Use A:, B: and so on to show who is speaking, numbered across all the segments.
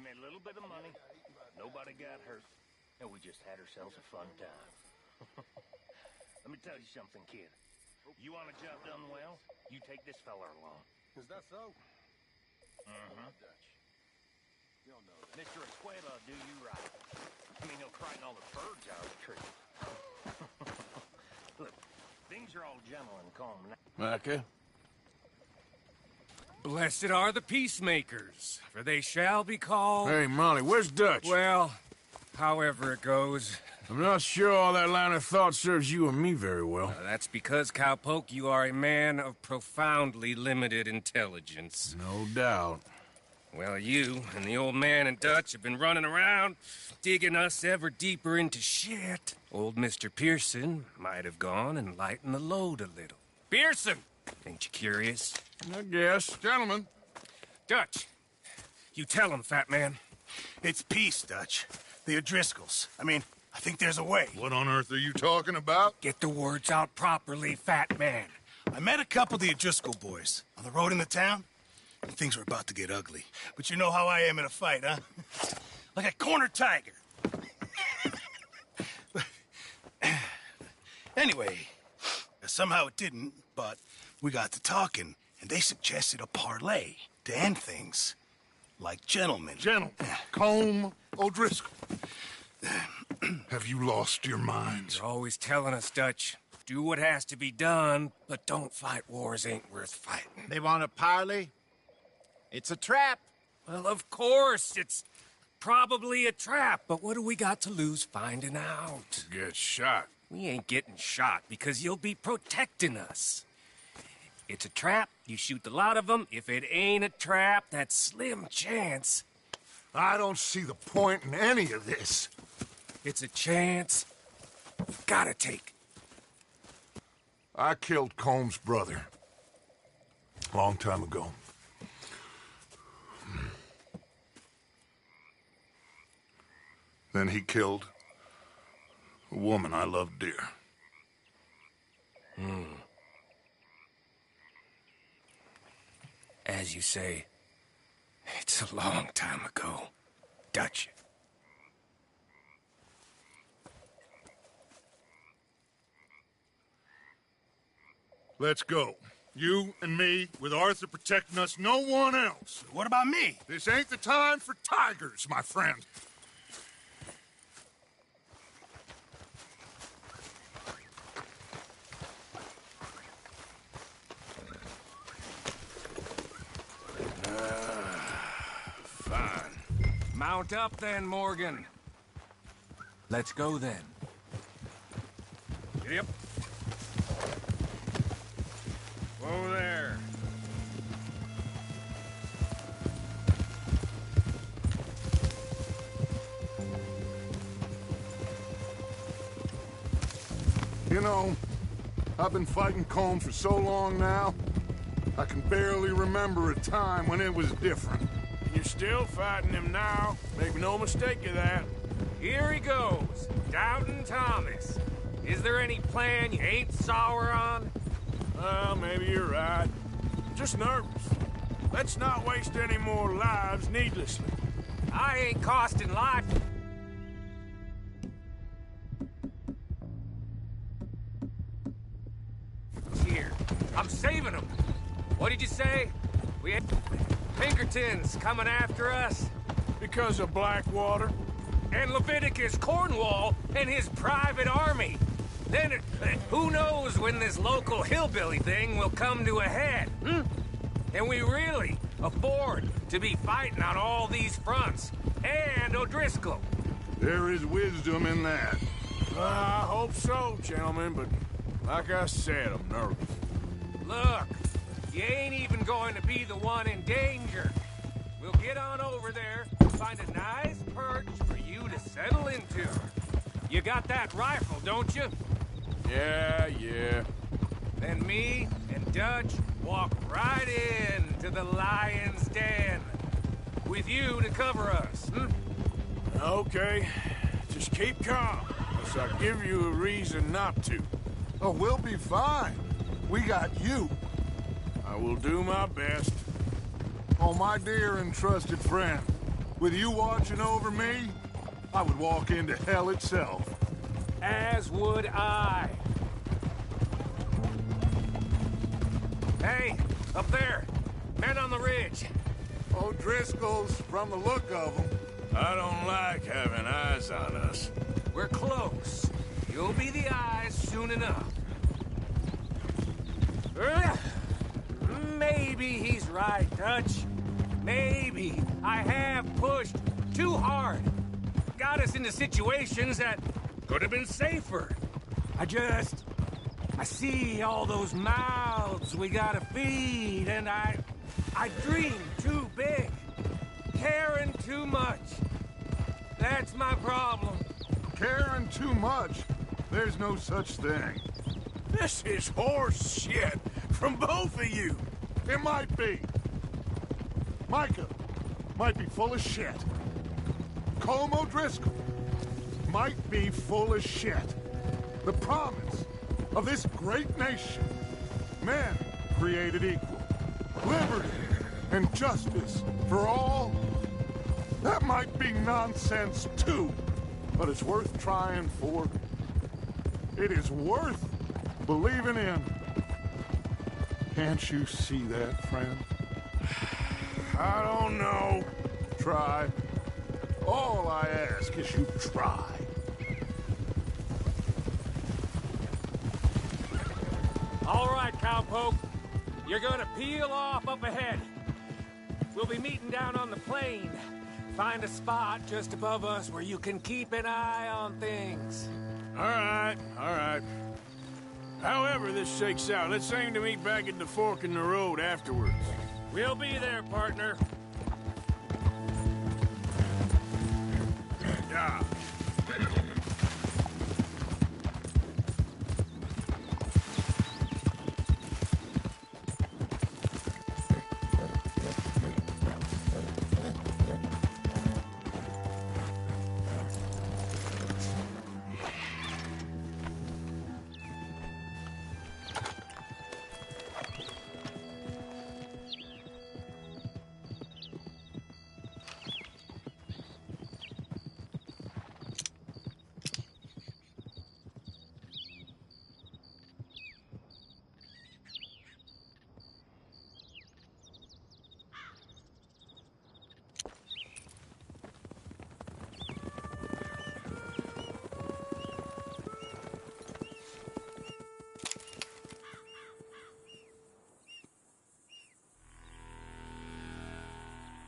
A: made a little bit of money. Nobody got hurt. And we just had ourselves a fun time. Let me tell you something, kid. You want a job done well, you take this fella along.
B: Is that so?
A: Mm-hmm.
B: Dutch. You don't know that.
A: Mr. Escuela do you right. I mean, he'll frighten all the birds out of the tree. Look, things are all gentle and calm now.
C: Okay.
D: Blessed are the peacemakers, for they shall be called...
C: Hey, Molly, where's Dutch?
D: Well, however it goes.
C: I'm not sure all that line of thought serves you and me very well.
D: That's because, Cowpoke, you are a man of profoundly limited intelligence.
C: No doubt.
D: Well, you and the old man and Dutch have been running around, digging us ever deeper into shit. Old Mr. Pearson might have gone and lightened the load a little. Pearson! Ain't you curious?
C: I guess. Gentlemen.
D: Dutch, you tell him, fat man.
E: It's peace, Dutch. The O'Driscolls. I mean, I think there's a way.
F: What on earth are you talking about?
D: Get the words out properly, fat man.
E: I met a couple of the O'Driscoll boys on the road in the town, and things were about to get ugly. But you know how I am in a fight, huh? Like a corner tiger. Anyway, somehow it didn't, but we got to talking, and they suggested a parlay to end things. Like gentlemen.
F: Gentlemen. Combe O'Driscoll. Have you lost your minds?
D: You're always telling us, Dutch. Do what has to be done, but don't fight wars ain't worth fighting.
G: They want a parley? It's a trap.
D: Well, of course, it's probably a trap, but what do we got to lose finding out?
C: Get shot.
D: We ain't getting shot because you'll be protecting us. It's a trap, you shoot the lot of them. If it ain't a trap, that's slim chance.
F: I don't see the point in any of this.
D: It's a chance gotta take.
F: I killed Combs' brother. A long time ago. Then he killed a woman I loved dear.
D: As you say, it's a long time ago, Dutch.
F: Let's go. You and me, with Arthur protecting us, no one else.
E: What about me?
F: This ain't the time for tigers, my friend.
D: Fine. Mount up then, Morgan. Let's go then. Yep. Whoa there.
F: You know, I've been fighting Combs for so long now, I can barely remember a time when it was different.
C: You're still fighting him now. Make no mistake of that.
D: Here he goes, Doubting Thomas. Is there any plan you ain't sour on?
C: Well, maybe you're right. Just nervous. Let's not waste any more lives needlessly.
D: I ain't costing life. Here, I'm saving them. What did you say? We had Pinkertons coming after us?
C: Because of Blackwater?
D: And Leviticus Cornwall and his private army. Then, who knows when this local hillbilly thing will come to a head, And we really afford to be fighting on all these fronts. And O'Driscoll.
F: There is wisdom in that.
C: I hope so, gentlemen, but like I said, I'm nervous.
D: Look, you ain't even going to be the one in danger. We'll get on over there, find a nice perch for you to settle into. You got that rifle, don't you?
C: Yeah.
D: Then me and Dutch walk right in to the lion's den. With you to cover us,
C: Okay, just keep calm, unless I give you a reason not to.
F: Oh, we'll be fine. We got you.
C: I will do my best.
F: Oh, my dear and trusted friend, With you watching over me, I would walk into hell itself.
D: As would I. Hey, up there. Men on the ridge.
F: O'Driscoll's, from the look of them.
C: I don't like having eyes on us.
D: We're close. You'll be the eyes soon enough. Maybe he's right, Dutch. Maybe I have pushed too hard. Got us into situations that could have been safer. I see all those mouths we gotta feed, and I dream too big. Caring too much. That's my problem.
F: Caring too much? There's no such thing.
C: This is horse shit from both of you.
F: It might be. Micah might be full of shit. Colm O'Driscoll might be full of shit. The promise of this great nation. Men created equal. Liberty and justice for all. That might be nonsense too, but it's worth trying for. It is worth believing in. Can't you see that, friend?
C: I don't know.
F: Try. All I ask is you try.
D: All right, cowpoke. You're gonna peel off up ahead. We'll be meeting down on the plain. Find a spot just above us where you can keep an eye on things.
C: All right. However this shakes out, let's aim to meet back at the fork in the road afterwards.
D: We'll be there, partner.
C: Yeah.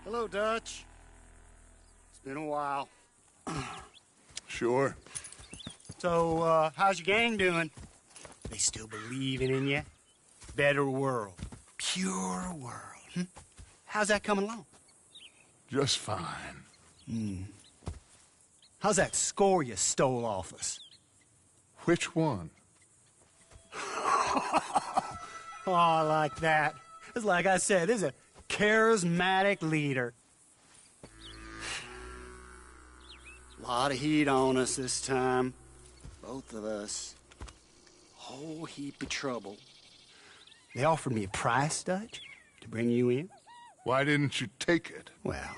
H: Hello, Dutch. It's been a while.
F: Sure.
H: So, how's your gang doing? They still believing in you? Better world. Pure world. How's that coming along?
F: Just fine.
H: How's that score you stole off us?
F: Which one?
H: Oh, I like that. It's like I said, this is a charismatic leader. Lot of heat on us this time. Both of us. Whole heap of trouble. They offered me a price, Dutch, to bring you in.
F: Why didn't you take it?
H: Well,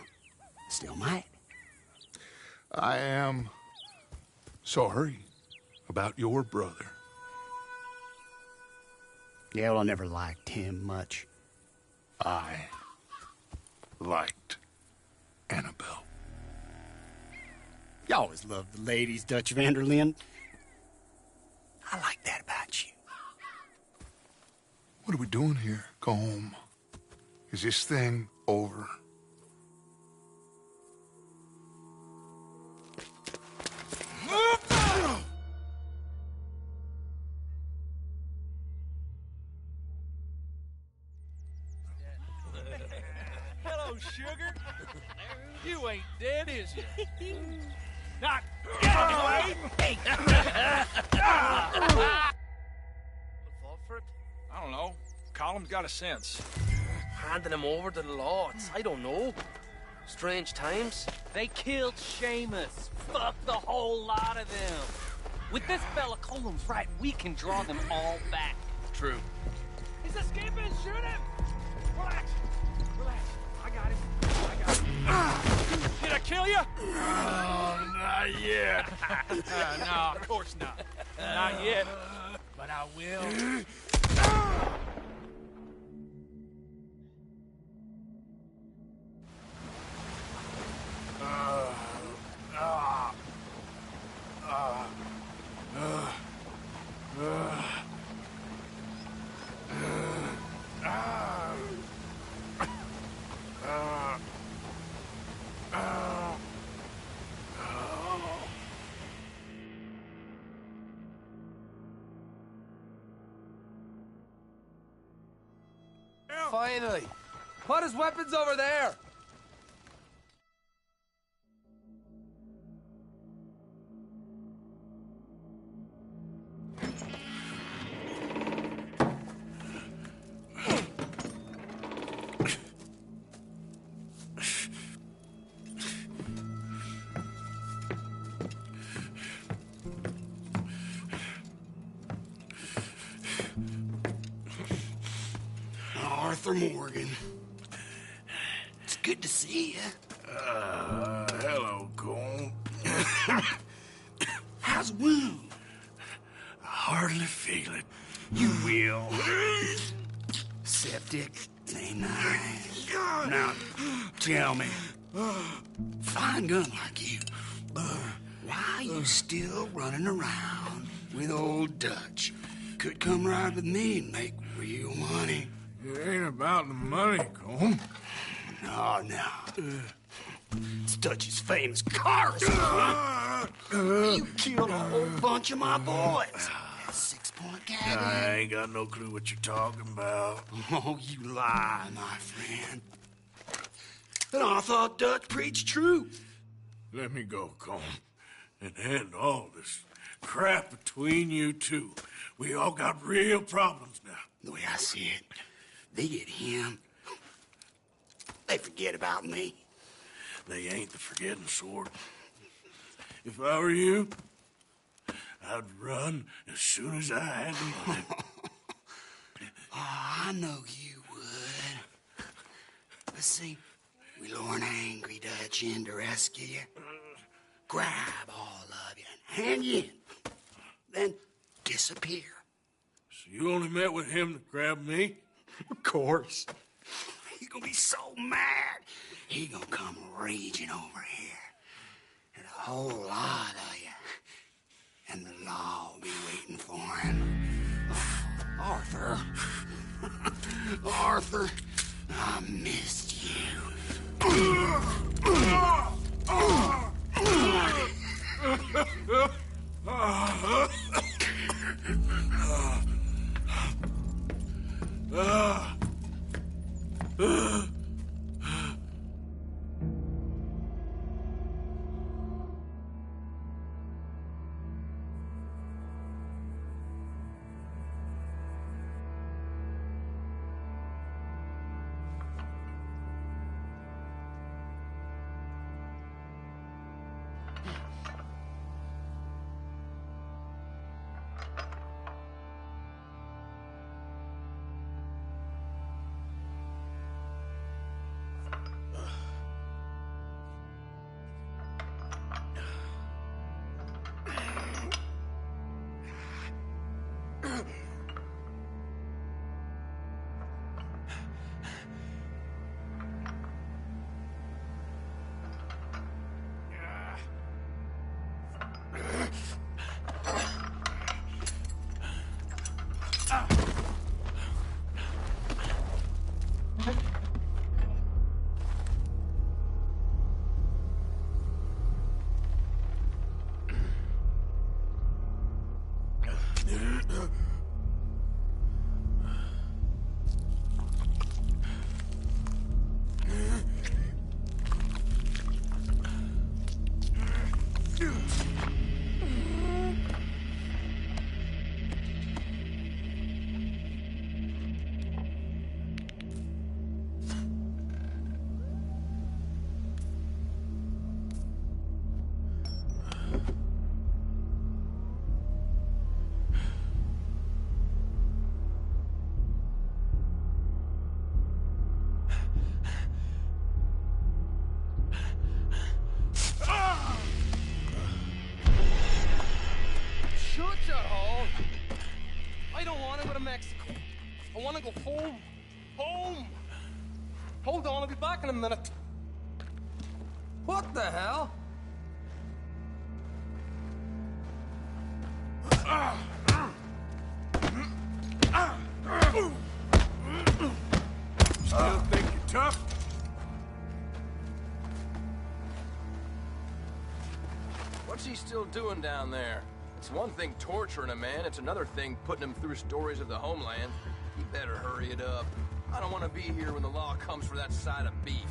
H: still might.
F: I am sorry about your brother.
H: Yeah, well, I never liked him much.
F: I liked Annabelle.
H: You always loved the ladies, Dutch Vanderlyn. I like that about you.
F: What are we doing here? Go home. Is this thing over?
I: Hello, sugar. You ain't dead, is you?
D: Not get out of the way!
I: Fall for it? I don't know. Colum's got a sense.
J: Handing him over to the lords. I don't know. Strange times.
K: They killed Seamus. Fuck the whole lot of them. With this fella Colum's right, we can draw them all back.
I: True.
D: He's escaping! Shoot him! Relax. I got him.
I: Get kill you?
C: Oh, not yet.
I: No, of course not. Not yet. But I will.
J: Finally! Put his weapons over there!
H: Arthur Morgan. It's good to see you.
C: Hello, Cole.
H: How's the wound?
C: I hardly feel it. You will.
H: Septic ain't nice. Now, tell me, fine gun like you, why you still running around with old Dutch? Could come right with me and make real money.
C: It ain't about the money, Cole.
H: No. It's Dutch's famous car. You killed a whole bunch of my boys. That 6-point gag.
C: I ain't got no clue what you're talking about.
H: Oh, you lie, my friend. And I thought Dutch preached truth.
C: Let me go, Cole, and end all this crap between you two. We all got real problems now.
H: The way I see it, they get him. They forget about me.
C: They ain't the forgetting sort. If I were you, I'd run as soon as I had the money.
H: Oh, I know you would. But see, we lure an angry Dutch in to rescue you. Grab all of you and hand you in. Then disappear.
C: So you only met with him to grab me?
H: Of course. He's gonna be so mad. He gonna come raging over here. And a whole lot of you. And the law will be waiting for him. Oh, Arthur. Arthur, I missed you.
J: wanna go to Mexico. I wanna go home. Home! Hold on, I'll be back in a minute. What the hell?
C: Still think you're tough?
B: What's he still doing down there? It's one thing torturing a man, it's another thing putting him through stories of the homeland. You better hurry it up. I don't want to be here when the law comes for that side of beef.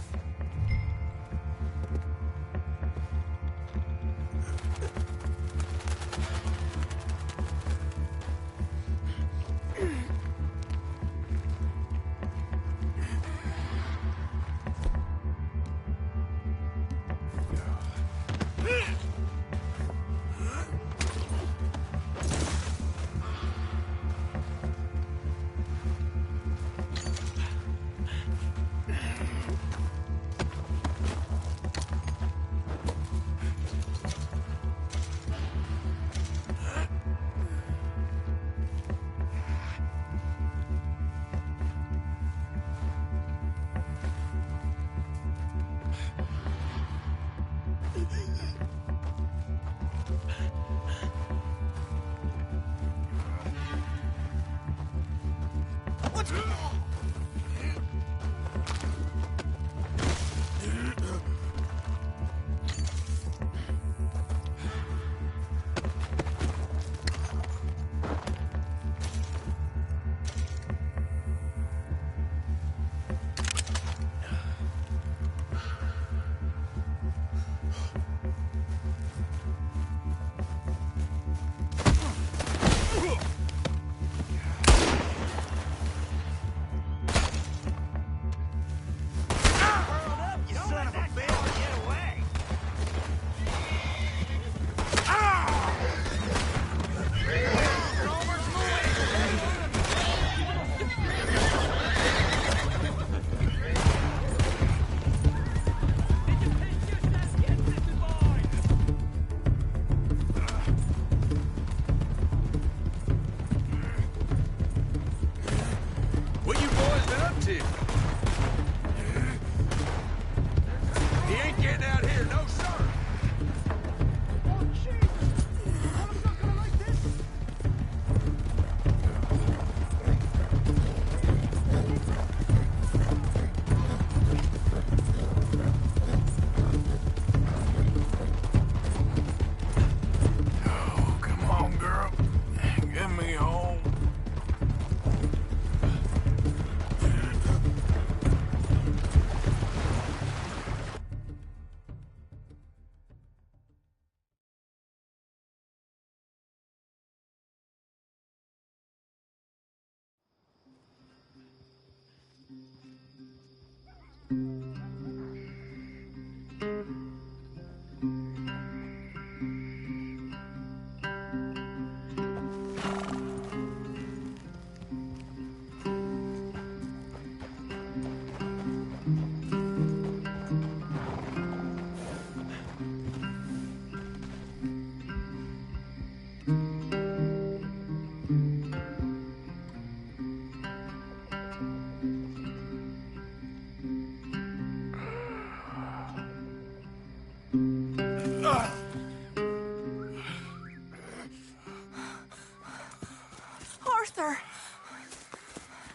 L: Arthur!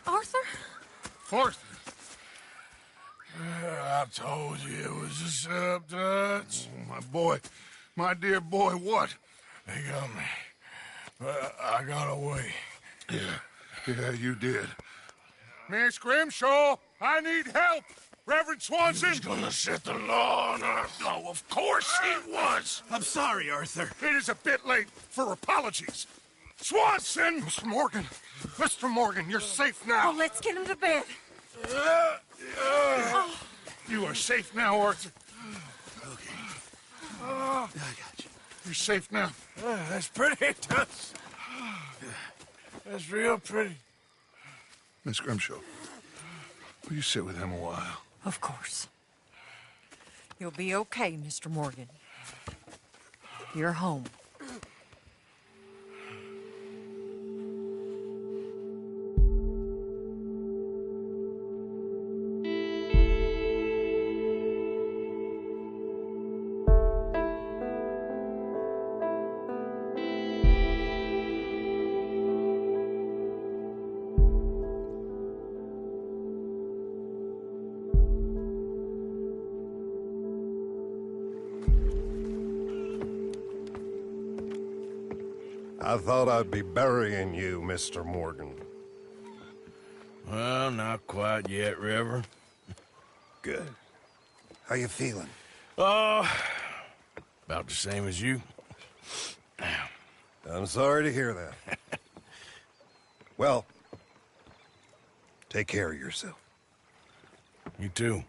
L: Arthur?
C: Arthur! I told you it was a setup, Dutch. Oh, my boy. My dear boy, what? They got me. But I got away. Yeah, you did. Miss Grimshaw, I need help! Reverend Swanson! He's gonna set the law on us. Oh, of course he was!
E: I'm sorry, Arthur.
C: It is a bit late for apologies. Swanson! Mr. Morgan! Mr. Morgan, you're safe now.
L: Oh, let's get him to bed.
C: You are safe now, Arthur.
E: Okay. I got you.
C: You're safe now.
E: That's pretty, Dutch. That's real pretty.
C: Miss Grimshaw, will you sit with him a while?
L: Of course. You'll be okay, Mr. Morgan. You're home.
M: I thought I'd be burying you, Mr. Morgan.
C: Well, not quite yet, Reverend.
M: Good. How you feeling?
C: Oh, about the same as you.
M: I'm sorry to hear that. Well, take care of yourself.
C: You too.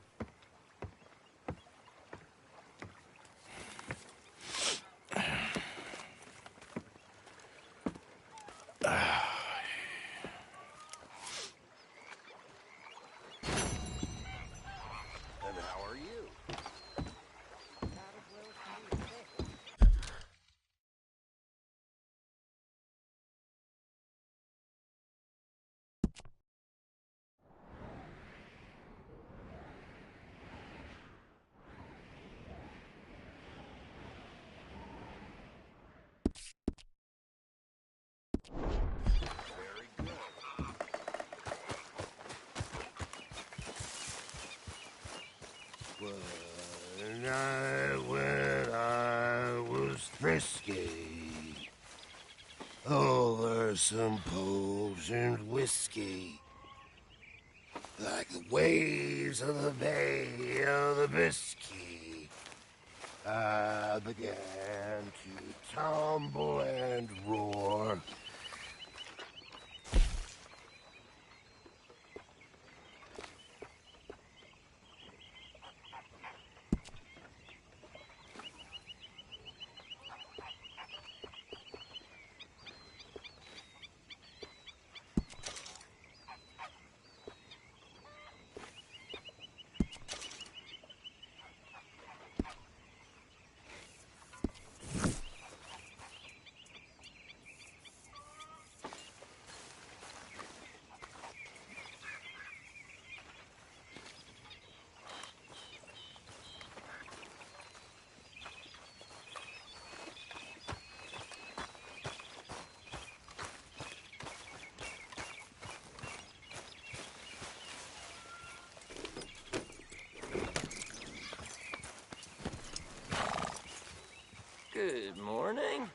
N: When I was frisky, over some poisoned whiskey, like the waves of the Bay of the Biscay, I began to tumble and roar.
K: Good morning.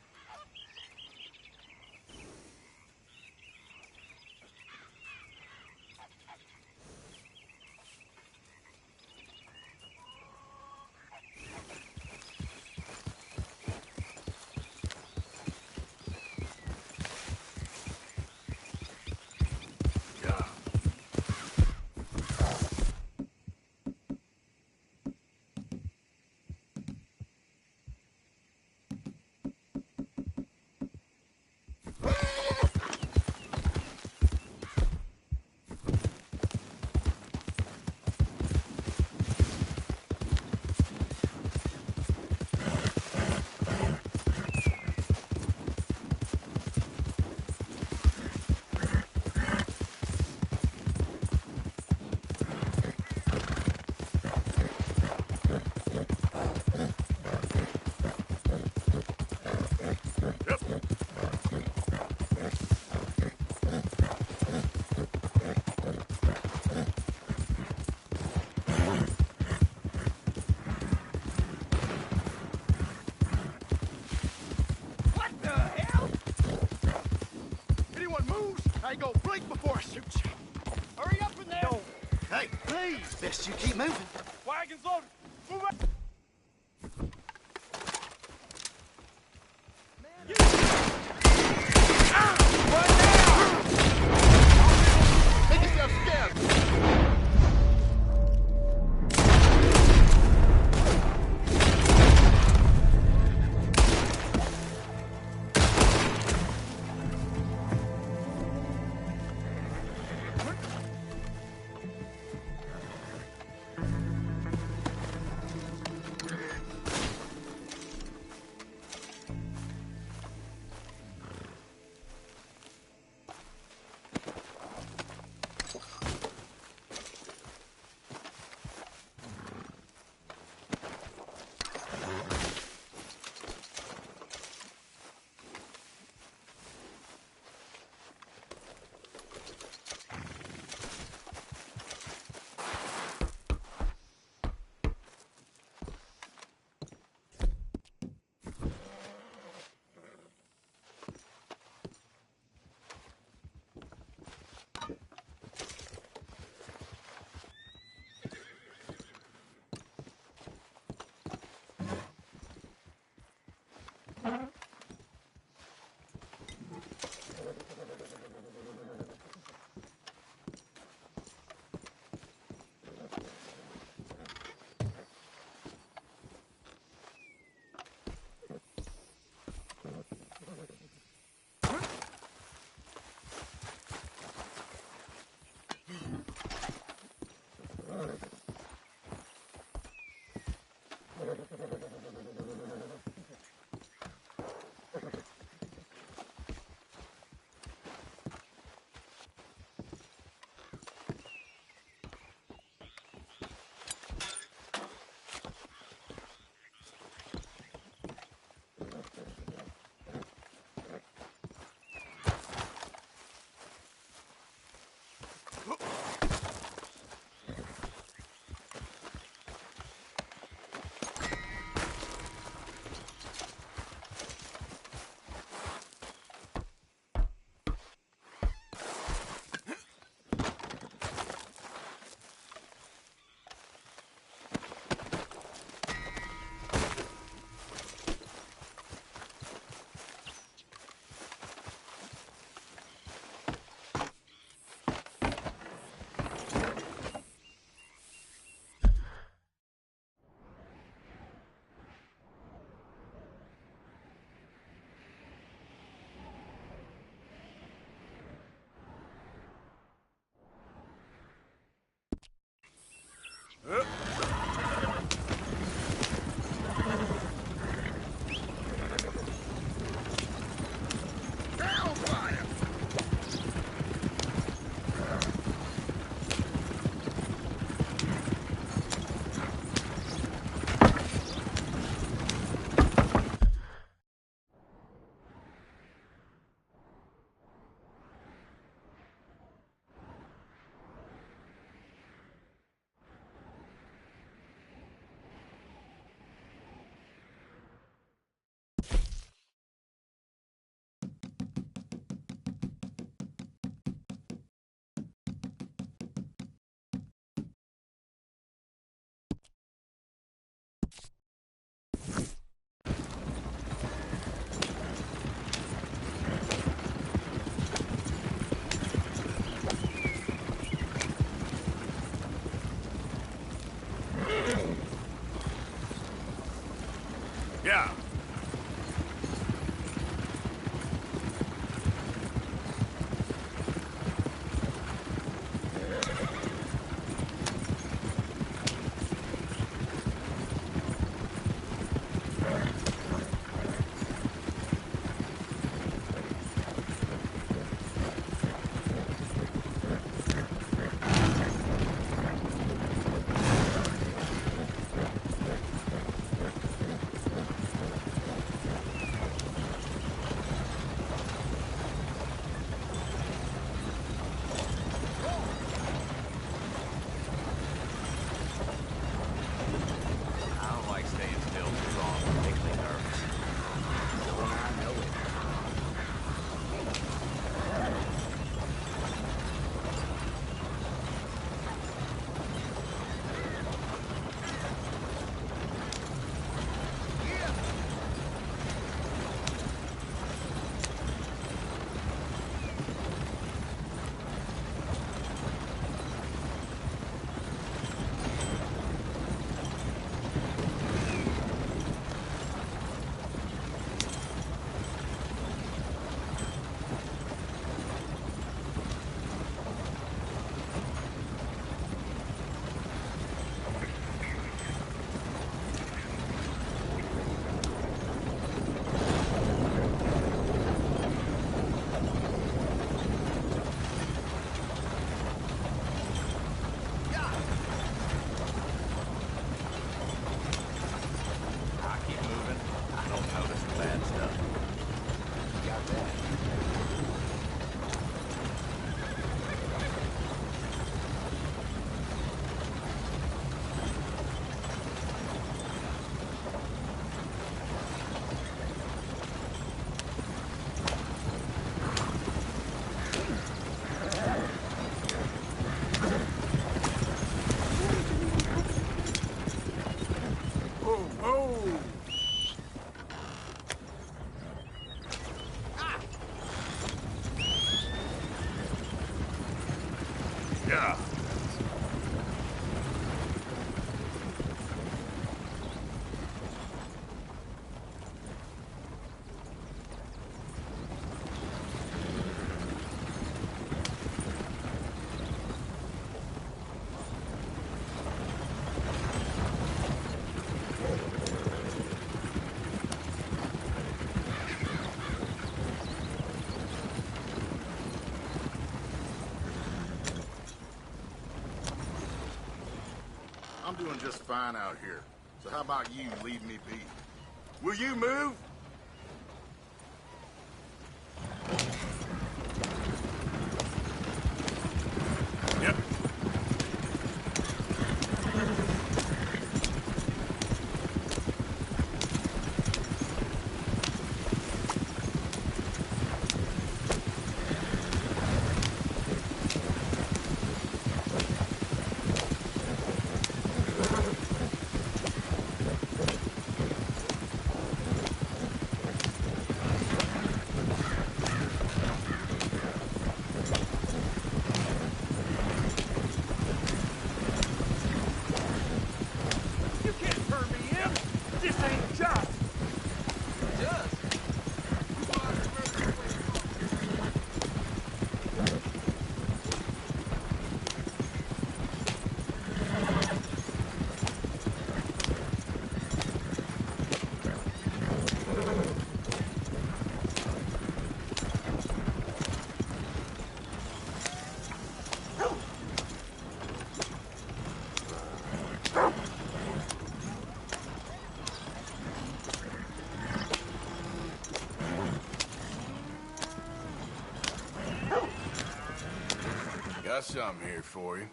O: I go blink before I shoot you. Hurry up in there! No. Hey, please, best you keep moving. Wagon's loaded. Move up. Make yourself scared.
C: Yeah. Yeah.
F: I'm doing just fine out here. So how about you leave me be? Will you move?
C: Yep. got something here for you.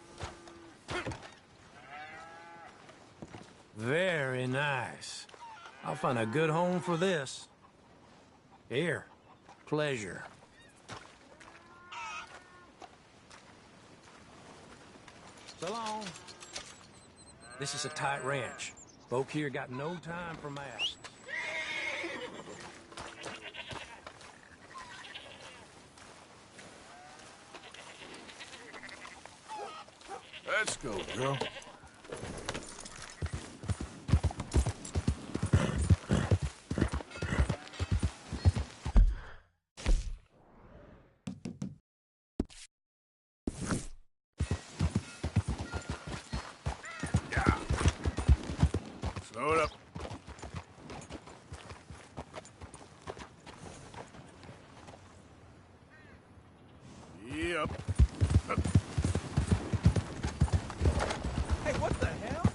D: Very nice. I'll find a good home for this. Here. Pleasure. So long. This is a tight ranch. Folk here got no time for masks.
C: Let's go, girl. Slow it up. Yep.
J: Hey, what the hell?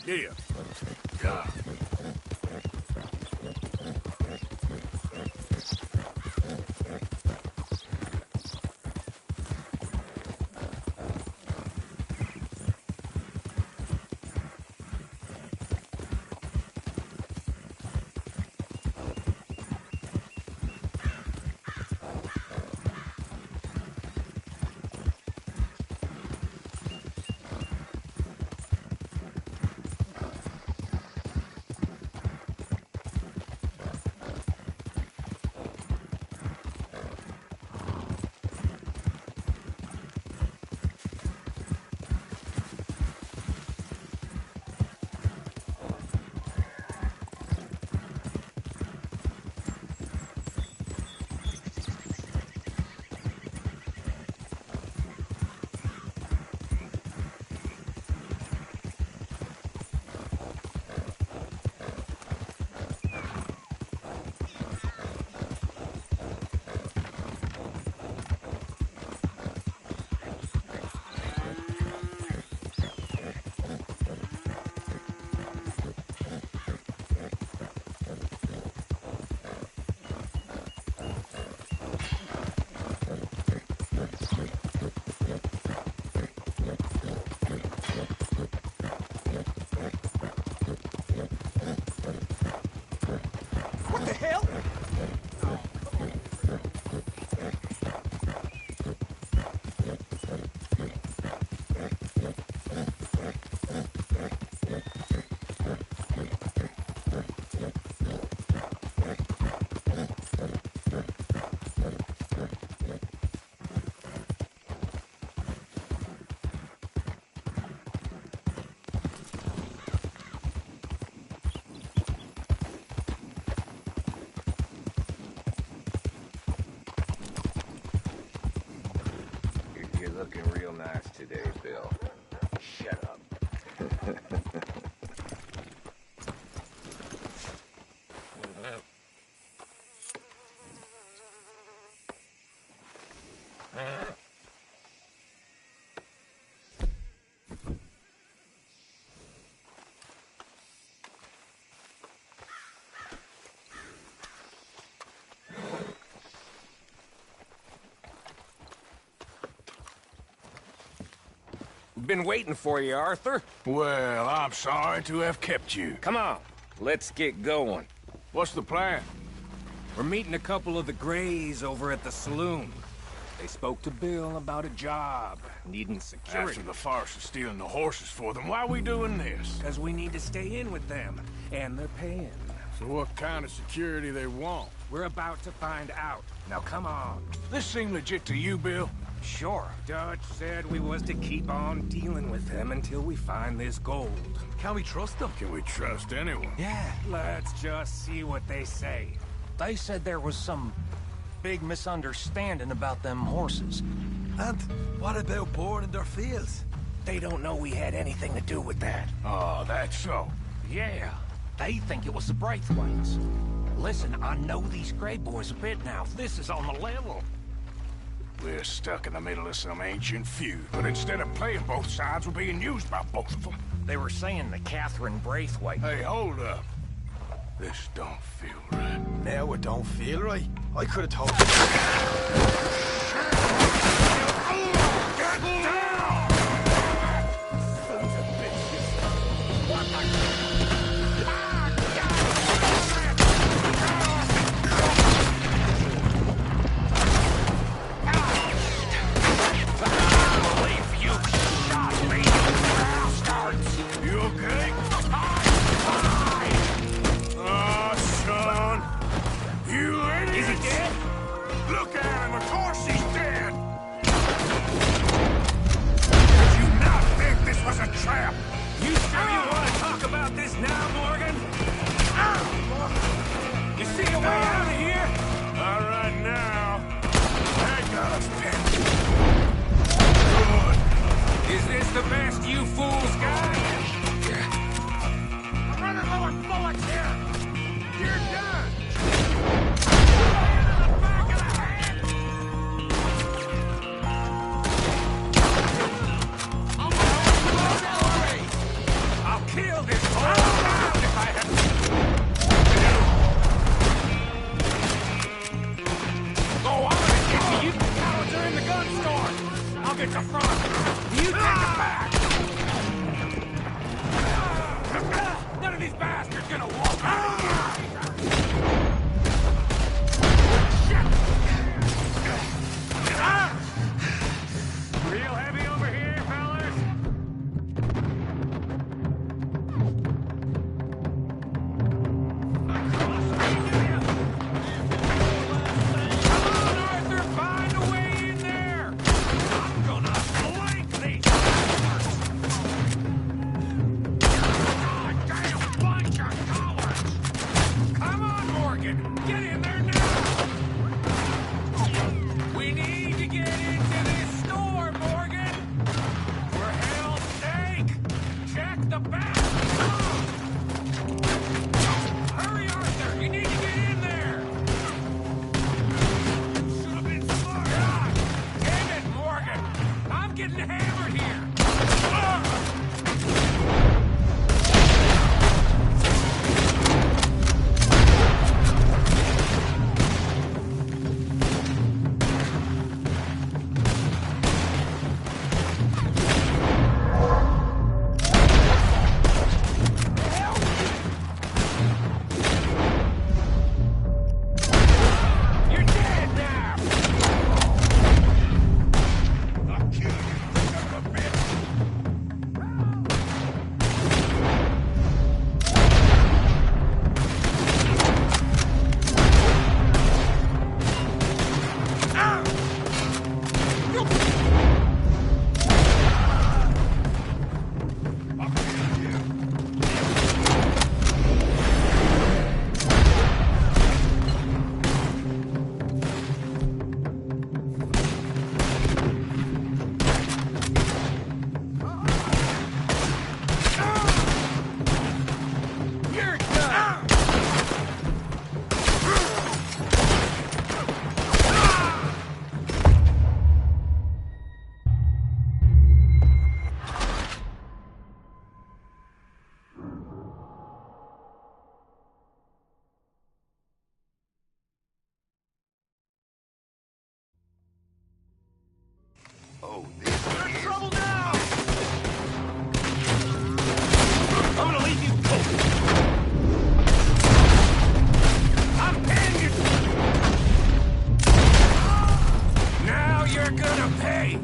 C: Yeah. Yeah.
J: What the hell?
P: You're looking real nice today, Bill. Shut up.
D: Been waiting for you, Arthur.
C: Well, I'm sorry to have kept you.
D: Come on, let's get going.
C: What's the plan?
D: We're meeting a couple of the Greys over at the saloon. They spoke to Bill about a job, needing security.
C: After the farce of stealing the horses for them, why are we doing this?
D: Because we need to stay in with them, and they're paying
C: So what kind of security they want?
D: We're about to find out. Now come on.
C: This seem legit to you, Bill?
D: Sure. Dutch said we was to keep on dealing with them until we find this gold.
C: Can we trust them? Can we trust anyone?
D: Yeah. Let's just see what they say.
Q: They said there was some big misunderstanding about them horses.
R: And what about boring their fields?
D: They don't know we had anything to do with that.
C: Oh, that's so.
Q: Yeah. They think it was the Braithwaites. Listen, I know these Grey boys a bit now. This is on the level.
C: We're stuck in the middle of some ancient feud, but instead of playing both sides, we're being used by both of them.
Q: They were saying that Catherine Braithwaite...
C: Hey, hold up. This don't feel right.
R: Now it don't feel right? I could have told you.
C: Get down! Sons of bitches. What the...
D: the best you fools got? I'm running low on bullets here. You're done. I'll kill this whole town if I have to. Go on, you cowards are in the gun store. I'll get the front. You take it back! None of these bastards gonna walk out of here! Real heavy over here, fellas? Come on, Arthur, find a way in there! I'm gonna blank these goddamn bunch of cowards! Come on, Morgan, get in there now! We need to get into this store, Morgan! For hell's sake! Check the back! Hurry, Arthur! You need to get in there! Should have been smart! God damn it, Morgan! I'm getting hammered here! You're dead now! I'll kill you, son of a bitch! You're done!
N: Oh, this
O: We're in trouble now!
D: I'm gonna leave you go! I'm paying you! Now you're gonna pay!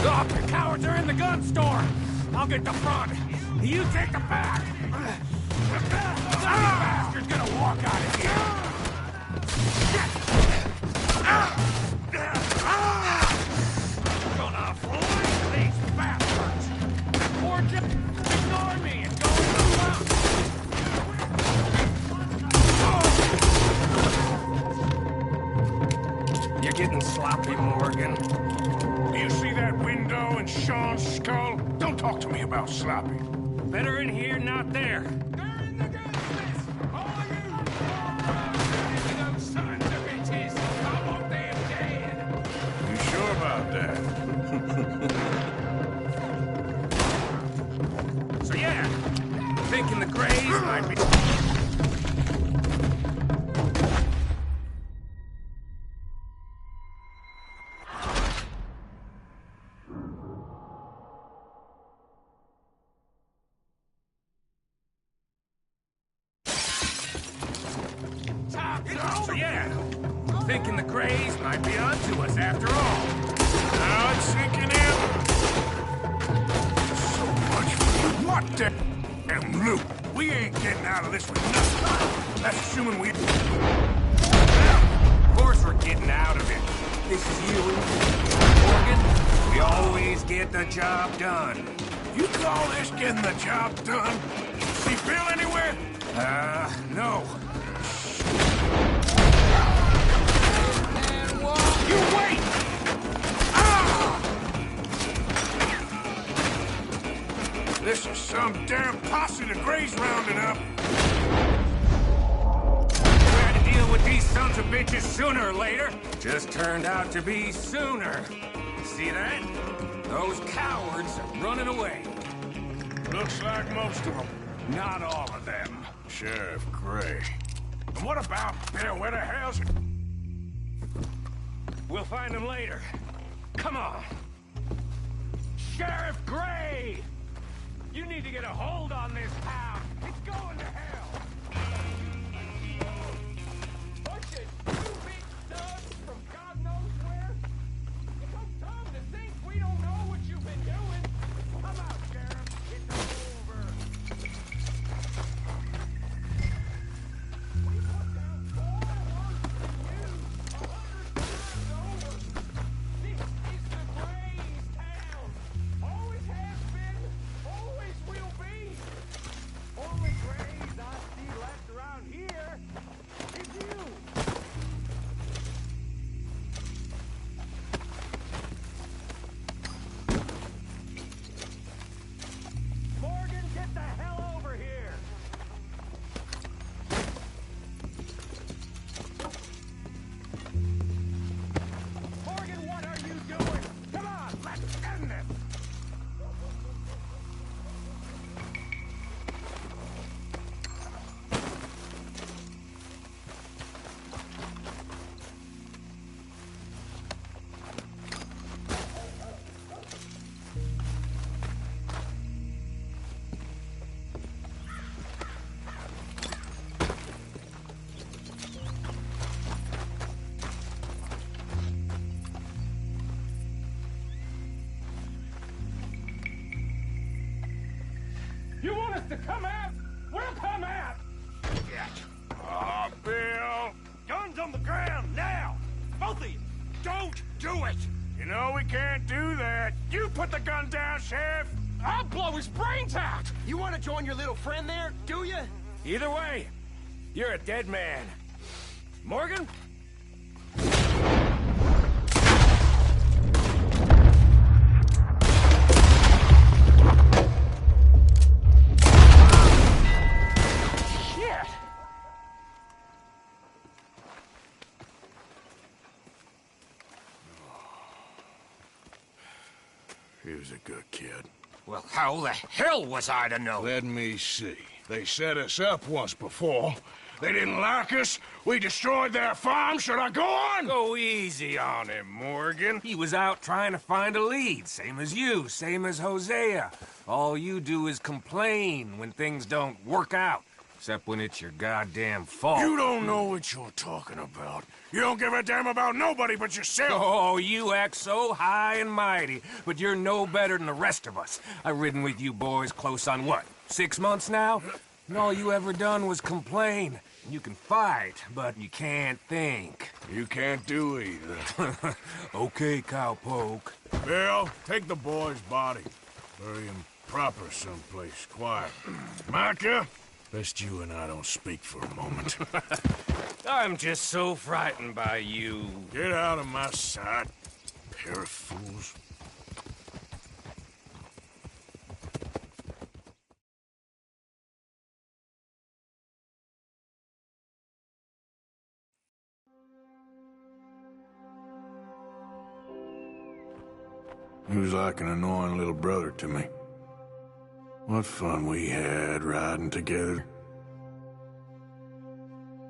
D: Oh, the cowards are in the gun store! I'll get the front! You take the back! bastard's gonna walk out of here! Gonna flank these bastards! Or just ignore me and go to the front! You're getting sloppy, Morgan.
C: Do you see that window in Sean's skull? Don't talk to me about sloppy.
D: Better in here, not there.
I: They're in the goodness! All of you! Those sons of bitches! I want them dead!
C: You sure about that?
D: So yeah, thinking the Grays might be... So yeah, thinking the Grays might be onto us after all.
C: Now it's sinking in. So much for what the damn loot? We ain't getting out of this with nothing. That's assuming we...
D: Of course we're getting out of it. This is you, Morgan. We always get the job done.
C: You call this getting the job done? See Bill anywhere?
D: No.
C: You wait! This is some damn posse the Grays rounding up.
D: We had to deal with these sons of bitches sooner or later. Just turned out to be sooner. See that? Those cowards are running away.
C: Looks like most of them.
D: Not all of them.
C: Sheriff Gray. And what about Bill? Where the hell's he?
D: We'll find him later. Come on. Sheriff Gray! You need to get a hold on this town. It's going to hell.
I: Bunch of stupid studs from God knows where. It's so dumb to think we don't know what you've been doing. Come out, Sheriff. It's over. We put down far worse than you. 100 times over. This is the Grays town. Always has been. Always will be. Only Grays I see left around here is you. Morgan, get the hell over here. Morgan, what are you doing? Come on, let's end this. You want us to come out? We'll come out!
C: Oh, Bill.
I: Guns on the ground, now! Both of you!
C: Don't do it! You know we can't do that. You put the gun down, Sheriff!
I: I'll blow his brains out!
R: You want to join your little friend there, do you?
D: Either way, you're a dead man. Morgan? Shit!
C: He was a good kid.
Q: Well, how the hell was I to know?
C: Let me see. They set us up once before. They didn't like us. We destroyed their farm. Should I go on?
D: Go easy on him, Morgan. He was out trying to find a lead. Same as you, same as Hosea. All you do is complain when things don't work out. Except when it's your goddamn fault.
C: You don't know what you're talking about. You don't give a damn about nobody but yourself.
D: Oh, you act so high and mighty, but you're no better than the rest of us. I've ridden with you boys close on what, 6 months now? And all you ever done was complain. You can fight, but you can't think.
C: You can't do either.
D: Okay, cowpoke.
C: Bill, take the boy's body. Bury him proper someplace quiet. Micah, best you and I don't speak for a moment.
D: I'm just so frightened by you.
C: Get out of my sight, pair of fools. He was like an annoying little brother to me. What fun we had riding together.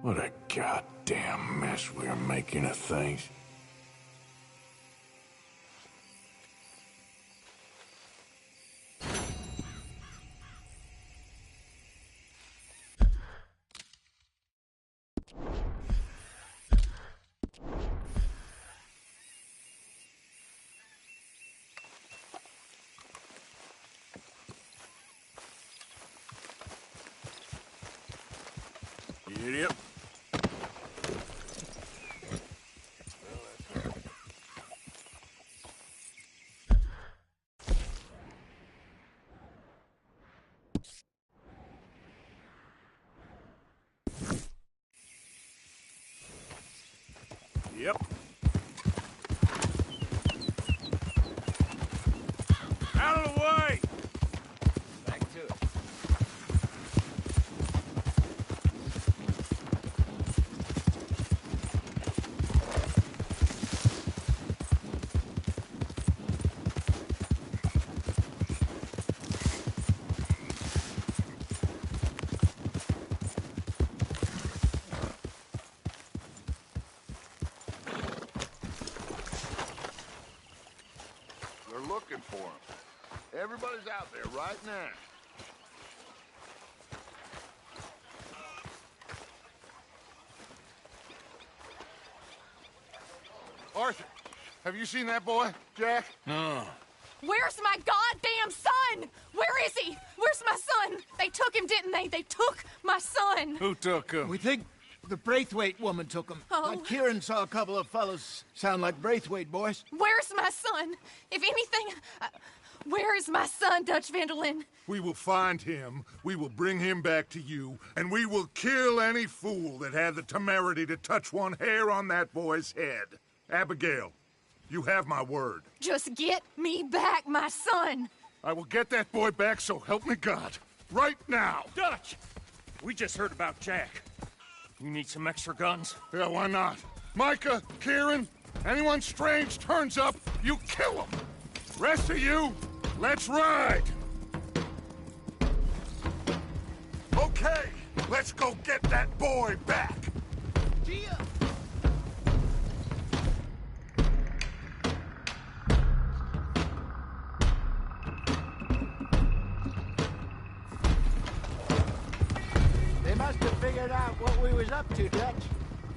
C: What a goddamn mess we were making of things. Idiot. Yep. Out of the way!
P: Back to it.
F: They're looking for him. Everybody's out there right now. Arthur, have you seen that boy, Jack?
C: No.
S: Where's my goddamn son? Where is he? Where's my son? They took him, didn't they? They took my son.
C: Who took him?
O: We think the Braithwaite woman took him.
S: Oh.
O: Kieran saw a couple of fellows sound like Braithwaite boys.
S: Where's my son? If anything, where is my son, Dutch Vanderlyn?
F: We will find him, we will bring him back to you, and we will kill any fool that had the temerity to touch one hair on that boy's head. Abigail, you have my word.
S: Just get me back, my son.
F: I will get that boy back, so help me God. Right now.
D: Dutch! We just heard about Jack. You need some extra guns?
F: Yeah, why not? Micah, Kieran, anyone strange turns up, you kill him. Rest of you, let's ride. Okay, let's go get that boy back.
O: Gia! They must have figured out what we was up to, Dutch.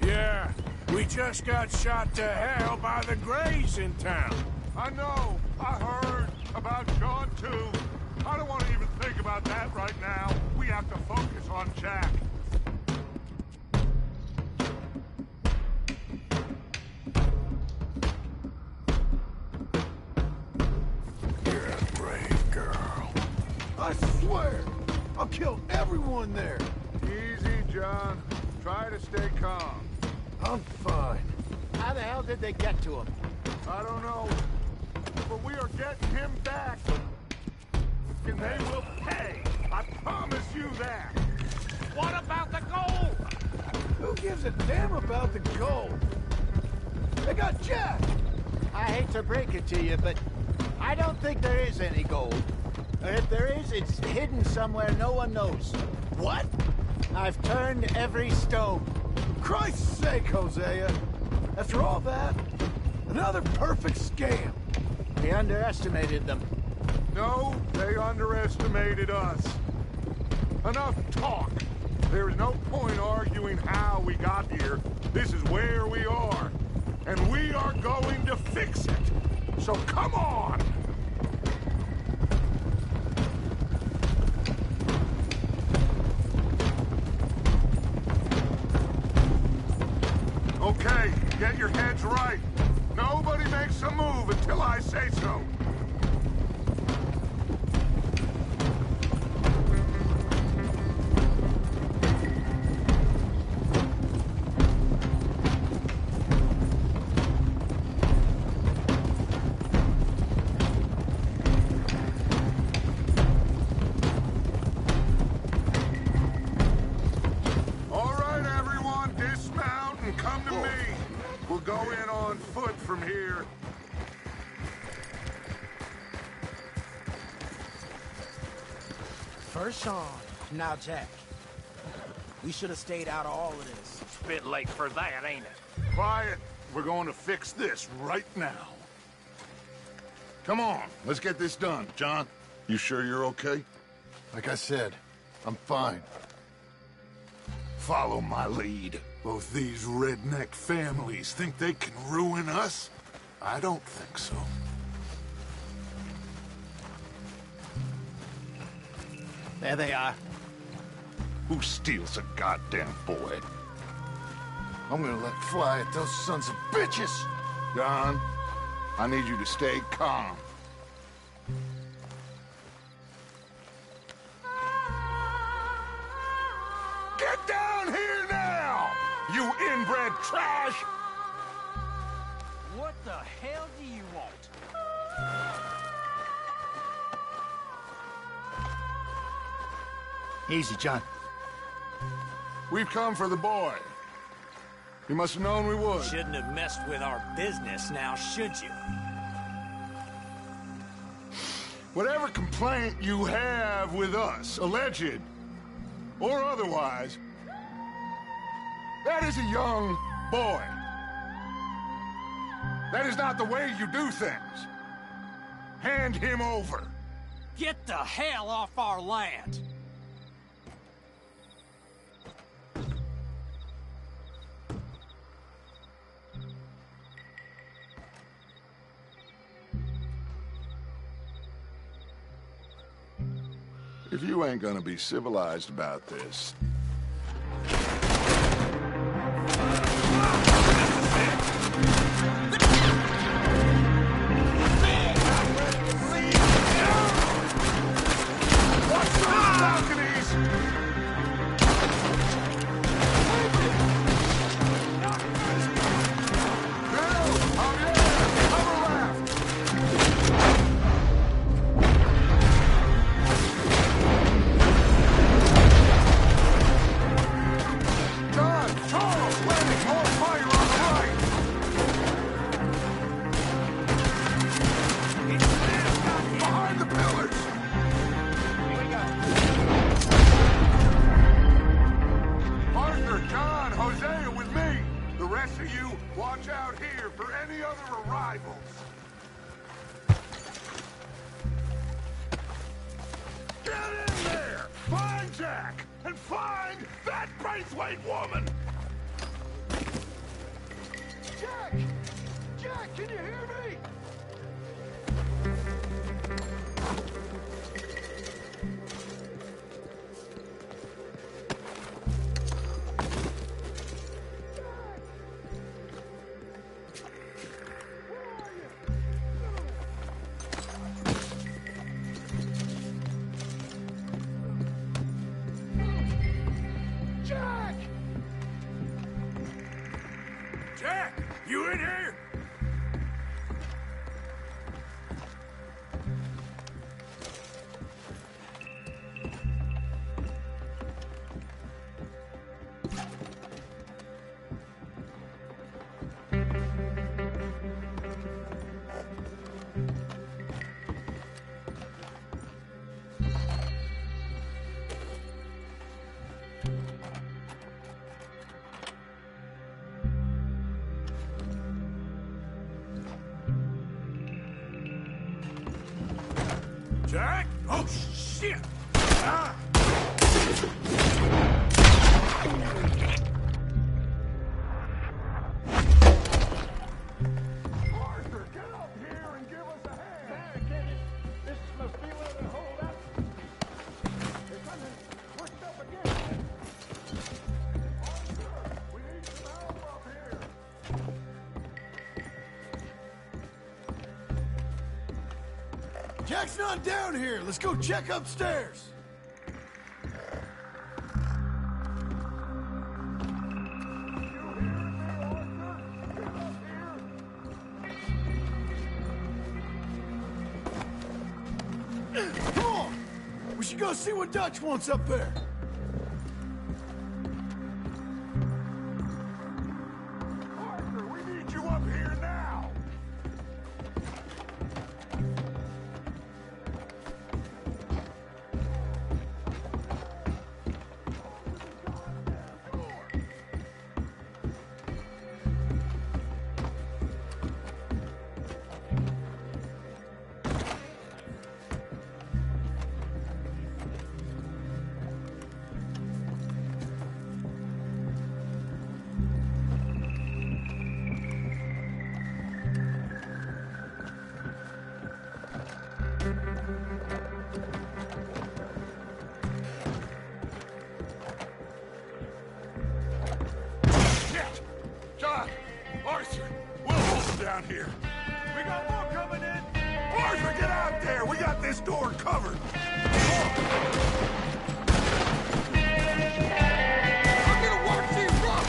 C: Yeah, we just got shot to hell by the Greys in town.
F: I know, I heard about John too. I don't want to even think about that right now. We have to focus on Jack.
C: You're a brave girl.
O: I swear, I'll kill everyone there.
F: Easy, John. Try to stay calm.
O: I'm fine. How the hell did they get to him?
F: I don't know, but we are getting him back. And they will pay. I promise you that.
Q: What about the gold?
O: Who gives a damn about the gold? They got Jack! I hate to break it to you, but I don't think there is any gold. Or if there is, it's hidden somewhere no one knows. What? I've turned every stone. Christ's sake, Hosea! After all that, another perfect scam. We underestimated them.
F: No, they underestimated us. Enough talk. There is no point arguing how we got here. This is where we are. And we are going to fix it. So come on! John's right. Nobody makes a move until I say so. All right, everyone, dismount and come to me. We'll go in on foot from here.
Q: First Sean, now Jack. We should have stayed out of all of this.
A: It's a bit late for that, ain't it?
F: Quiet. We're going to fix this right now. Come on, let's get this done. John, you sure you're okay?
C: Like I said, I'm fine.
F: Follow my lead. Both these redneck families think they can ruin us? I don't think so.
Q: There they are.
F: Who steals a goddamn boy? I'm gonna let fly at those sons of bitches! Don, I need you to stay calm. Get down here now, you inbred trash!
K: What the hell do you want?
H: Easy, John.
F: We've come for the boy. You must have known we would.
Q: Shouldn't have messed with our business now, should you?
F: Whatever complaint you have with us, alleged or otherwise, that is a young boy. That is not the way you do things. Hand him over.
Q: Get the hell off our land!
F: If you ain't gonna be civilized about this... Watch those balconies! Bill! Javier! Cover left! John! Charles! Landing! More fire on the right! Behind the pillars! Arthur, John, Hosea with me. The rest of you, watch out here for any other arrivals. Get in there! Find Jack! And find that Braithwaite woman! Jack! Jack, can you hear me? Jack! Jack, you in here? Jack? Oh, shit! Ah! Arthur, get up here and give us a hand! There, get it! This must be where they hold up. They're coming pushed up again. Arthur, we need some help up here.
E: Jack's not down here. Let's go check upstairs. Come on! We should go see what Dutch wants up there.
F: Arthur, we need you up here now. John, Arthur, we'll hold them down here. We got more coming in. Arthur, get out there. We got this door covered. I'm gonna watch you run.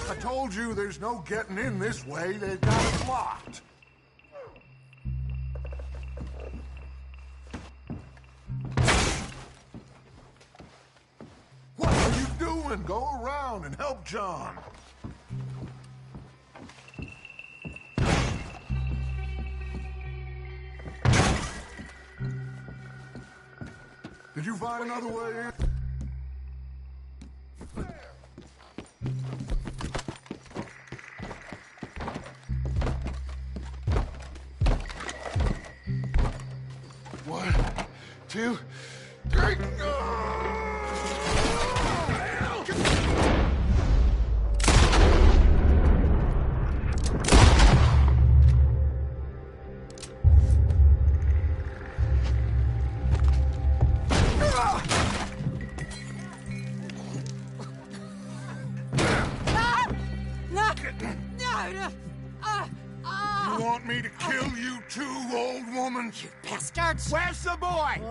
F: I told you there's no getting in this way. They've got it locked. What are you doing? Go around and help John. Did you find another way in? One, two, three.
C: You want me to kill you too, old woman?
L: You bastards!
O: Where's the boy?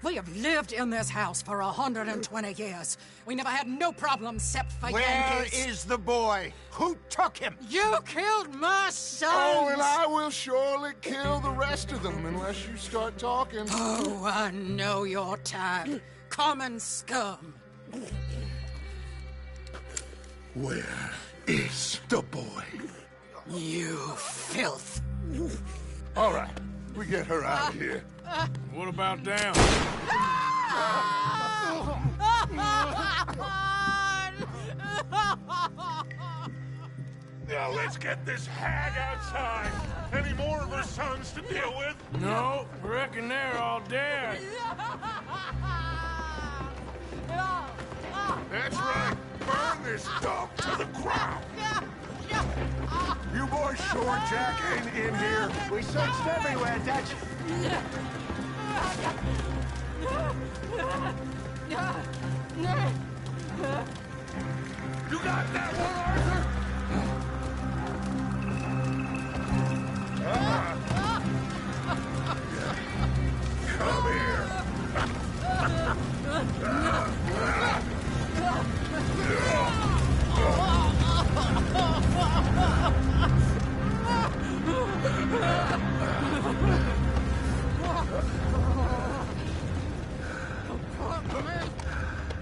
L: We have lived in this house for 120 years. We never had no problems except for
O: Where
L: Yankees.
O: is the boy? Who took him?
L: You killed my son!
C: Oh, and I will surely kill the rest of them unless you start talking.
L: Oh, I know your type. Common scum.
C: Where is the boy?
L: You filth.
C: All right, we get her out of here.
E: What about down?
C: Now let's get this hag outside. Any more of her sons to deal with?
E: No, reckon they're all dead.
C: That's right. Burn this dog to the ground. You boys sure Jack ain't in here?
O: We searched everywhere, Dutch.
C: You got that one, Arthur? Come here.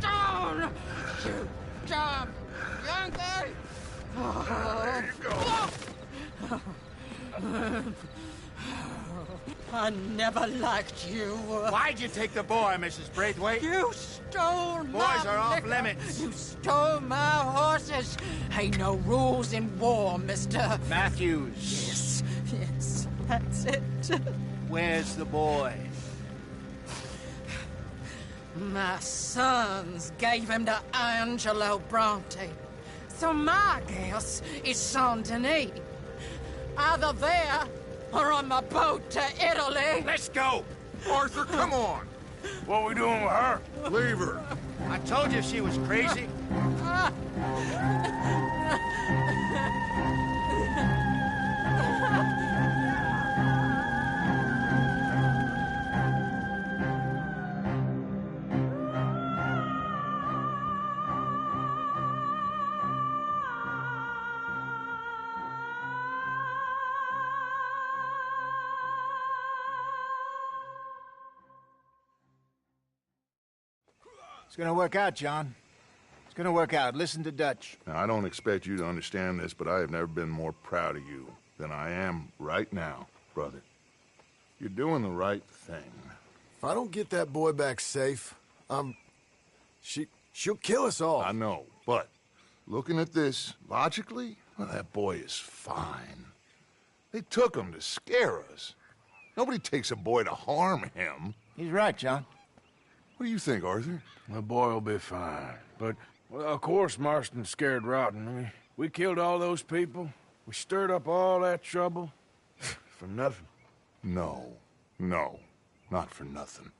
L: Down! You dumb Yankee!
C: There you go.
L: I never liked you.
O: Why'd you take the boy, Mrs. Braithwaite?
L: You stole my
O: Boys are off
L: liquor.
O: limits.
L: You stole my horses. Ain't no rules in war, mister.
O: Matthews.
L: Yes, that's it.
O: Where's the boy?
L: My sons gave him to Angelo Bronte. So my guess is Saint Denis. Either there or on the boat to Italy.
O: Let's go.
C: Arthur, come on.
E: What we doing with her?
C: Leave her.
O: I told you she was crazy. It's gonna work out, John. It's gonna work out. Listen to Dutch.
C: Now, I don't expect you to understand this, but I have never been more proud of you than I am right now, brother. You're doing the right thing.
R: If I don't get that boy back safe, she'll kill us all.
C: I know, but looking at this logically, well, that boy is fine. They took him to scare us. Nobody takes a boy to harm him.
O: He's right, John.
C: What do you think, Arthur?
E: The boy will be fine. But, well, of course Marston's scared rotten. We killed all those people. We stirred up all that trouble. For nothing.
C: No, not for nothing.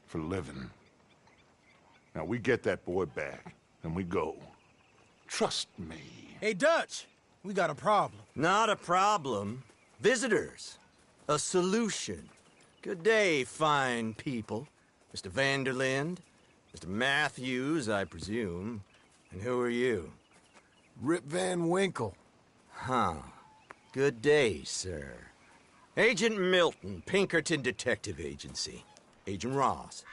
C: For living. Now, we get that boy back, and we go. Trust me.
R: Hey, Dutch, we got a problem.
T: Not a problem. Visitors. A solution. Good day, fine people. Mr. Vanderlind, Mr. Matthews, I presume. And who are you?
R: Rip Van Winkle.
T: Huh. Good day, sir. Agent Milton, Pinkerton Detective Agency. Agent Ross.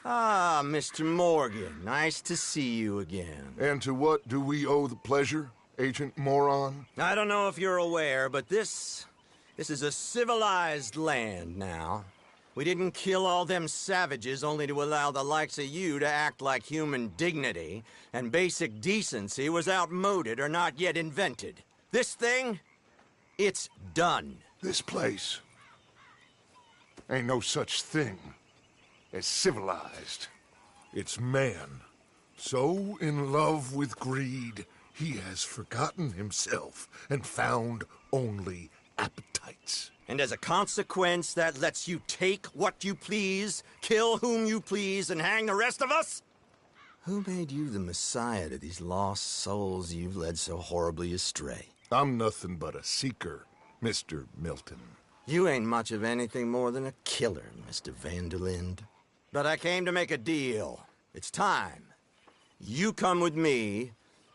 T: Ah, Mr. Morgan, nice to see you again.
C: And to what do we owe the pleasure, Agent Moron?
T: I don't know if you're aware, but this is a civilized land now. We didn't kill all them savages only to allow the likes of you to act like human dignity, and basic decency was outmoded or not yet invented. This thing, it's done.
C: This place ain't no such thing as civilized. It's man, so in love with greed, he has forgotten himself and found only appetites.
T: And as a consequence, that lets you take what you please, kill whom you please, and hang the rest of us? Who made you the messiah to these lost souls you've led so horribly astray?
F: I'm nothing but a seeker, Mr. Milton.
T: You ain't much of anything more than a killer, Mr. Vanderlind. But I came to make a deal. It's time. You come with me,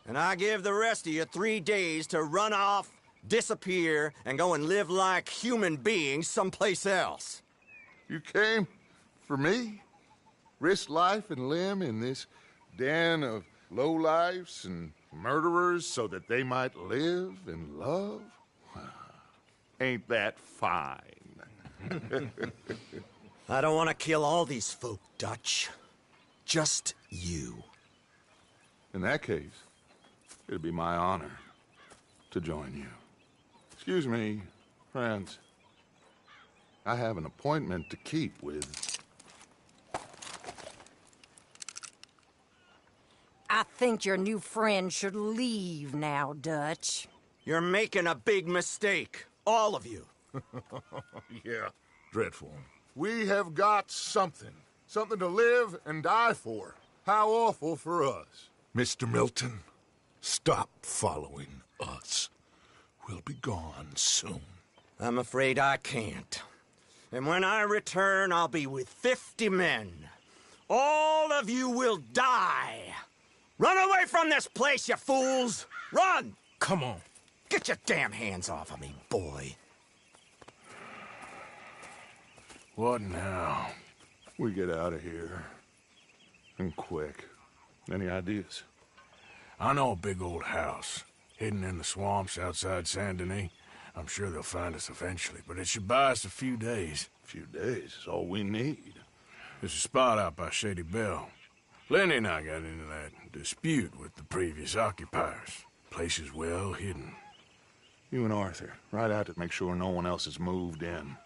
T: and I give the rest of you 3 days to run off, disappear, and go and live like human beings someplace else.
F: You came for me? Risk life and limb in this den of lowlifes and murderers so that they might live and love? Ain't that fine?
T: I don't want to kill all these folk, Dutch. Just you.
F: In that case, it'd be my honor to join you. Excuse me, friends. I have an appointment to keep with...
U: I think your new friend should leave now, Dutch.
T: You're making a big mistake. All of you.
F: Yeah, dreadful. We have got something. Something to live and die for. How awful for us. Mr. Milton, stop following us. We'll be gone soon.
T: I'm afraid I can't. And when I return, I'll be with 50 men. All of you will die. Run away from this place, you fools! Run!
E: Come on.
T: Get your damn hands off of me, boy.
E: What now?
F: We get out of here. And quick. Any ideas?
E: I know a big old house, hidden in the swamps outside Saint Denis. I'm sure they'll find us eventually, but it should buy us a few days.
F: A few days is all we need.
E: There's a spot out by Shady Bell. Lenny and I got into that dispute with the previous occupiers. Place is well hidden.
F: You and Arthur, ride out to make sure no one else has moved in.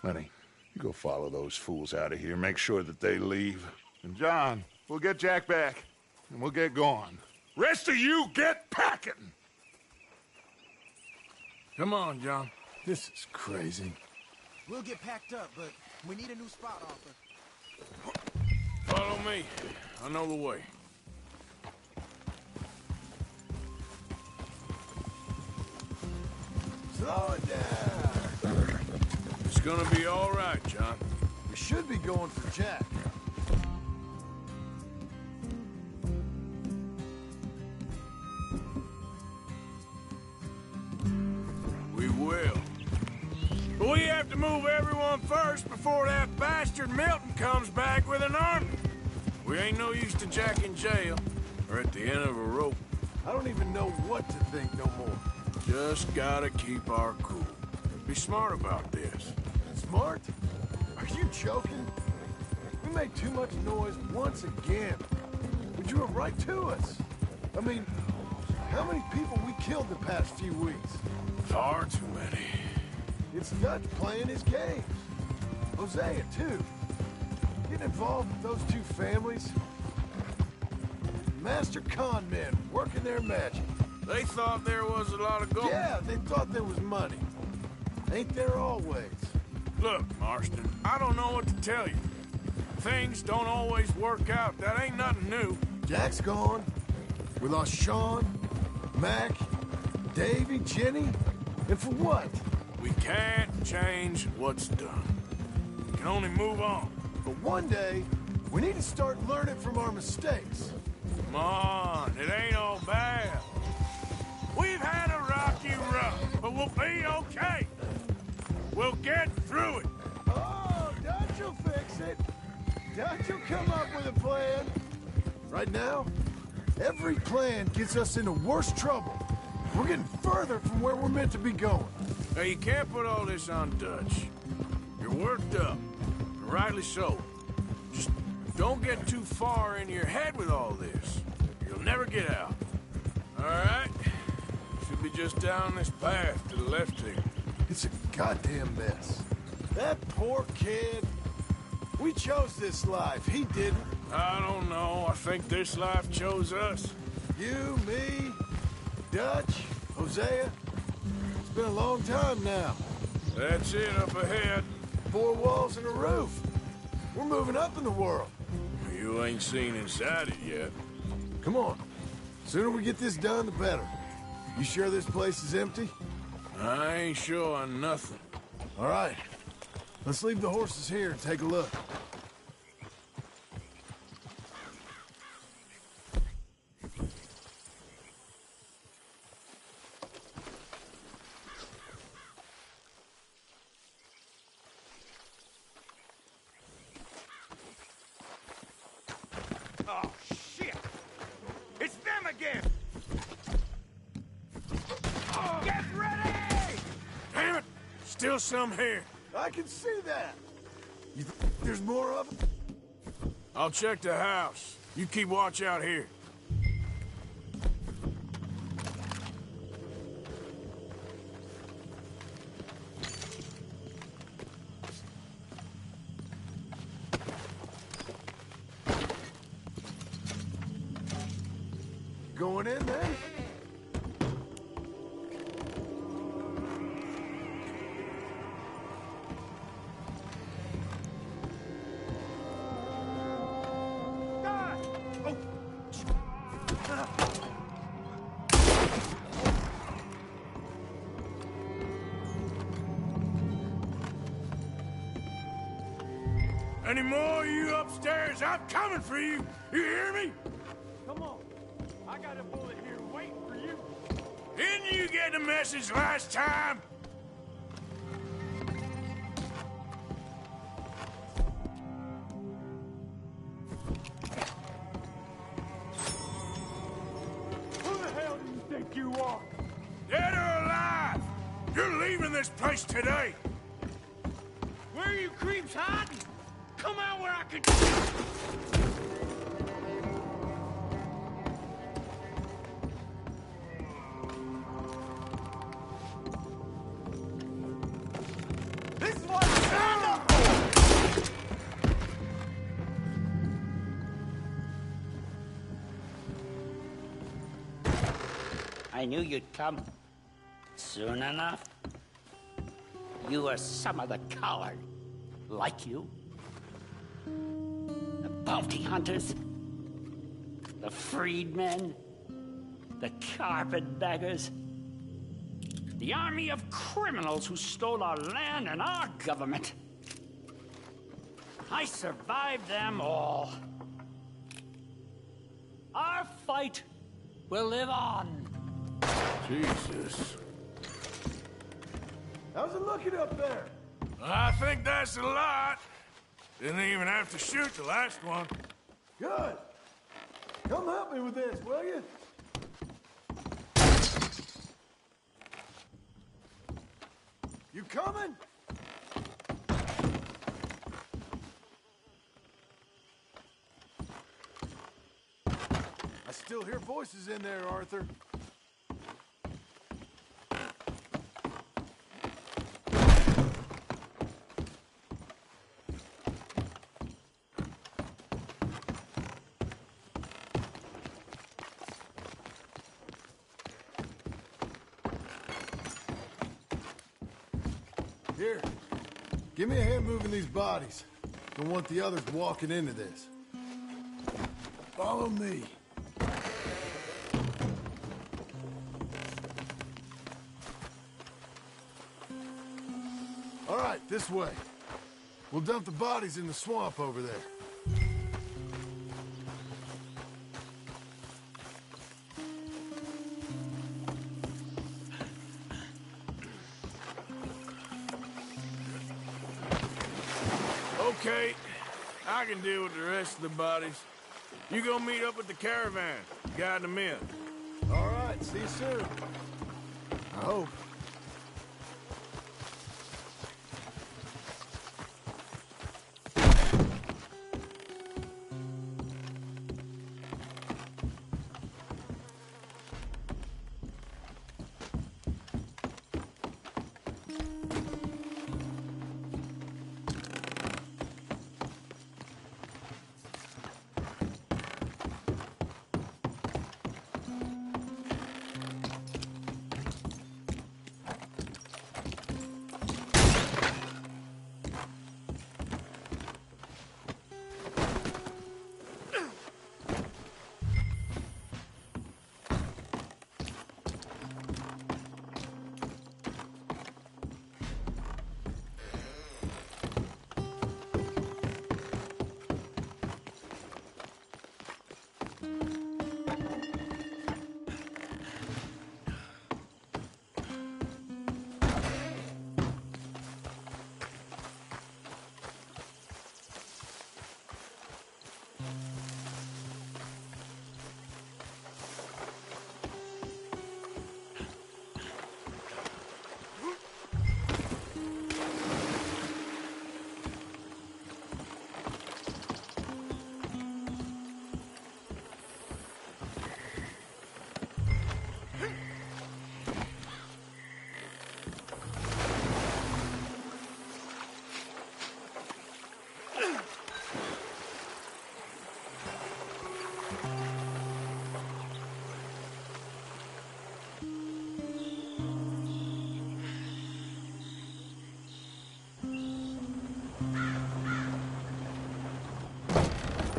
F: Lenny, you go follow those fools out of here. Make sure that they leave. And John, we'll get Jack back, and we'll get going. Rest of you, get packing!
E: Come on, John. This is crazy.
R: We'll get packed up, but we need a new spot, Arthur.
E: Follow me. I know the way.
O: Slow it down.
E: It's gonna be all right, John.
O: We should be going for Jack.
E: We will. But we have to move everyone first before that bastard Milton comes back with an army. We ain't no use to Jack in jail, or at the end of a rope.
O: I don't even know what to think no more.
E: Just gotta keep our cool. Be smart about this.
O: Smart? Are you joking? We made too much noise once again. We drew it right to us. I mean, how many people we killed the past few weeks?
E: Far too many.
O: It's Dutch playing his games. Hosea, too. Getting involved with those two families. Master con men working their magic.
E: They thought there was a lot of gold.
O: Yeah, they thought there was money. Ain't there always?
E: Look, Marston, I don't know what to tell you. Things don't always work out. That ain't nothing new.
O: Jack's gone. We lost Sean, Mac, Davy, Jenny. And for what?
E: We can't change what's done. We can only move on.
O: But one day, we need to start learning from our mistakes.
E: Come on, it ain't all bad. We've had a rocky road, but we'll be okay. We'll get through it.
O: Oh, Dutch will fix it. Dutch will come up with a plan. Right now, every plan gets us into worse trouble. We're getting further from where we're meant to be going.
E: Hey, you can't put all this on Dutch. You're worked up, and rightly so. Just don't get too far in your head with all this. You'll never get out. All right? Should be just down this path to the left here.
O: It's a goddamn mess. That poor kid. We chose this life. He didn't.
E: I don't know. I think this life chose us.
O: You, me, Dutch, Hosea. It's been a long time now.
E: That's it up ahead.
O: 4 walls and a roof. We're moving up in the world.
E: You ain't seen inside it yet. Come on. Sooner we get this done, the better. You sure this place is empty? I ain't sure on nothing. All right. Let's leave the horses here and take a look.
I: Oh, shit! It's them again! Oh, get ready!
E: Damn it! Still some here. I can see that. You think there's more of them? I'll check the house. You keep watch out here. Going in then? Any more of you upstairs? I'm coming for you! You hear me?
I: Come on. I got a bullet here waiting for you.
E: Didn't you get the message last time?
I: Who the hell do you think you are?
E: Dead or alive? You're leaving this place today.
I: Where are you creeps hiding? Come out where I can... This is what I signed up for!
H: I knew you'd come. Soon enough. You are some of the coward. Like you. The bounty hunters. The freedmen. The carpetbaggers. The army of criminals who stole our land and our government. I survived them all. Our fight will live on.
E: Jesus.
O: How's it looking up there?
E: I think that's a lot. Didn't even have to shoot the last one.
O: Good. Come help me with this, will you? You coming? I still hear voices in there, Arthur. Here, give me a hand moving these bodies. Don't want the others walking into this. Follow me. All right, this way. We'll dump the bodies in the swamp over there.
E: Okay, I can deal with the rest of the bodies. You go meet up with the caravan, guide them in.
O: All right, see you soon. I hope.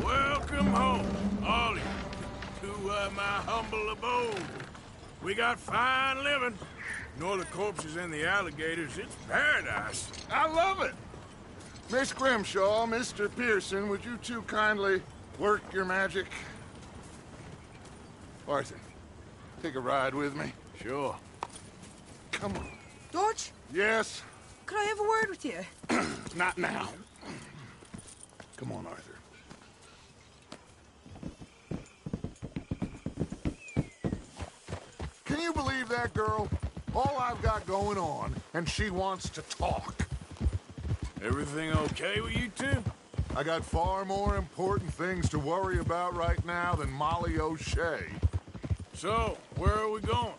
E: Welcome home, all of you, to my humble abode. We got fine living. Ignore the corpses and the alligators. It's paradise.
F: I love it. Miss Grimshaw, Mr. Pearson, would you two kindly work your magic? Arthur, take a ride with me.
E: Sure.
F: Come on.
G: Dodge,
F: Yes?
G: could I have a word with you?
F: Not now. Come on, Arthur. Can you believe that girl? All I've got going on, and she wants to talk.
E: Everything okay with you two?
F: I got far more important things to worry about right now than Molly O'Shea.
E: So, where are we going?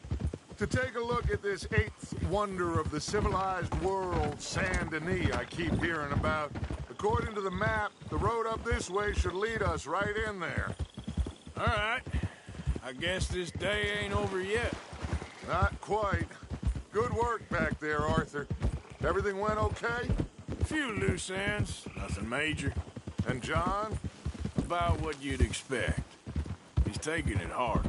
F: To take a look at this eighth wonder of the civilized world, Saint Denis, I keep hearing about. According to the map, the road up this way should lead us right in there.
E: All right. I guess this day ain't over yet.
F: Not quite. Good work back there, Arthur. Everything went okay?
E: A few loose ends, nothing major.
F: And John?
E: About what you'd expect. He's taking it hard.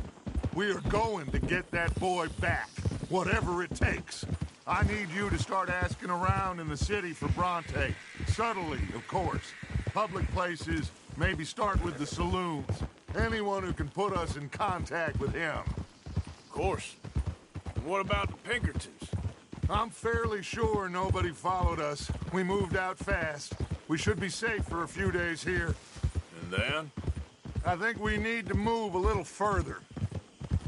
F: We are going to get that boy back, whatever it takes. I need you to start asking around in the city for Bronte. Subtly, of course. Public places, maybe start with the saloons. Anyone who can put us in contact with him.
E: Of course. And what about the Pinkertons?
F: I'm fairly sure nobody followed us. We moved out fast. We should be safe for a few days here.
E: And then?
F: I think we need to move a little further.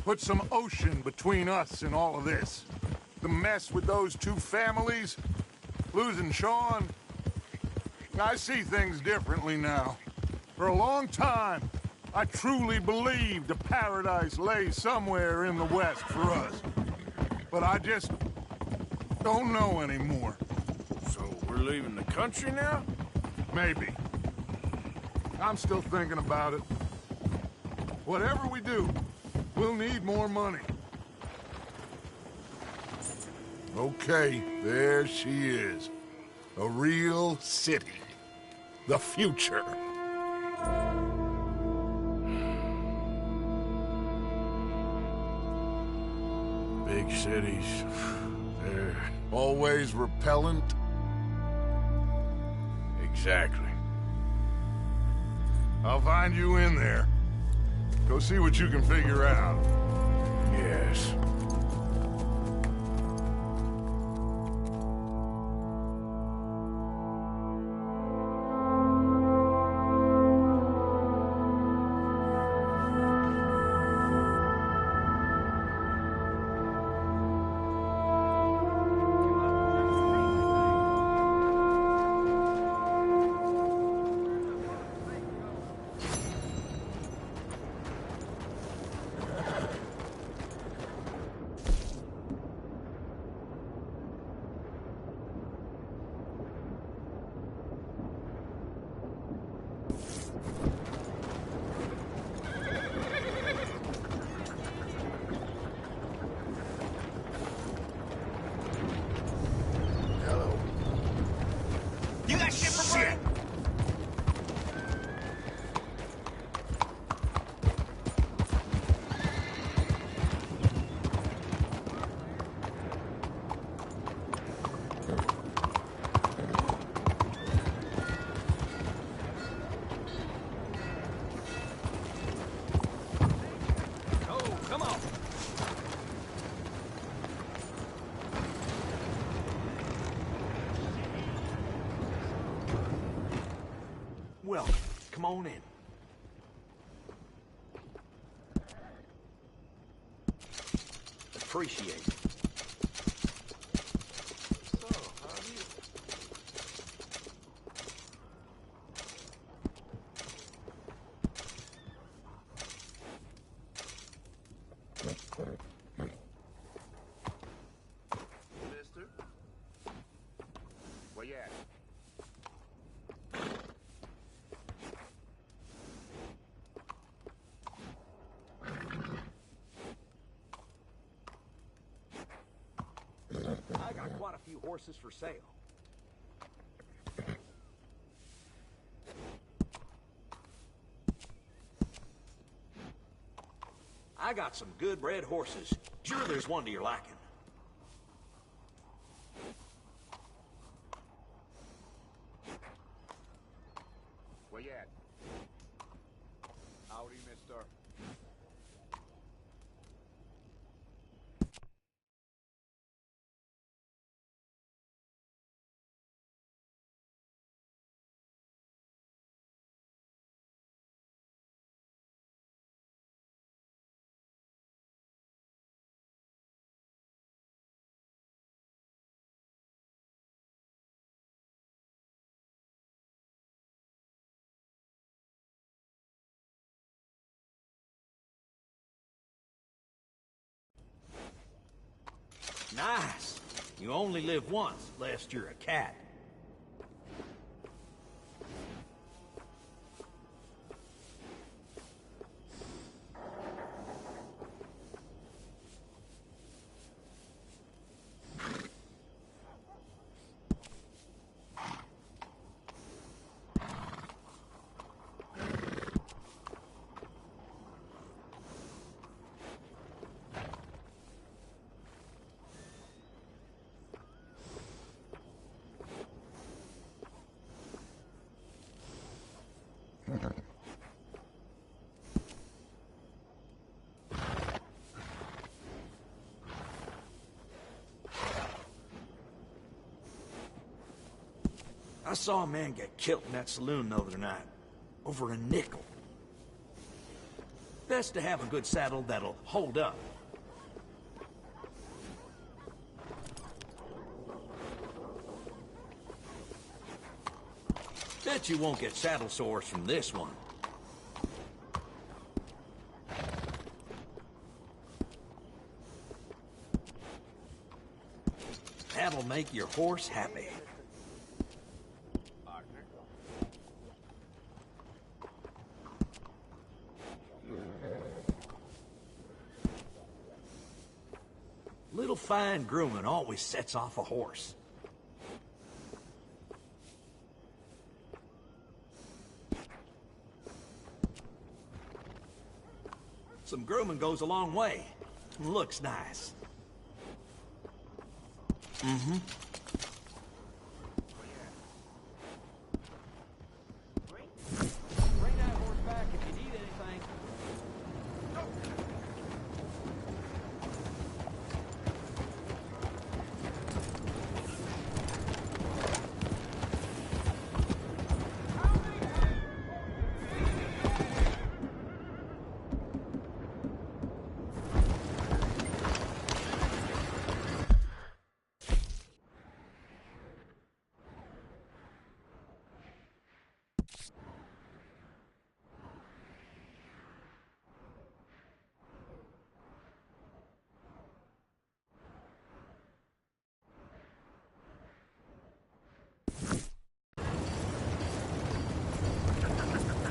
F: Put some ocean between us and all of this. The mess with those two families, losing Sean. I see things differently now. For a long time, I truly believed a paradise lay somewhere in the west for us. But I just don't know anymore.
E: So we're leaving the country now?
F: Maybe. I'm still thinking about it. Whatever we do, we'll need more money. Okay, there she is. A real city. The future.
E: Big cities. They're
F: always repellent.
E: Exactly.
F: I'll find you in there. Go see what you can figure out.
E: Yes.
I: You got shit for free?
D: Oh, come on.
Q: Welcome. Come on in. Appreciate it.
A: Mister? Where you at?
Q: Got quite a few horses for sale. I got some good red horses. Sure there's one to your liking.
E: Where you at? Howdy, mister.
Q: Nice. You only live once, lest you're a cat. I saw a man get killed in that saloon the other night. Over a nickel. Best to have a good saddle that'll hold up. Bet you won't get saddle sores from this one. That'll make your horse happy. Little fine grooming always sets off a horse. Some grooming goes a long way. Looks nice. Mm-hmm. Bring that horse back if you need anything.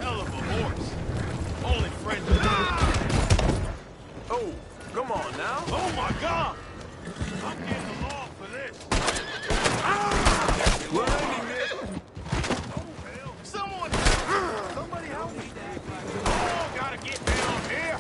E: Hell of a horse. Only friend of Oh, come on now. Oh my God! I'm getting along for this. What do you need? Oh hell! Somebody help me! Oh, gotta get down here.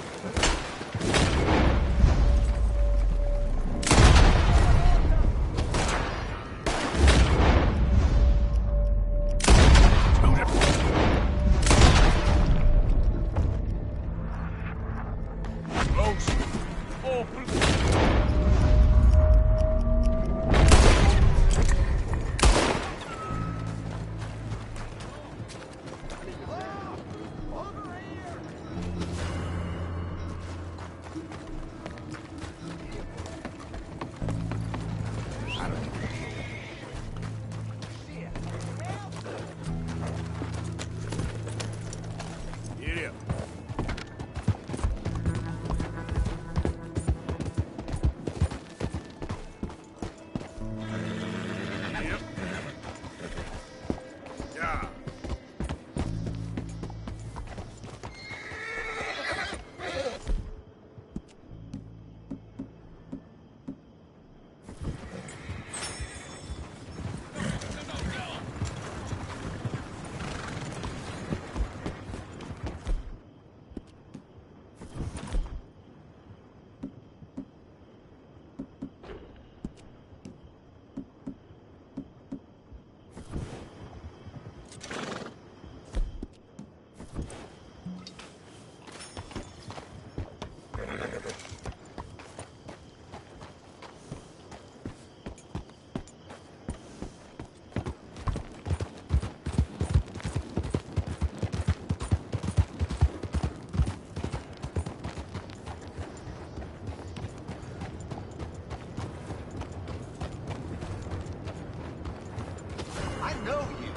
O: know you.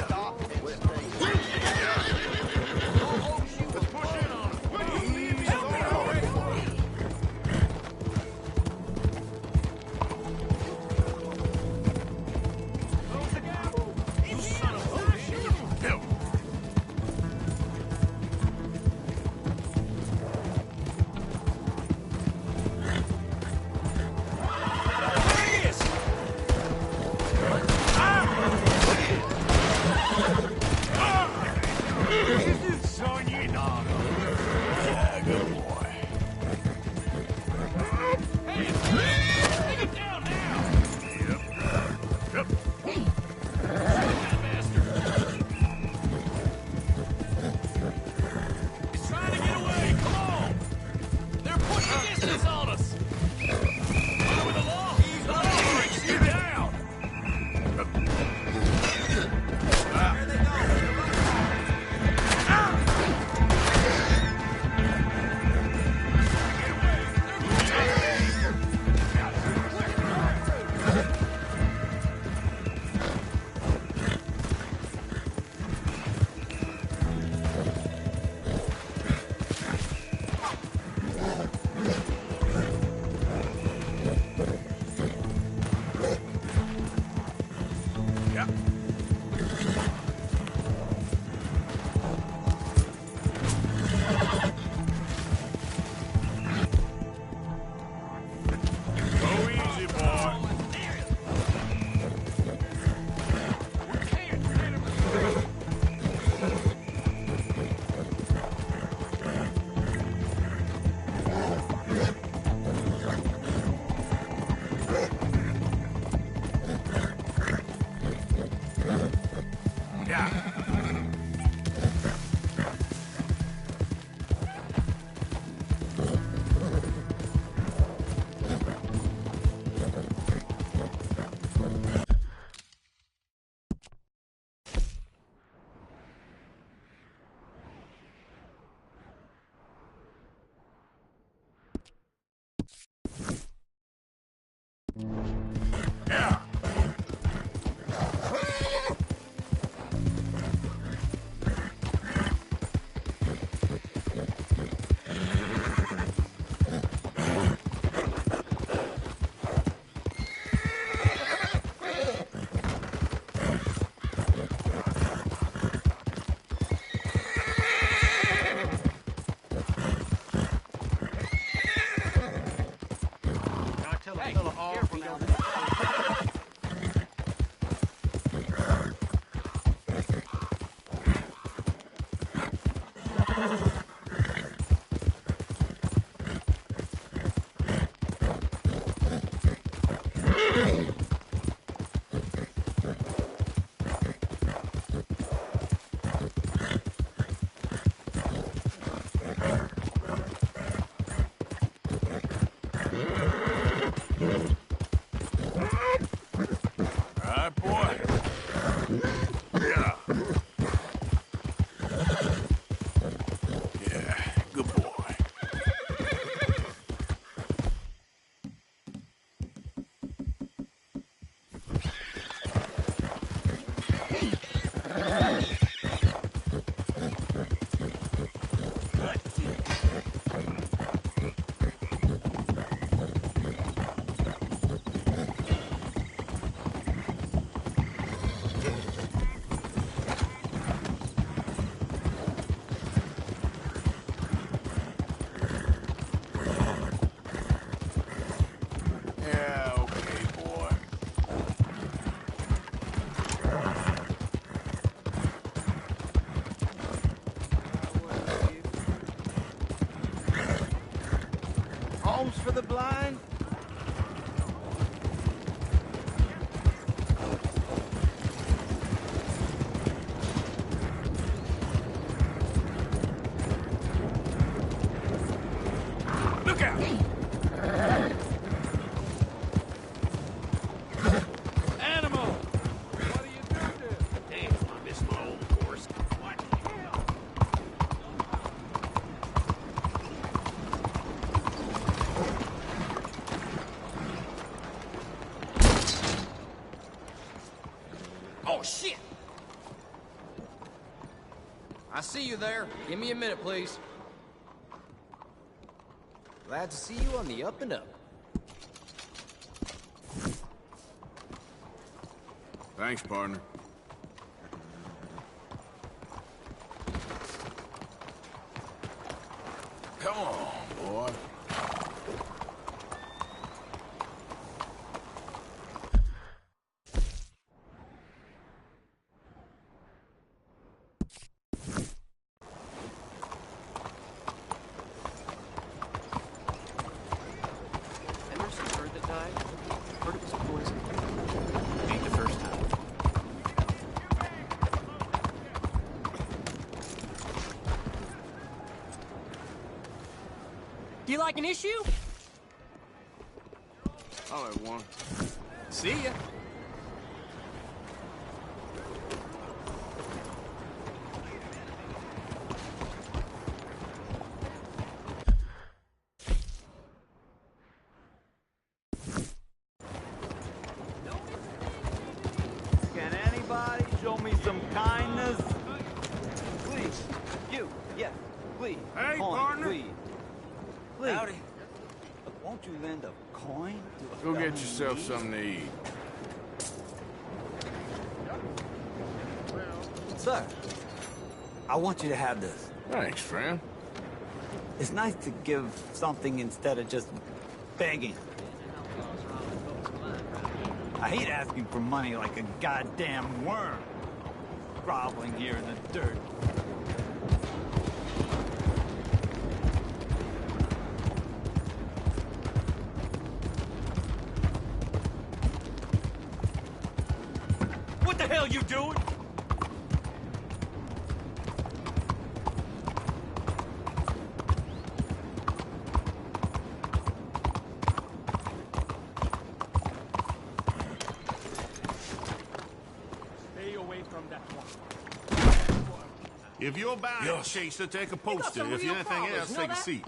O: Stop with me.
E: Let's push in on him.
O: For the blind?
E: Look out! Animal! What are you doing? Damn, I missed my old course. What the hell?
B: I see you there. Give me a minute, please. Glad to see you on the up and up.
E: Thanks, partner. Come on, boy.
K: Do you like an issue?
E: I'll have one.
B: See ya.
V: Can anybody show me some kindness? Please. You. Yes. Please.
E: Hey,
V: Coin,
E: partner.
V: Please. Please.
B: Howdy.
V: Won't you lend a coin to a
E: Go
V: fellow
E: get yourself
V: in need?
E: something to eat.
V: Sir, I want you to have this.
E: Thanks, friend.
V: It's nice to give something instead of just begging. I hate asking for money like a goddamn worm, groveling here in the dirt.
K: What the hell you doing? Stay away from that one.
F: If you're buying, Chaser, take a poster.
K: some
F: If
K: real
F: you're anything
K: problems,
F: else,
K: know
F: take a
K: that?
F: seat.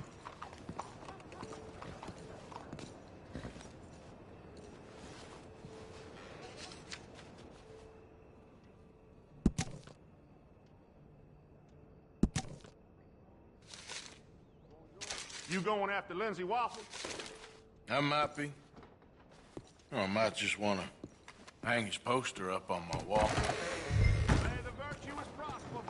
F: You going after Lindsay Waffle?
C: I might be. Or I might just want to hang his poster up on my wall.
F: May the virtuous prosper.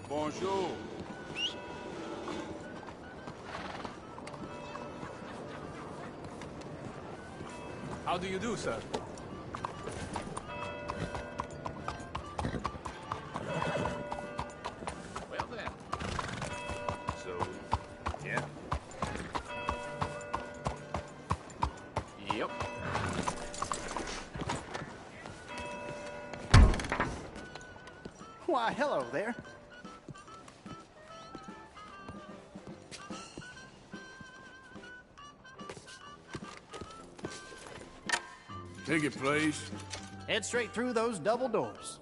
E: Bonjour.
B: How do you do, sir? Well then.
E: So, yeah.
B: Yep.
O: Why, hello there.
E: Ticket, please.
O: Head straight through those double doors.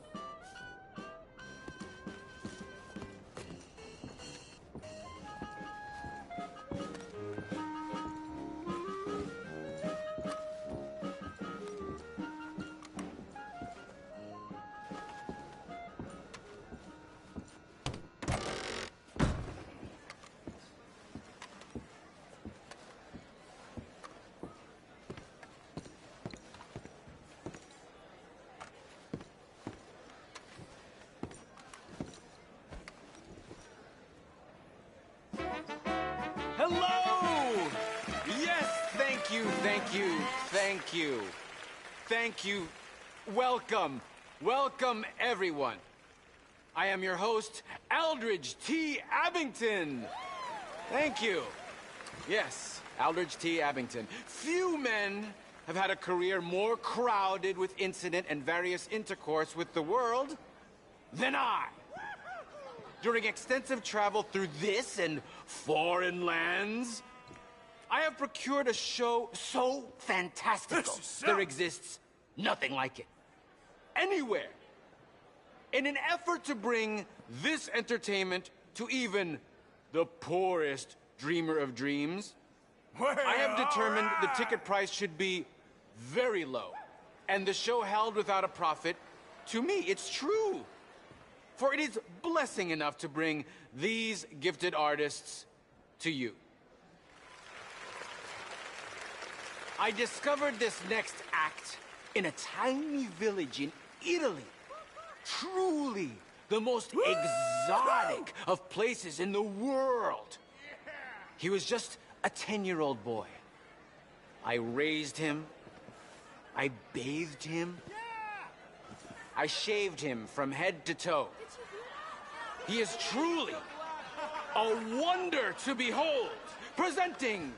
B: Hello! Yes, thank you, thank you, thank you. Thank you. Welcome. Welcome, everyone. I am your host, Aldridge T. Abington. Thank you. Yes, Aldridge T. Abington. Few men have had a career more crowded with incident and various intercourse with the world than I. During extensive travel through this and foreign lands, I have procured a show so fantastical there exists nothing like it anywhere. In an effort to bring this entertainment to even the poorest dreamer of dreams, I have determined the ticket price should be very low, and the show held without a profit. To me, it's true. For it is blessing enough to bring these gifted artists to you. I discovered this next act in a tiny village in Italy. Truly the most exotic of places in the world. He was just a 10-year-old boy. I raised him. I bathed him. I shaved him from head to toe. He is truly a wonder to behold. Presenting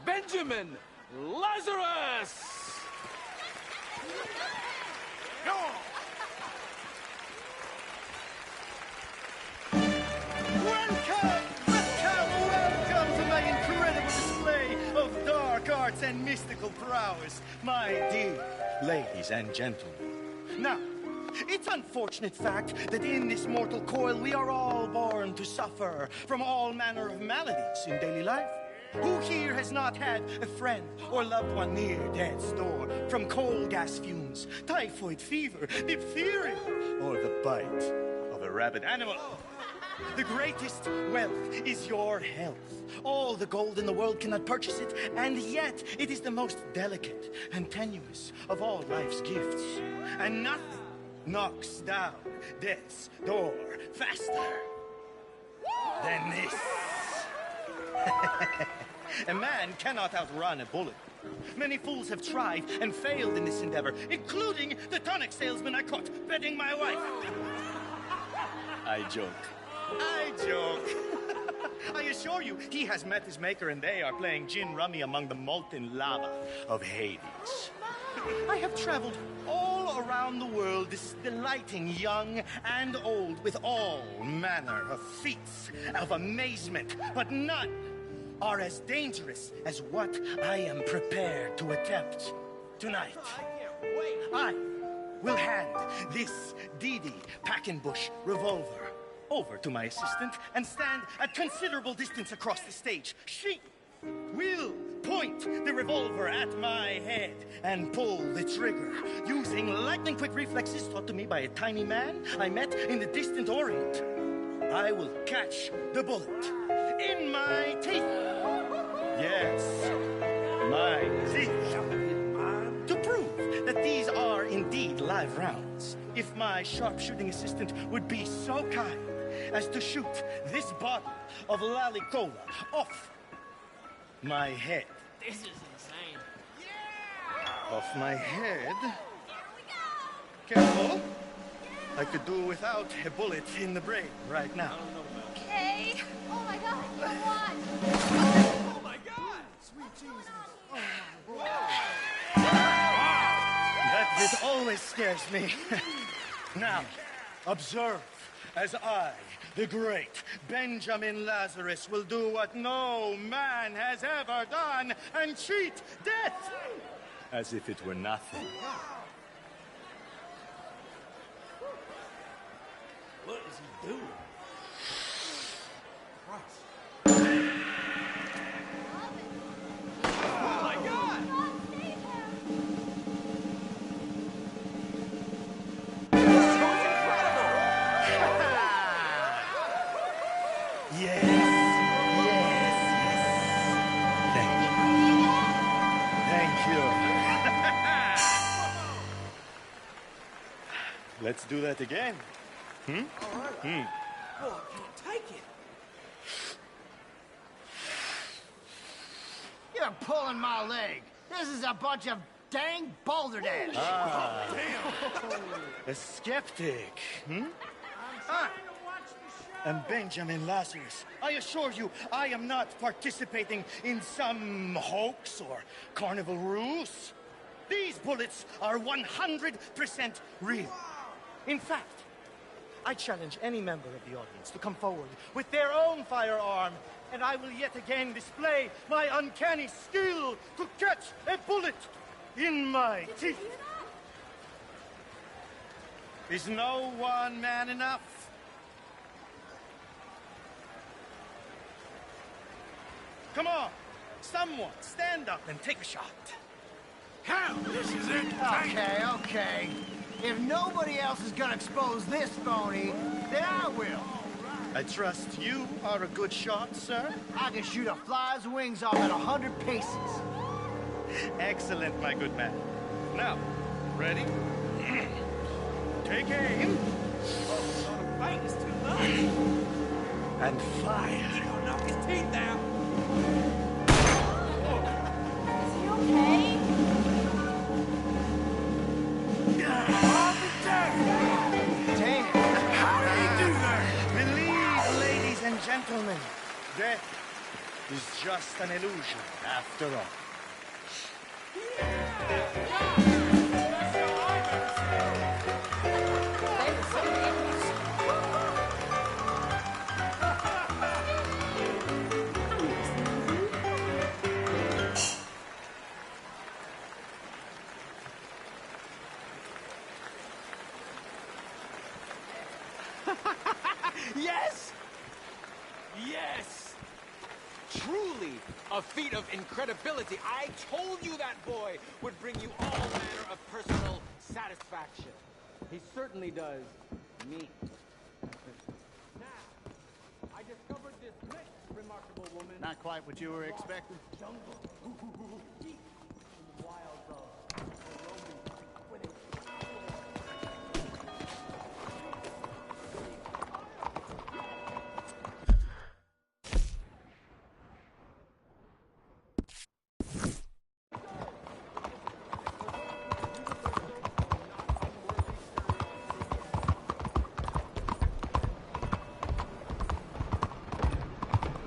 B: Benjamin Lazarus! Go on!
J: Welcome to my incredible display of dark arts and mystical prowess, my dear ladies and gentlemen. Now, it's unfortunate fact that in this mortal coil we are all born to suffer from all manner of maladies in daily life. Who here has not had a friend or loved one near death's door from coal gas fumes, typhoid fever, diphtheria, or the bite of a rabid animal? The greatest wealth is your health. All the gold in the world cannot purchase it, and yet it is the most delicate and tenuous of all life's gifts. And nothing knocks down death's door faster than this. A man cannot outrun a bullet. Many fools have tried and failed in this endeavor, including the tonic salesman I caught bedding my wife. I joke. I joke. I assure you, he has met his maker and they are playing gin rummy among the molten lava of Hades. I have traveled all around the world, delighting young and old with all manner of feats of amazement, but none are as dangerous as what I am prepared to attempt tonight. I will hand this Dee Packenbush revolver over to my assistant and stand at considerable distance across the stage. She will point the revolver at my head and pull the trigger using lightning-quick reflexes taught to me by a tiny man I met in the distant Orient. I will catch the bullet in my teeth. Yes, my teeth. To prove that these are indeed live rounds, if my sharpshooting assistant would be so kind as to shoot this bottle of Lally-Cola off my head.
I: This is insane.
J: Off my head. Careful. I could do without a bullet in the brain right now.
S: Okay. Oh my God, go on.
I: Oh my God! Sweet Jesus. Oh my God.
J: That always scares me. Now, observe as I, the great Benjamin Lazarus, will do what no man has ever done and cheat death as if it were nothing.
I: What is he doing? Oh my God!
J: Yes, yes, yes. Thank you. Let's do that again.
I: All right. Oh, I can't take it.
O: You're pulling my leg. This is a bunch of dang balderdash.
J: Ah. A skeptic, I'm Benjamin Lazarus. I assure you, I am not participating in some hoax or carnival ruse. These bullets are 100% real. In fact, I challenge any member of the audience to come forward with their own firearm, and I will yet again display my uncanny skill to catch a bullet in my teeth. Is no one man enough? Come on, someone stand up and take a shot.
O: Hell, this is it. Okay. If nobody else is gonna expose this phony, then I will.
J: I trust you are a good shot, sir.
O: I can shoot a fly's wings off at 100 paces.
J: Excellent, my good man. Now, ready? Take aim.
K: Fight is too much.
J: And fire.
K: I'll knock his teeth out.
S: Is he okay?
O: Damn.
J: How did he do that? Believe, ladies and gentlemen, death is just an illusion after all.
B: Yes! Yes! Truly a feat of incredibility. I told you that boy would bring you all manner of personal satisfaction. He certainly does me. Now, I discovered this next remarkable woman.
O: Not quite what you were expecting.
B: Jungle. Deep in the wilds of the Roman with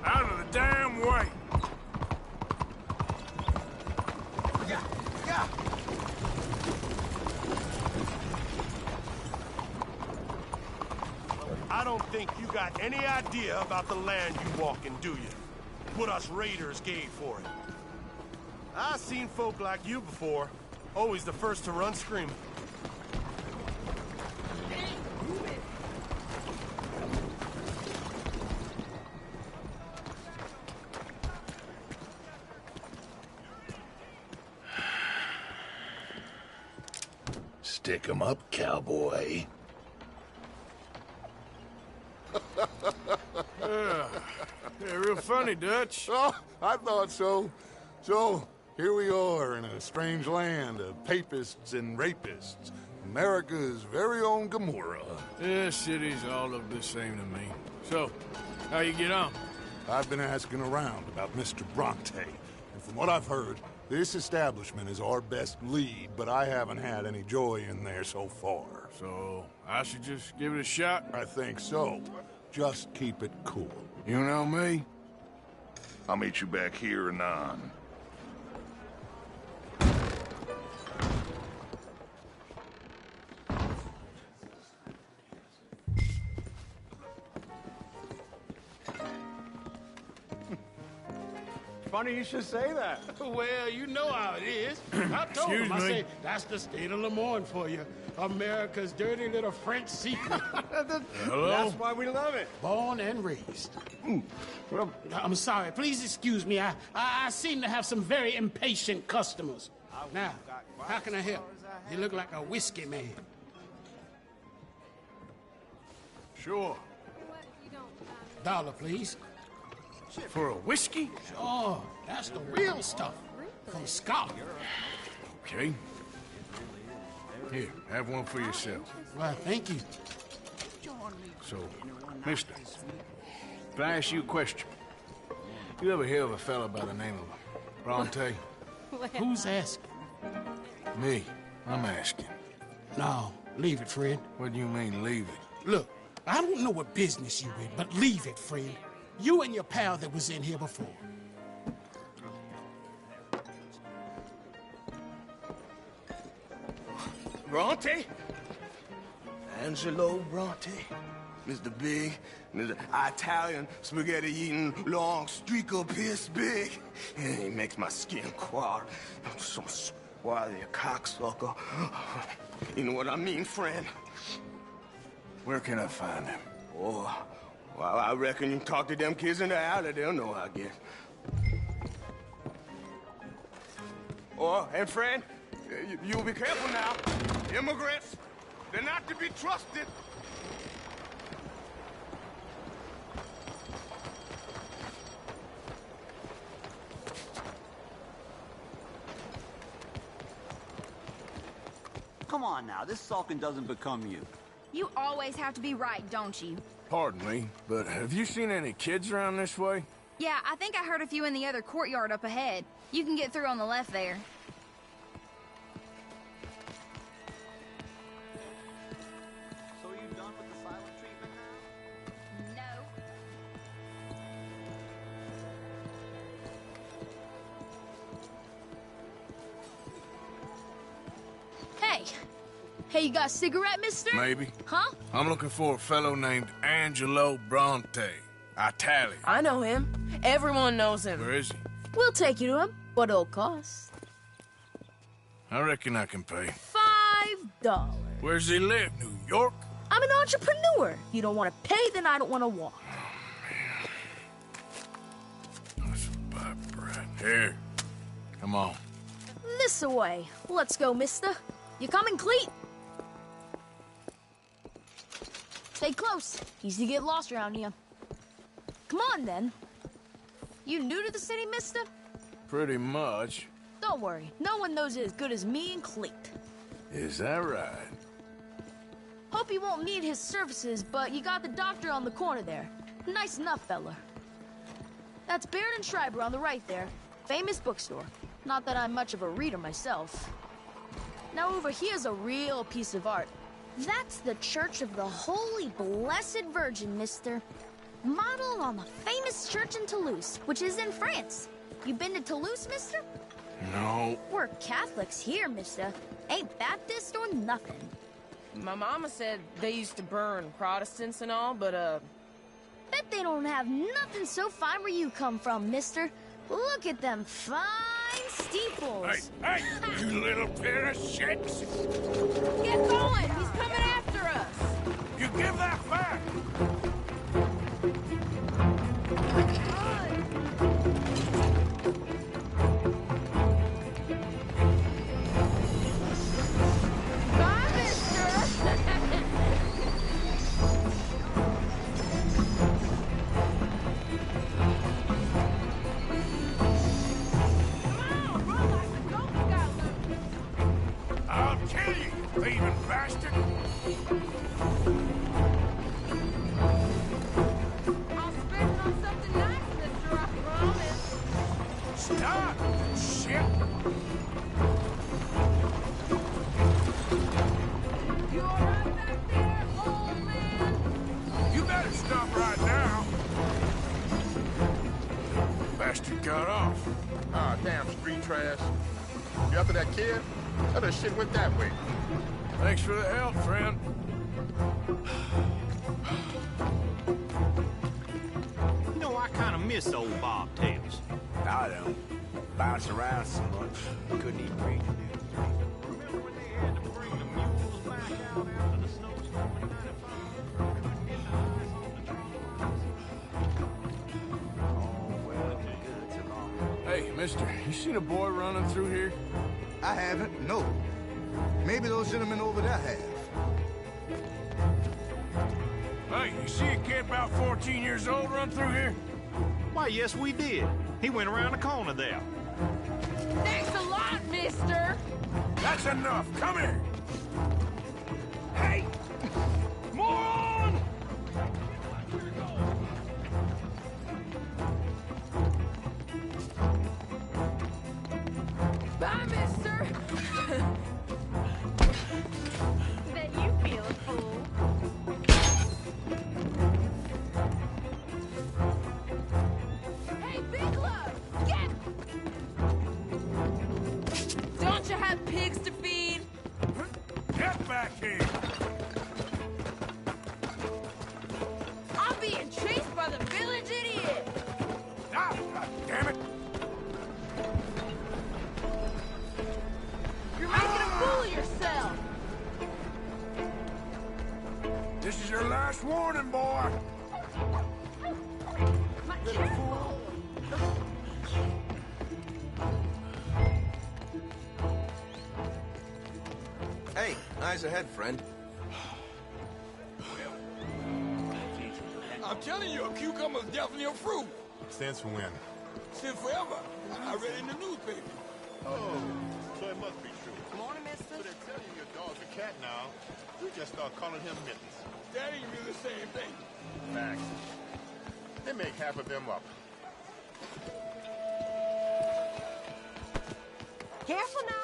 E: Out of the damn way.
M: I don't think you got any idea about the land you walking, do you? What us raiders gave for it. I seen folk like you before. Always the first to run screaming.
C: Stick 'em up, cowboy.
E: Yeah, real funny, Dutch.
C: Oh, I thought so. So, here we are in a strange land of papists and rapists. America's very own Gomorrah.
E: Yeah, cities all look the same to me. So, how you get on?
C: I've been asking around about Mr. Bronte, and from what I've heard, this establishment is our best lead, but I haven't had any joy in there so far.
E: So, I should just give it a shot?
C: I think so. Just keep it cool.
E: You know me?
C: I'll meet you back here anon.
O: Funny you should say that.
N: Well, you know how it is. I told him, I say, that's the state of Lemoyne for you. America's dirty little French secret.
E: Hello?
O: That's why we love it.
N: Born and raised. Well, I'm sorry. Please excuse me. I seem to have some very impatient customers. Now, how can I help? You look like a whiskey man.
E: Sure.
N: $1, please.
E: For a whiskey?
N: Sure. That's the real stuff. From Scotland.
E: Okay. Here, have one for yourself.
N: Well, thank you.
E: So, mister, can I ask you a question? You ever hear of a fella by the name of Bronte?
N: Who's asking?
E: Me. I'm asking.
N: No, leave it, friend.
E: What do you mean, leave it?
N: Look, I don't know what business you're in, but leave it, friend. You and your pal that was in here before.
M: Bronte? Angelo Bronte. Mr. Big, Mr. Italian spaghetti-eating, long streaker piss big. He makes my skin crawl. So swarthy a cocksucker. You know what I mean, friend?
E: Where can I find him?
M: Oh, well, I reckon you can talk to them kids in the alley. They'll know, I guess. Oh, and friend, you'll be careful now. Immigrants, they're not to be trusted.
V: Come on now, this sulking doesn't become you.
L: You always have to be right, don't you?
E: Pardon me, but have you seen any kids around this way?
L: Yeah, I think I heard a few in the other courtyard up ahead. You can get through on the left there.
V: So are you done with the silent treatment
L: No. Hey! Hey, you got a cigarette, mister?
E: Maybe.
L: Huh?
E: I'm looking for a fellow named Angelo Bronte. Italian.
P: I know him. Everyone knows him.
E: Where is he?
P: We'll take you to him. What it'll cost?
E: I reckon I can pay.
P: $5.
E: Where's he live? New York?
P: I'm an entrepreneur. You don't want to pay, then I don't want to walk.
E: That's about right. Here. Come on.
P: This way. Let's go, mister. You coming, Cleet? Stay close. Easy to get lost around here. Come on, then. You new to the city, mister?
E: Pretty much.
P: Don't worry. No one knows it as good as me and Cleet.
E: Is that right?
P: Hope you won't need his services, but you got the doctor on the corner there. Nice enough, fella. That's Baird and Schreiber on the right there. Famous bookstore. Not that I'm much of a reader myself. Now over here's a real piece of art.
L: That's the Church of the Holy Blessed Virgin, mister. Modeled on the famous church in Toulouse, which is in France. You been to Toulouse, mister?
E: No.
L: We're Catholics here, mister. Ain't Baptist or nothing.
P: My mama said they used to burn Protestants and all, but,
L: Bet they don't have nothing so fine where you come from, mister. Look at them fine steeples.
E: Hey, you little pair of shits!
P: Get going! He's coming after us!
E: You give that back!
P: Bye, mister!
E: I'll kill you, you thieving bastard!
P: I'll spend it on something nice, mister, I promise.
E: Stop, shit!
P: You alright back there, old man?
E: You better stop right now! Bastard got off.
W: Ah, damn street trash. You after that kid? That other shit went that way.
E: Thanks for the help, friend.
V: You know, I kind of miss old Bob Tails.
B: I don't. Bounce around so much. Couldn't even read it.
V: Remember when they had to bring the mules back out after the snowstorm in 95? Couldn't get the ice on the trees. Oh, well, good to long.
E: Hey, mister, you seen a boy running through here?
X: I haven't, no. Maybe those gentlemen over there have.
E: Hey, you see a kid about 14 years old run through here?
V: Why, yes, we did. He went around the corner there.
P: Thanks a lot, mister!
E: That's enough. Come here. Hey! Moron!
P: Bye, mister!
L: Bet you feel a fool.
P: Hey, Big Love! Get! Don't you have pigs to feed?
E: Yeah, back here!
P: I'm being chased by the village idiot!
E: Ah, God damn it!
P: You're making a fool of yourself!
E: This is your last warning, boy!
P: Little fool!
H: Hey, eyes ahead, friend.
R: I'm telling you, a cucumber's definitely a fruit.
F: Since when?
R: Since forever. I read it in the newspaper.
W: Oh, so it must be true.
P: Morning, mister.
W: So they're telling you your dog's a cat now. We just start calling him Mittens.
R: That ain't really the same thing.
W: Facts. They make half of them up.
P: Careful now!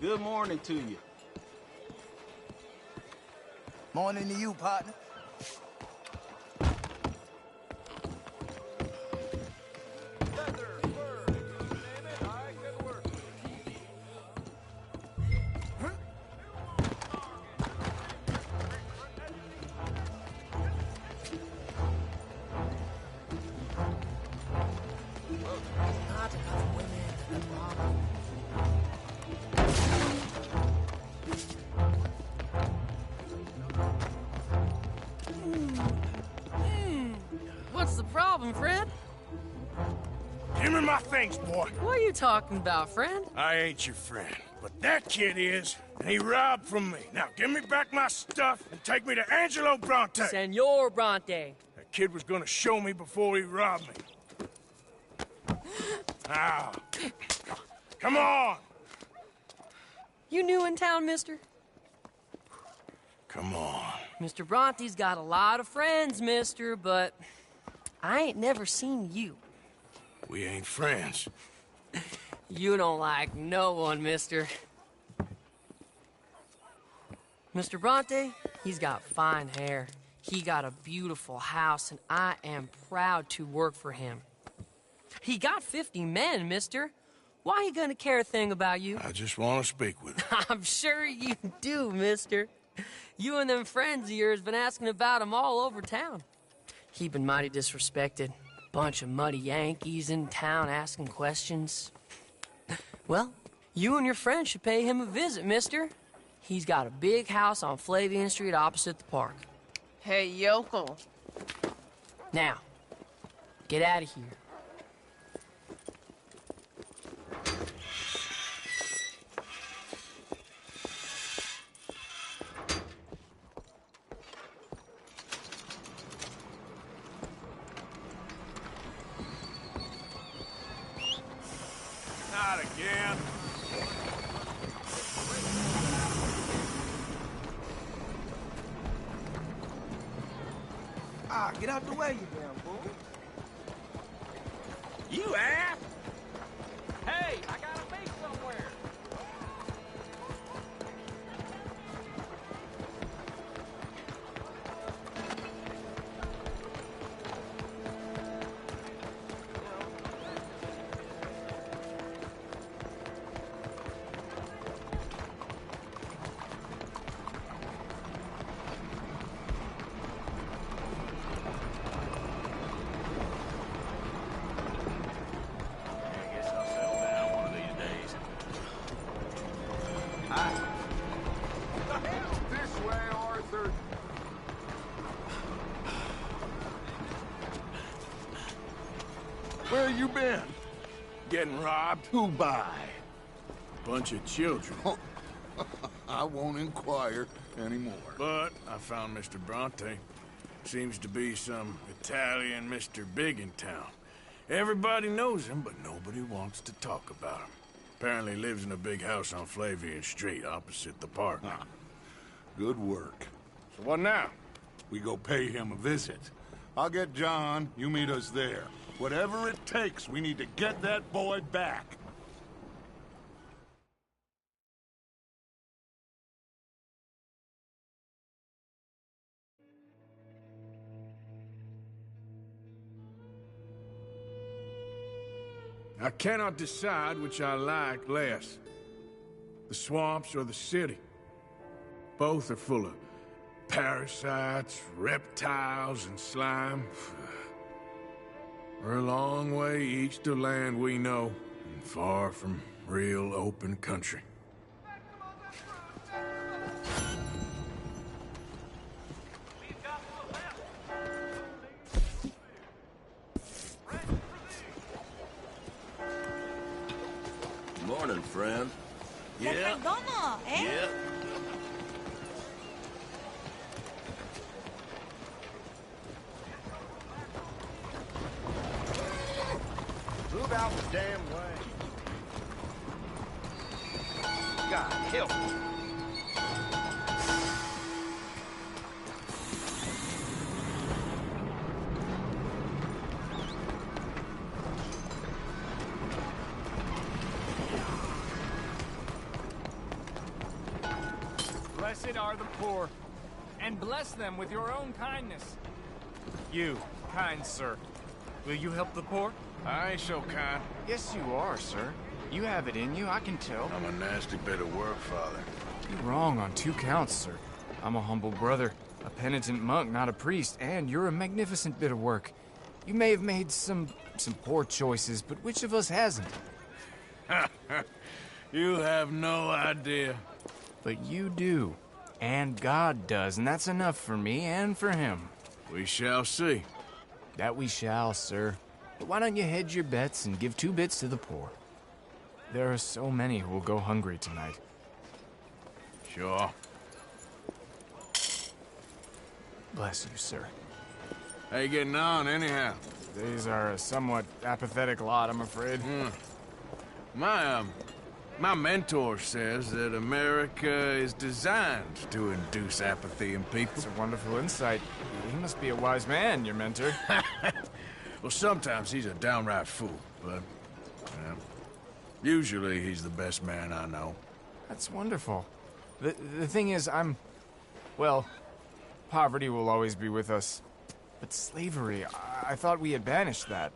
T: Good morning to you.
O: Morning to you, partner.
K: What's the problem, friend?
E: Give me my things, boy.
K: What are you talking about, friend?
E: I ain't your friend, but that kid is, and he robbed from me. Now give me back my stuff and take me to Angelo Bronte.
K: Senor Bronte.
E: That kid was gonna show me before he robbed me. Now, come on.
K: You new in town, mister?
E: Come on.
K: Mr. Bronte's got a lot of friends, mister, but I ain't never seen you.
E: We ain't friends.
K: You don't like no one, mister. Mr. Bronte, he's got fine hair. He got a beautiful house, and I am proud to work for him. He got 50 men, mister. Why he gonna care a thing about you?
E: I just want to speak with him.
K: I'm sure you do, mister. You and them friends of yours been asking about him all over town. He been mighty disrespected. Bunch of muddy Yankees in town asking questions. Well, you and your friend should pay him a visit, mister. He's got a big house on Flavian Street opposite the park.
P: Hey, yokel.
K: Now, get out of here.
E: Not again.
O: Ah, get out the way, you damn fool.
R: You ass!
V: Hey, I gotta be somewhere.
F: This way, Arthur. Where you been?
E: Getting robbed?
F: Who by?
E: Bunch of children.
F: I won't inquire anymore.
E: But I found Mr. Bronte. Seems to be some Italian Mr. Big in town. Everybody knows him, but nobody wants to talk about him. Apparently lives in a big house on Flavian Street, opposite the park.
F: Good work.
E: So what now?
F: We go pay him a visit. I'll get John, you meet us there. Whatever it takes, we need to get that boy back.
E: I cannot decide which I like less. The swamps or the city. Both are full of parasites, reptiles, and slime. We're a long way east of land we know, and far from real open country.
D: Morning, friend.
G: Yeah.
D: Yeah.
O: Move out the damn way. God, help me.
T: Blessed are the poor, and bless them with your own kindness. You, kind sir, will you help the poor?
E: I ain't so kind.
U: Yes, you are, sir. You have it in you, I can tell.
C: I'm a nasty bit of work, Father.
U: You're wrong on 2 counts, sir. I'm a humble brother, a penitent monk, not a priest, and you're a magnificent bit of work. You may have made some poor choices, but which of us hasn't?
E: You have no idea.
U: But you do. And God does, and that's enough for me and for him.
E: We shall see.
U: That we shall, sir. But why don't you hedge your bets and give 2 bits to the poor? There are so many who will go hungry tonight.
E: Sure.
U: Bless you, sir.
E: How you getting on, anyhow?
U: These are a somewhat apathetic lot, I'm afraid.
E: My mentor says that America is designed to induce apathy in people.
U: It's a wonderful insight. He must be a wise man, your mentor.
E: Well, sometimes he's a downright fool, but usually he's the best man I know.
U: That's wonderful. The thing is, well, poverty will always be with us. But slavery, I thought we had banished that.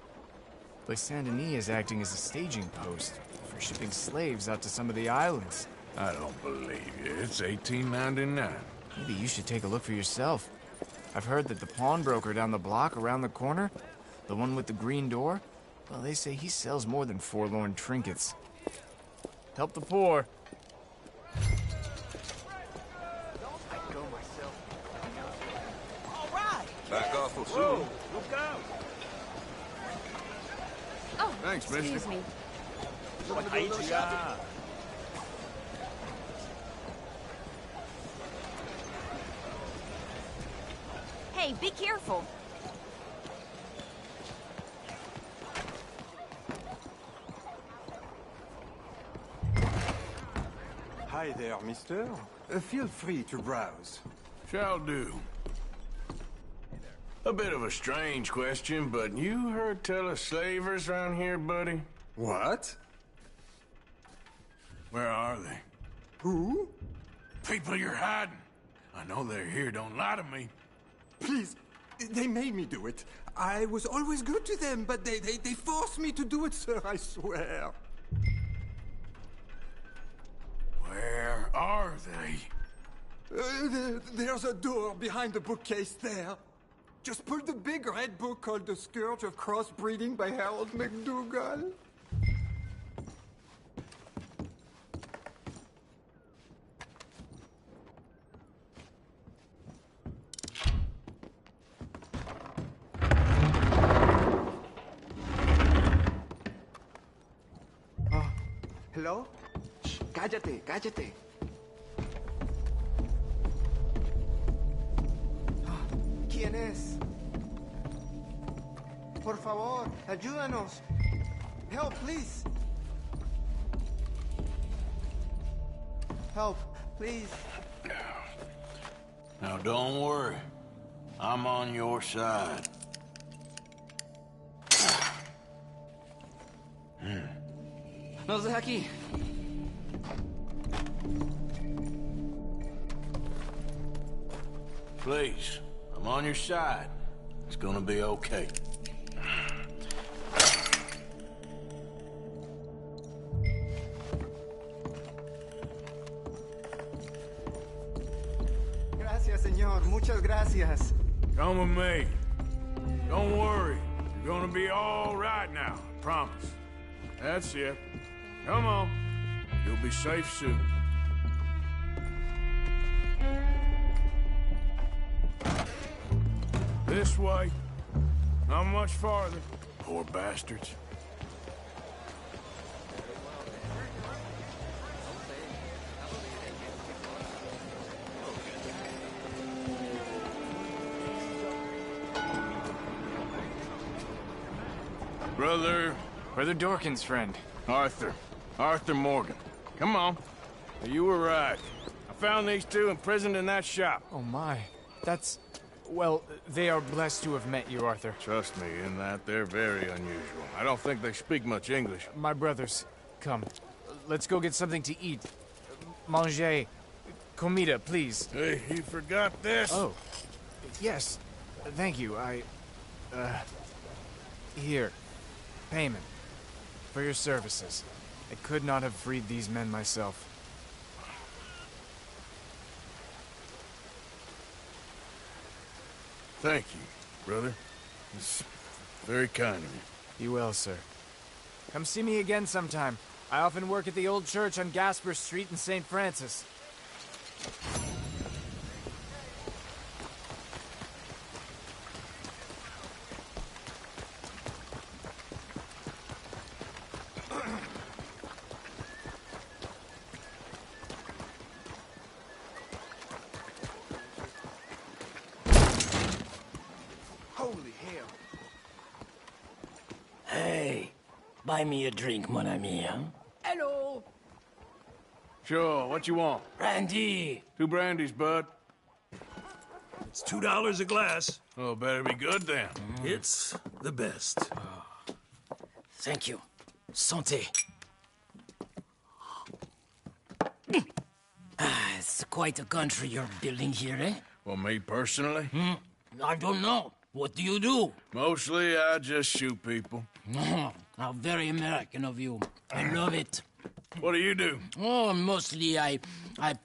U: Like Saint Denis is acting as a staging post for shipping slaves out to some of the islands.
E: I don't believe you. It's 1899.
U: Maybe you should take a look for yourself. I've heard that the pawnbroker down the block around the corner, the one with the green door, well, they say he sells more than forlorn trinkets. Help the poor.
D: Back off or
T: Whoa,
D: soon.
T: look out!
P: Oh,
E: thanks, mister.
P: excuse me. Hey, be careful.
Y: Hi there, mister. Feel free to browse.
E: Shall do. A bit of a strange question, but you heard tell of slavers around here, buddy?
Y: What?
E: Where are they?
Y: Who?
E: People you're hiding. I know they're here, don't lie to me.
Y: Please, they made me do it. I was always good to them, but they forced me to do it, sir, I swear.
E: Where are they?
Y: There's a door behind the bookcase there. Just pull the big red book called The Scourge of Crossbreeding by Harold McDougall.
O: Hello? Shh, cállate, cállate. ¿Quién es? Por favor, ayúdanos. Help, please. Help, please.
C: Now, don't worry. I'm on your side.
U: Nos deja aquí.
C: Please, I'm on your side. It's gonna be okay.
Y: señor. Muchas gracias.
E: Come with me. Don't worry. You're gonna be all right now. I promise. That's it. Come on. You'll be safe soon. This way. Not much farther. Poor bastards.
U: Brother Dorkin's friend.
E: Arthur. Arthur Morgan. Come on. You were right. I found these two imprisoned in that shop.
U: Oh my. That's... Well, they are blessed to have met you, Arthur.
E: Trust me, in that they're very unusual. I don't think they speak much English.
U: My brothers, come. Let's go get something to eat. Manger. Comida, please.
E: Hey, you forgot this?
U: Oh. Yes. Thank you. Here. Payment. For your services. I could not have freed these men myself.
E: Thank you, brother. It's very kind of you.
U: Be well, sir. Come see me again sometime. I often work at the old church on Gasper Street in St. Francis.
J: Buy me a drink, mon ami, huh?
K: Hello!
E: Sure, what you want?
J: Brandy!
E: 2 brandies, bud.
M: It's $2 a glass.
E: Oh, better be good then.
M: It's the best.
J: Thank you. Santé. It's quite a country you're building here, eh?
E: Well, me personally?
J: I don't know. What do you do?
E: Mostly, I just shoot people.
J: How very American of you. I love it.
E: What do you do?
J: Oh, mostly I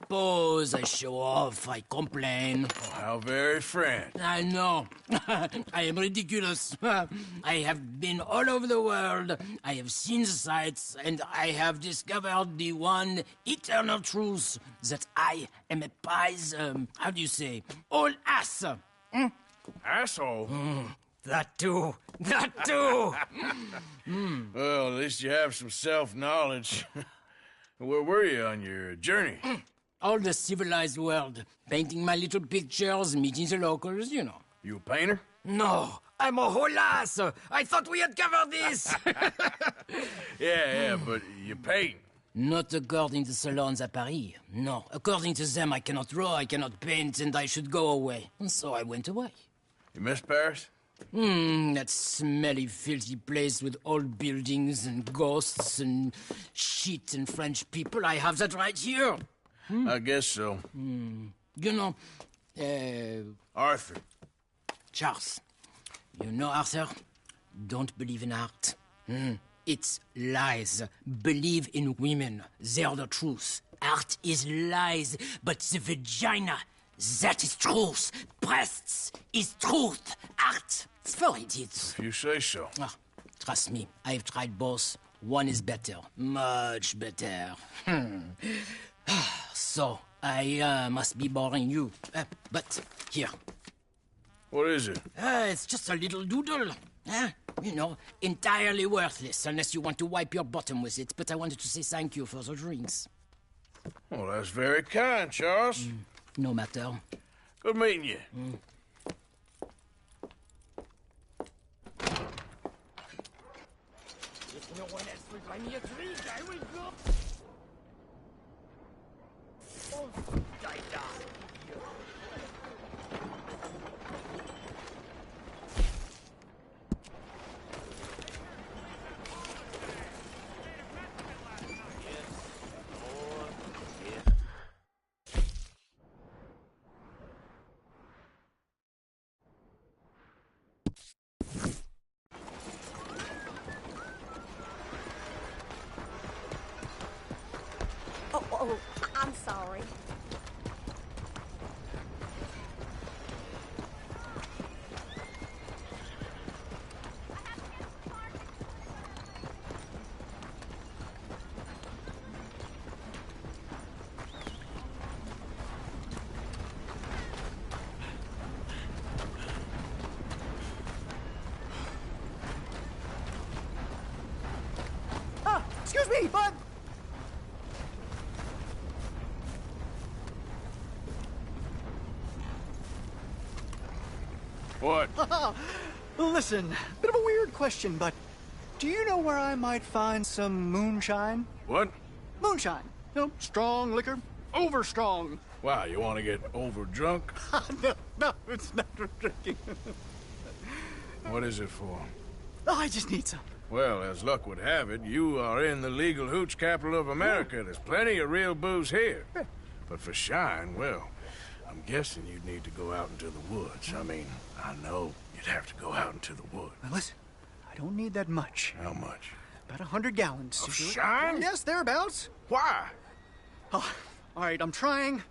J: pose, I show off, I complain.
E: Oh, how very French.
J: I know. I am ridiculous. I have been all over the world. I have seen the sights, and I have discovered the one eternal truth that I am a pies, how do you say, old ass.
E: Asshole?
J: That too. That too.
E: Well, at least you have some self-knowledge. Where were you on your journey?
J: All the civilized world. Painting my little pictures, meeting the locals, you know.
E: You a painter?
J: No, I'm a whole ass. I thought we had covered this.
E: Yeah, but you paint.
J: Not according to salons at Paris. No, according to them, I cannot draw, I cannot paint, and I should go away. And so I went away.
E: You miss Paris?
J: That smelly, filthy place with old buildings and ghosts and shit and French people. I have that right here.
E: I guess so.
J: You know,
E: Arthur.
J: Charles. You know, Arthur? Don't believe in art. It's lies. Believe in women. They're the truth. Art is lies, but the vagina, that is truth. Breasts is truth. Art, it's for idiots.
E: If you say so.
J: Trust me, I've tried both. One is better. Much better. So, I must be boring you. But, here.
E: What is it?
J: It's just a little doodle. You know, entirely worthless, unless you want to wipe your bottom with it. But I wanted to say thank you for the drinks.
E: Well, that's very kind, Charles.
J: No matter.
E: Good meeting you.
K: If no one else will buy me a drink, I will go. Oh, die.
A: Oh, I'm sorry.
O: Excuse me, bud!
W: What?
O: Listen, bit of a weird question, but do you know where I might find some moonshine?
E: What?
O: Moonshine. You know, strong liquor. Over strong.
E: Wow, you want to get over drunk?
O: No, it's not for drinking.
E: What is it for?
O: Oh, I just need some.
E: Well, as luck would have it, you are in the legal hooch capital of America. There's plenty of real booze here. But for shine, well, I'm guessing you'd need to go out into the woods. I mean, I know you'd have to go out into the woods.
O: Now listen, I don't need that much.
E: How much?
O: About 100 gallons.
E: Of shine?
O: Yes, thereabouts.
E: Why?
O: Oh, all right, I'm trying.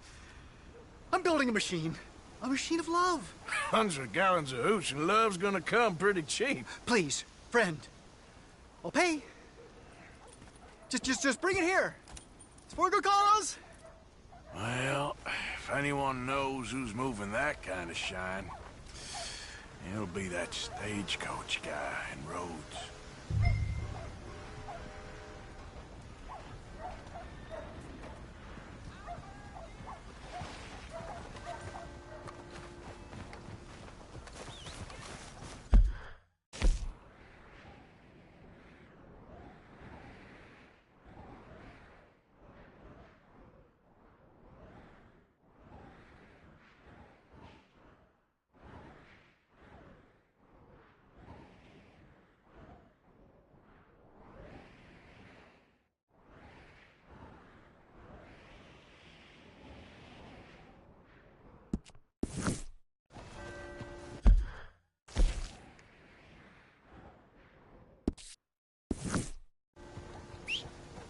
O: I'm building a machine. A machine of love.
E: 100 gallons of hooch and love's gonna come pretty cheap.
O: Please, friend. I'll pay. Just bring it here. It's for a good cause.
E: Well, if anyone knows who's moving that kind of shine, it'll be that stagecoach guy in Rhodes.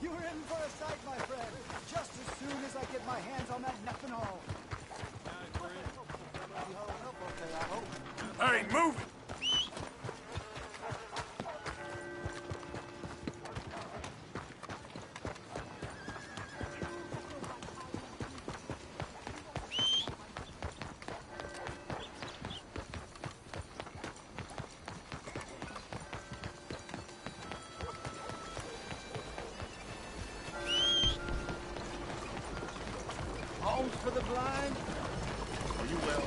O: You're in for a sight, my friend. Just as soon as I get my hands on that methanol.
E: Hey, move it!
O: Homes for the blind. Are you well?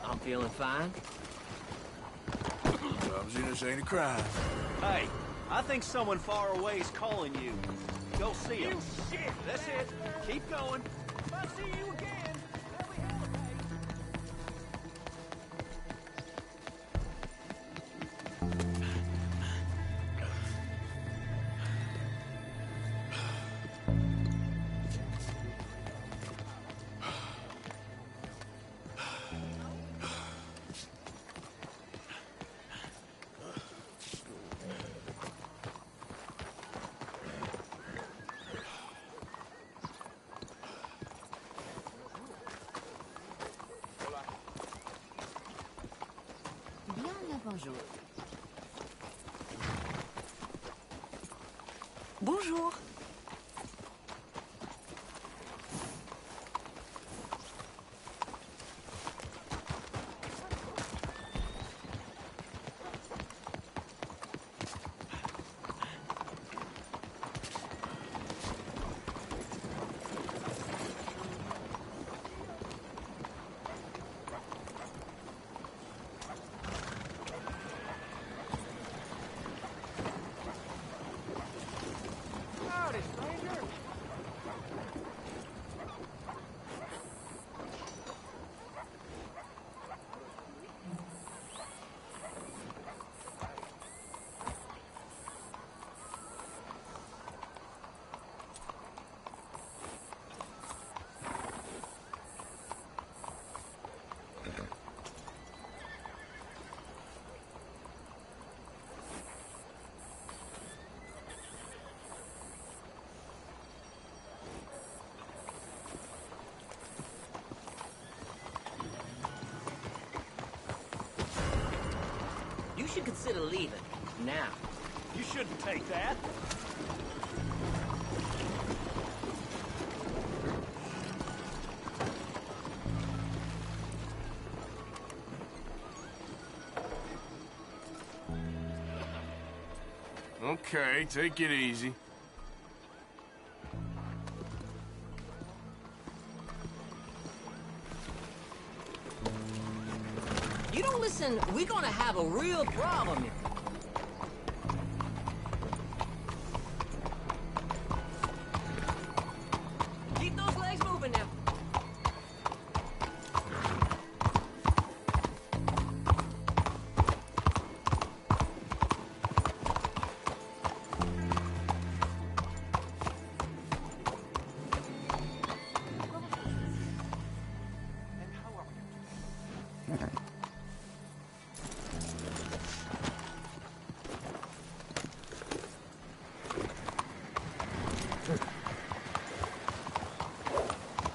K: I'm feeling fine.
E: Clumsiness ain't a crime.
J: Hey, I think someone far away is calling you. Go see him.
R: You shit!
J: That's it. Keep going.
R: If I see you again, there'll be hell to pay.
L: Bien le bonjour.
A: Bonjour. should consider leaving. Now.
R: You shouldn't take that.
E: Okay, take it easy.
A: You don't listen, we're gonna have a real problem here. Keep those legs moving now.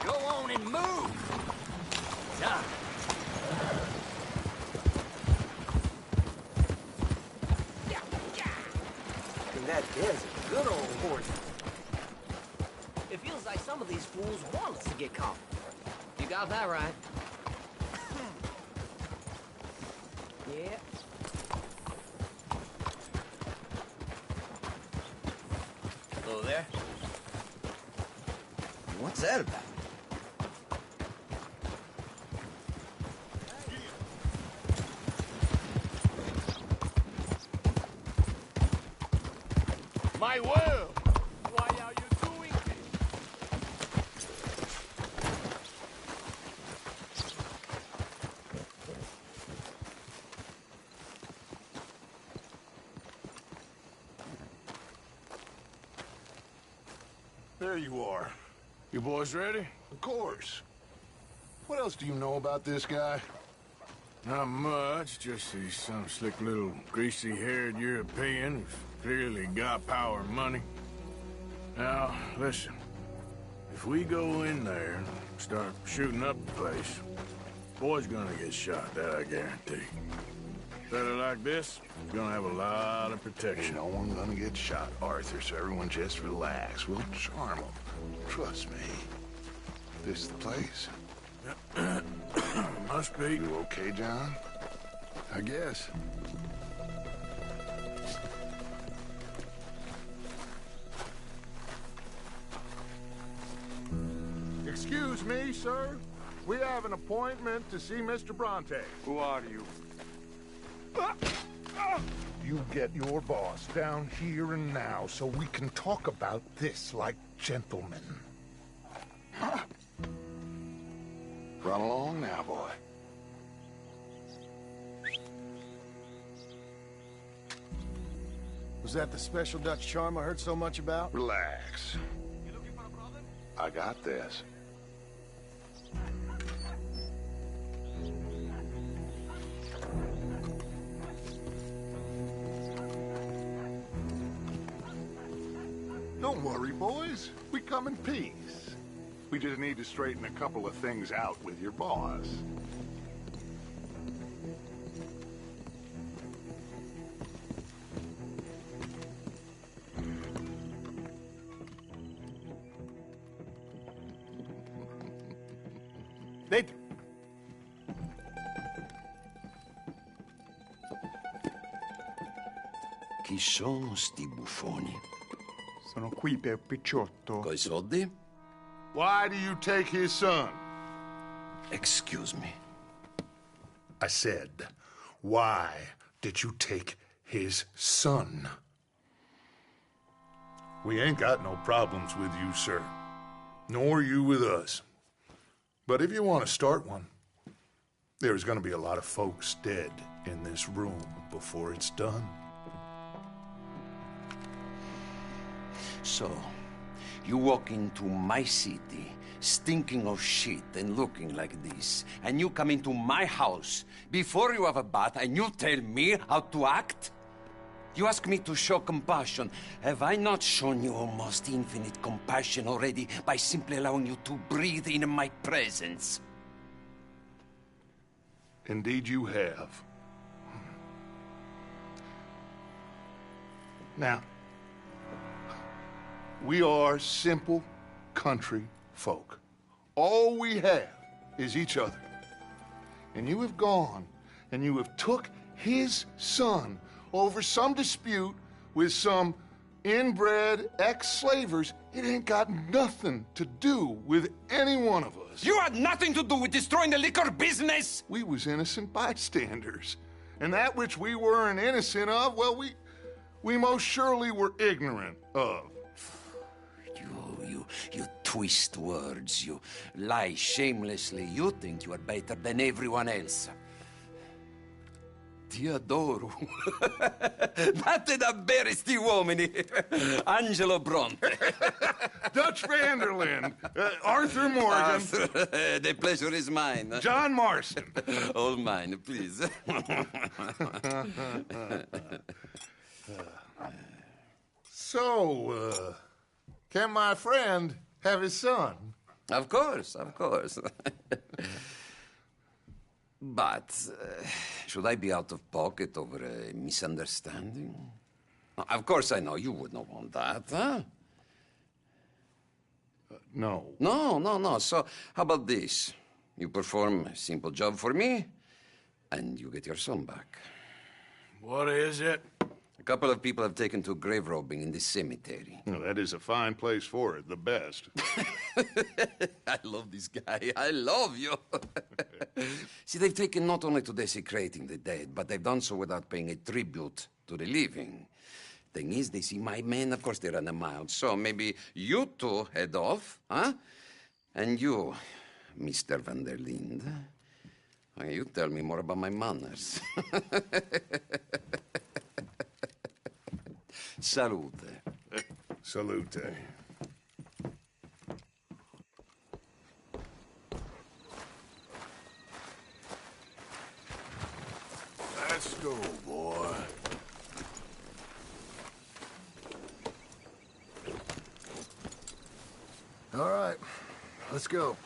R: Go on and move! Done.
O: And that is a good old horse.
A: It feels like some of these fools want us to get caught. You got that right. Yeah.
H: Hello there. What's that about?
E: My world! Why are you doing this?
C: There you are.
E: You boys ready?
C: Of course. What else do you know about this guy?
E: Not much, just he's some slick little greasy-haired European who's clearly got power and money. Now, listen. If we go in there and start shooting up the place, boy's gonna get shot, that I guarantee. Better like this, he's gonna have a lot of protection.
C: Ain't no one gonna get shot, Arthur, so everyone just relax. We'll charm them. Trust me. This the place?
E: Must be.
C: You okay, John? I guess. Excuse me, sir. We have an appointment to see Mr. Bronte.
Y: Who are you?
F: You get your boss down here and now so we can talk about this like gentlemen.
C: Run along now, boy.
M: Was that the special Dutch charm I heard so much about?
C: Relax. I got this. Don't worry, boys. We come in peace. We just need to straighten a couple of things out with your boss.
M: Dentro.
G: Chi sono sti buffoni?
Y: Sono qui per Picciotto.
G: Coi soldi?
C: Why do you take his son?
G: Excuse me.
C: I said, why did you take his son? We ain't got no problems with you, sir. Nor you with us. But if you want to start one, there's going to be a lot of folks dead in this room before it's done.
G: So, you walk into my city, stinking of shit and looking like this, and you come into my house before you have a bath and you tell me how to act? You ask me to show compassion. Have I not shown you almost infinite compassion already by simply allowing you to breathe in my presence?
C: Indeed you have.
F: Now, we are simple country folk. All we have is each other. And you have gone and you have took his son over some dispute with some inbred ex-slavers. It ain't got nothing to do with any one of us.
G: You had nothing to do with destroying the liquor business!
F: We was innocent bystanders. And that which we weren't innocent of, well, we most surely were ignorant of.
G: You twist words, you lie shamelessly. You think you are better than everyone else. Ti adoro. Date davvero sti uomini. Angelo Bronte.
F: Dutch Vanderland. Arthur Morgan.
G: Arthur, the pleasure is mine.
F: John Marston.
G: All mine, please.
F: So, can my friend have his son?
G: Of course, of course. But, should I be out of pocket over a misunderstanding? Of course I know you would not want that, huh?
F: No.
G: No. So, how about this? You perform a simple job for me, and you get your son back.
E: What is it?
G: A couple of people have taken to grave robbing in this cemetery.
F: Well, that is a fine place for it, the best.
G: I love this guy. I love you. See, they've taken not only to desecrating the dead, but they've done so without paying a tribute to the living. Thing is, they see my men, of course they run them out. So maybe you two head off, huh? And you, Mr. Van der Linde, you tell me more about my manners. Salute.
F: Salute.
E: Let's go, boy.
O: All right, let's go.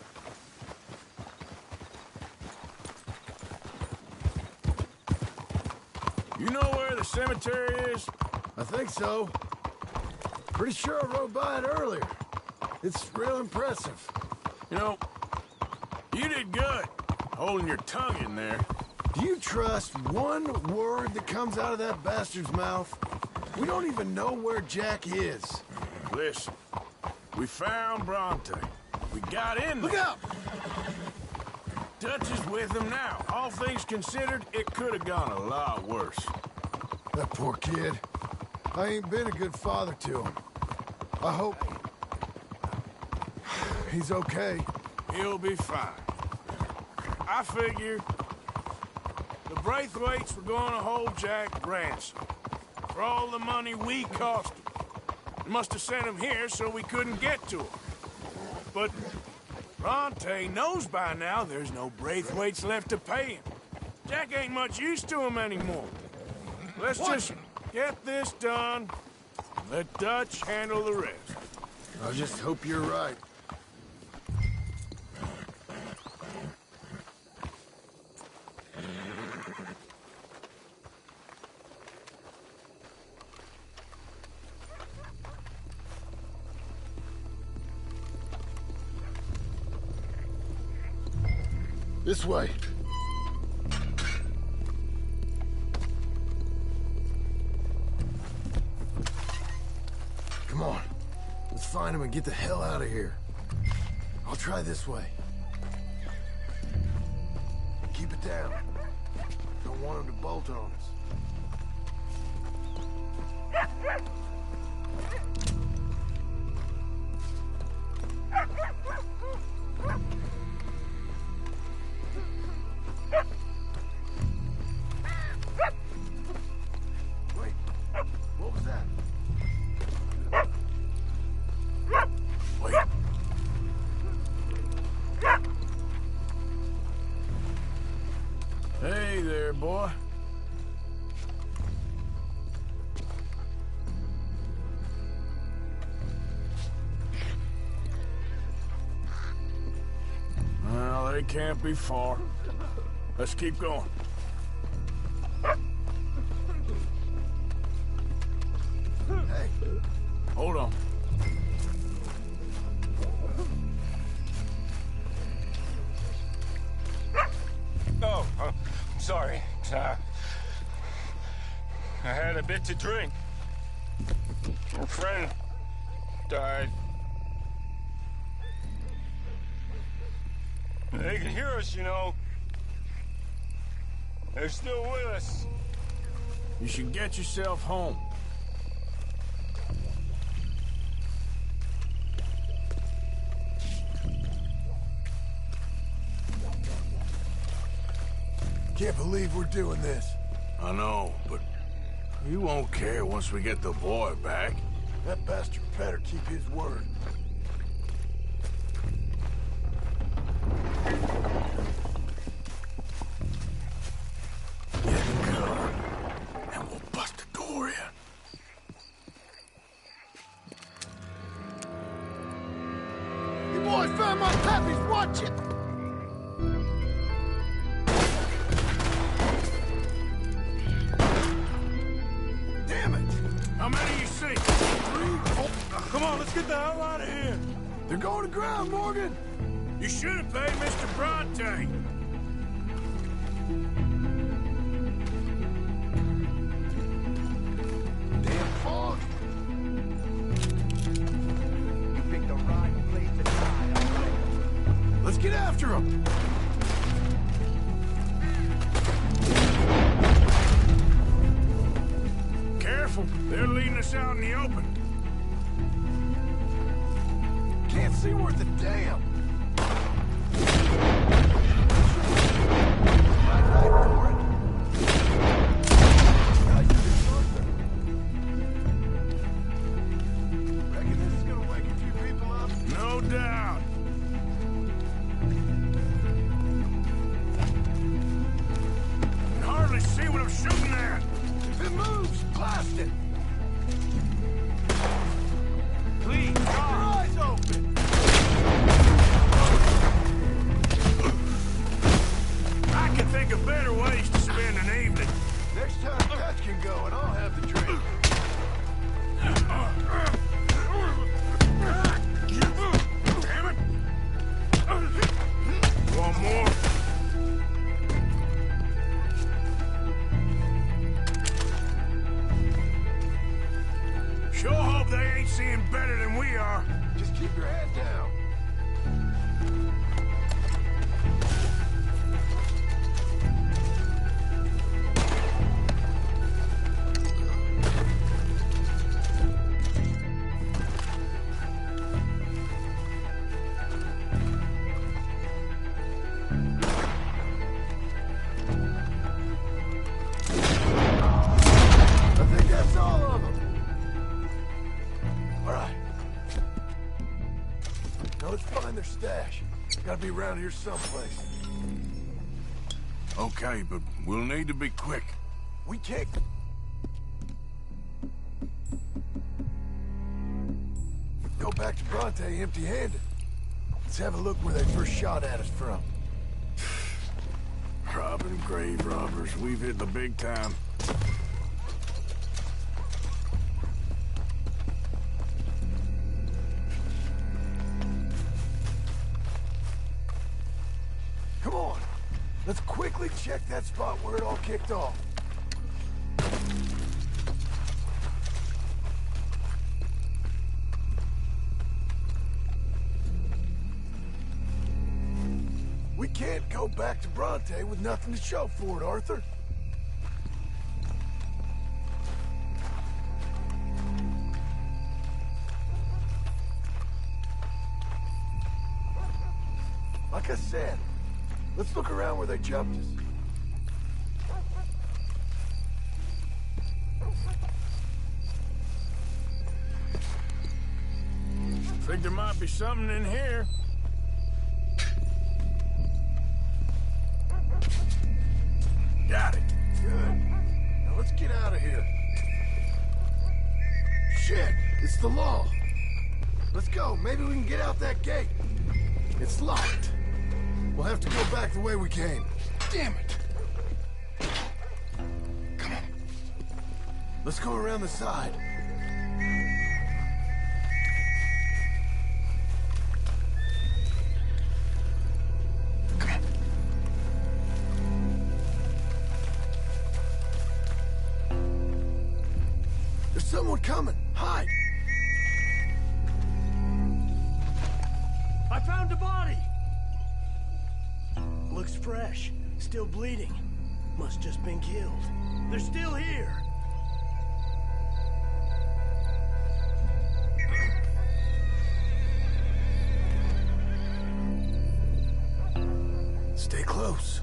E: You know where the cemetery is?
O: I think so. Pretty sure I rode by it earlier. It's real impressive.
E: You know, you did good, holding your tongue in there.
O: Do you trust one word that comes out of that bastard's mouth? We don't even know where Jack is.
E: Listen, we found Bronte. We got in there.
O: Look out!
E: Dutch is with him now. All things considered, it could have gone a lot worse.
O: That poor kid. I ain't been a good father to him. I hope he's okay.
E: He'll be fine. I figure the Braithwaites were going to hold Jack ransom for all the money we cost him. They must have sent him here so we couldn't get to him. But Bronte knows by now there's no Braithwaites left to pay him. Jack ain't much use to him anymore. Let's just get this done and let Dutch handle the rest.
O: I just hope you're right. This way. Come on. Let's find him and get the hell out of here. I'll try this way. Keep it down. Don't want him to bolt on us. Wait, what was that? Wait.
E: Hey there, boy. Well, they can't be far. Let's keep going. Hey, hold on.
B: Oh, I'm sorry. I had a bit to drink. A friend died. They can hear us, you know. They're still with us.
E: You should get yourself home.
F: Can't believe we're doing this.
E: I know, but you won't care once we get the boy back.
F: That bastard better keep his word.
E: Get a gun, and we'll bust the door in.
F: You boys found my pappies, watch it!
E: Damn it! How many you see? 3? Oh, come on, let's get the hell out of here.
F: They're going to ground, Morgan!
E: You should have paid Mr. Bronte.
F: Damn fog!
O: You picked the right place to die, all right?
F: Let's get after them!
E: Careful, they're leading us out in the open.
F: Can't see worth a damn! Reckon this is gonna wake a few people up?
E: No doubt. Can hardly see what I'm shooting at.
F: If it moves, blast it!
E: Please,
F: Keep your eyes open!
E: I can think of better ways to spend an evening.
F: Next time Dutch can go and I'll have the drink.
E: Damn it! One more. Sure hope they ain't seeing better than we are.
F: Just keep your head down. I think that's all of them. All right. Now let's find their stash. Gotta be around here someplace.
E: Okay, but we'll need to be quick.
F: We can't... go back to Bronte empty-handed. Let's have a look where they first shot at us from.
E: Robbing grave robbers, we've hit the big time.
F: Come on. Let's quickly check that spot where it all kicked off. We can't go back to Bronte with nothing to show for it, Arthur. Like I said, let's look around where they jumped us.
E: Think there might be something in here. Got it.
F: Good. Now let's get out of here. Shit, it's the law. Let's go. Maybe we can get out that gate. It's locked. We'll have to go back the way we came. Damn it. Come on. Let's go around the side.
M: There's someone coming. Hide.
J: I found a body! Looks fresh. Still bleeding. Must just been killed. They're still here. Stay close.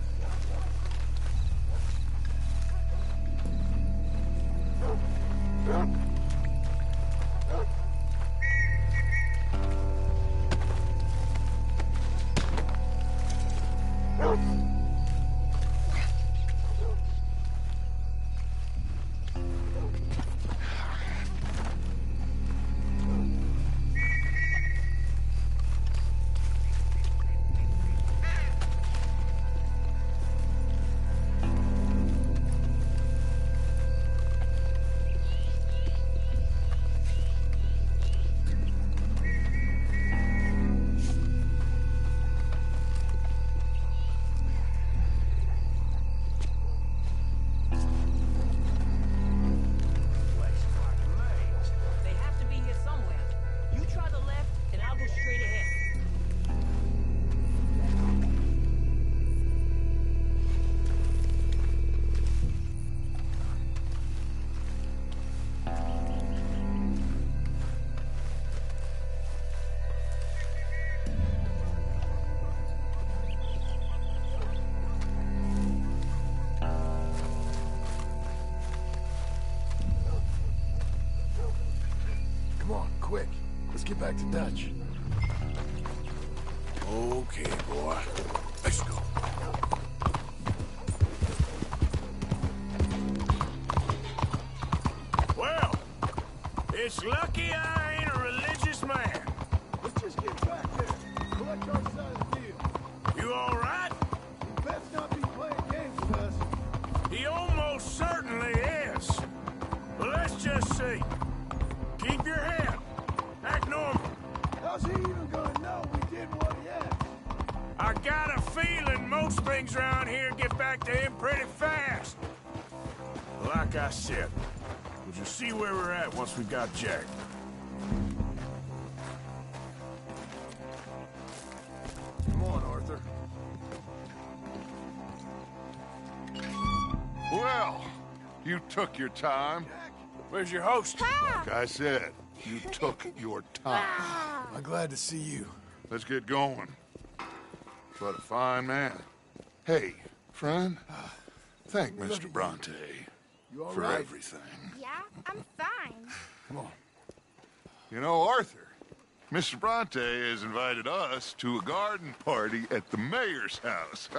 M: Quick, let's get back to Dutch.
E: Okay, boy. Let's go. Well, it's lucky I ain't a religious man.
M: Let's just get back there. Collect our side of the deal.
E: You all right?
M: You best not be playing games with us.
E: He almost certainly is. But let's just see. Keep your head. Act normal.
M: How's he even gonna know we did what he asked?
E: I got a feeling most things around here get back to him pretty fast. Like I said, we'll just see where we're at once we got Jack.
M: Come on, Arthur.
C: Well, you took your time.
E: Where's your host?
C: Like I said, you took your time.
M: I'm glad to see you.
C: Let's get going. What a fine man. Hey, friend, thank Mr. Bronte
M: You all
C: for
M: right?
C: everything.
L: Yeah, I'm fine.
M: Come on.
C: You know, Arthur, Mr. Bronte has invited us to a garden party at the mayor's house.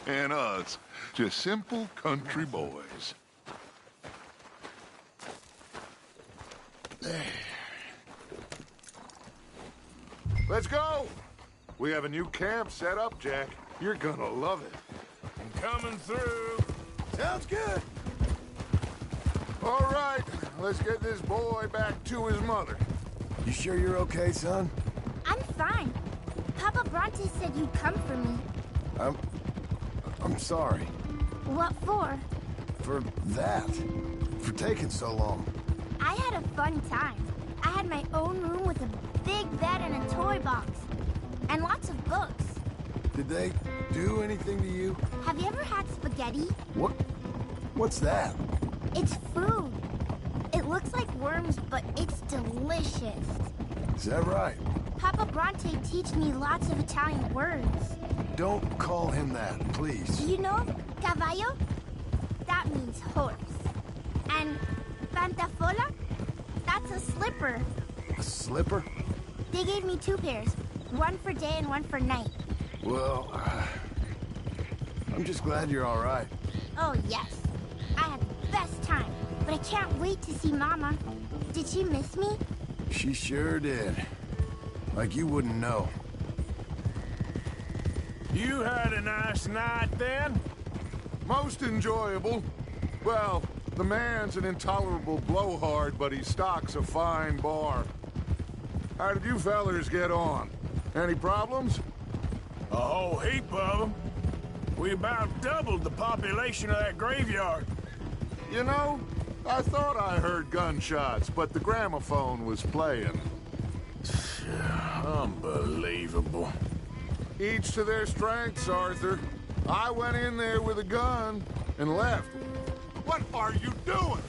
C: And us, just simple country boys. Let's go! We have a new camp set up, Jack. You're gonna love it.
E: I'm coming through.
M: Sounds good.
C: All right, let's get this boy back to his mother.
M: You sure you're okay, son?
L: I'm fine. Papa Bronte said you'd come for me.
M: I'm sorry.
L: What for?
M: For that. For taking so long.
L: I had a fun time. I had my own room with a big bed and a toy box. And lots of books.
M: Did they do anything to you?
L: Have you ever had spaghetti?
M: What's that?
L: It's food. It looks like worms, but it's delicious.
M: Is that right?
L: Papa Bronte teach me lots of Italian words.
M: Don't call him that, please.
L: You know cavallo? That means horse. And pantafola? That's a slipper.
M: A slipper?
L: They gave me 2 pairs. One for day and one for night.
M: Well, I'm just glad you're all right.
L: Oh, yes. I had the best time. But I can't wait to see Mama. Did she miss me?
M: She sure did. Like you wouldn't know.
E: You had a nice night then?
C: Most enjoyable. Well, the man's an intolerable blowhard, but he stocks a fine bar. How did you fellers get on? Any problems?
E: A whole heap of them. We about doubled the population of that graveyard.
C: You know,
F: I thought I heard gunshots, but the gramophone was playing.
M: Unbelievable.
F: Each to their strengths, Arthur. I went in there with a gun and left. What are you doing?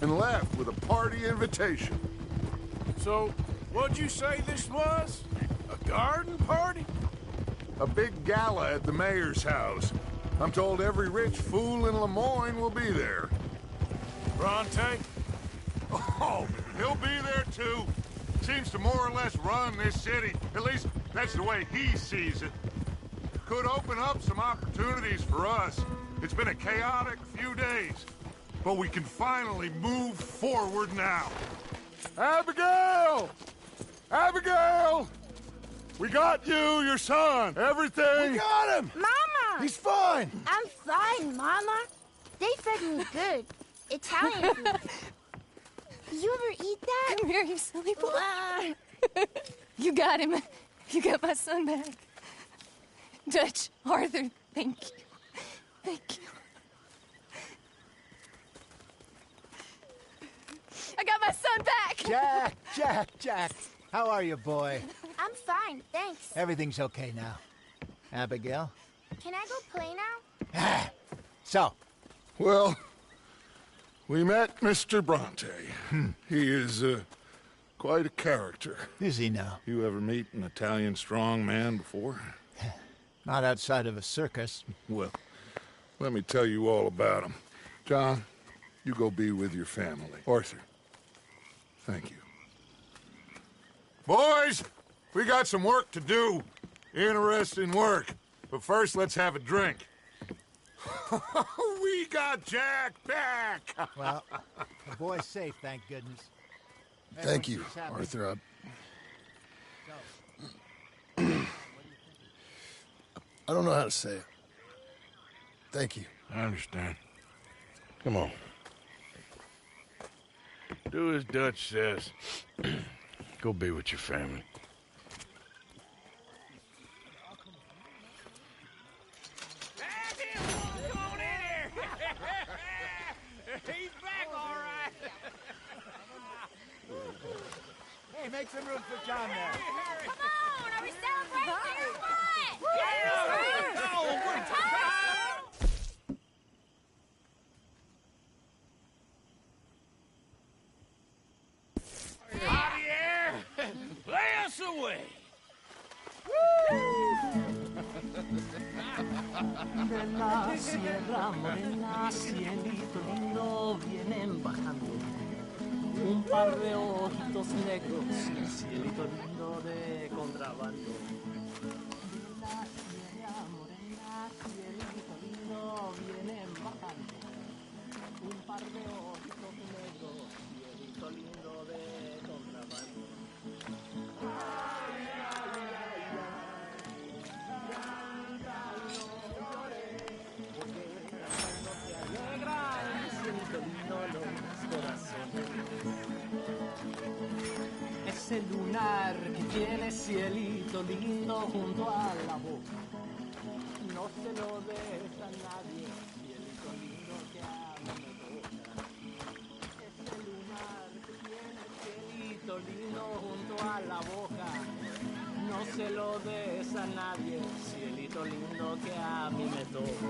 F: And left with a party invitation.
E: So, what'd you say this was? A garden party?
F: A big gala at the mayor's house. I'm told every rich fool in Lemoyne will be there.
E: Bronte?
F: Oh, he'll be there too. Seems to more or less run this city. At least, that's the way he sees it. Could open up some opportunities for us. It's been a chaotic few days. But we can finally move forward now. Abigail! Abigail! We got you, your son, everything.
O: We got him!
L: Mama!
O: He's fine!
L: I'm fine, Mama. They fed me good. Italian food. You ever eat that?
I: Come here, you silly boy. You got him. You got my son back. Dutch, Arthur, thank you. Thank you. I got my son back!
O: Jack. How are you, boy?
L: I'm fine, thanks.
O: Everything's okay now. Abigail?
L: Can I go play now?
O: So?
F: Well, we met Mr. Bronte. He is, quite a character.
O: Is he now?
F: You ever meet an Italian strongman before?
O: Not outside of a circus.
F: Well, let me tell you all about him. John, you go be with your family. Arthur, thank you. Boys, we got some work to do. Interesting work. But first, let's have a drink. We got Jack back!
O: Well, the boy's safe, thank goodness.
C: Thank you, Arthur. I don't know how to say it. Thank you.
M: I understand.
C: Come on.
M: Do as Dutch says. Go be with your family.
T: Come on in here! He's back, all right!
O: Hey, make some room for John there.
L: Come on, are we celebrating or what?
T: Javier, play us away!
A: De la sierra morena, cielito lindo, vienen bajando un par de ojitos negros, cielito lindo de contrabando. De la sierra morena, cielito lindo, vienen bajando un par de ojitos negros, cielito lindo de contrabando. Ese lunar que tiene cielito lindo junto a la boca, no se lo deja a nadie, cielito lindo que a mí me toca. Ese lunar que tiene cielito lindo junto a la boca, no se lo des a nadie, cielito lindo que a mí me toca.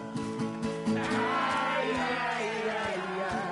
A: Ay, ay, ay, ay.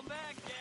R: back, Jack.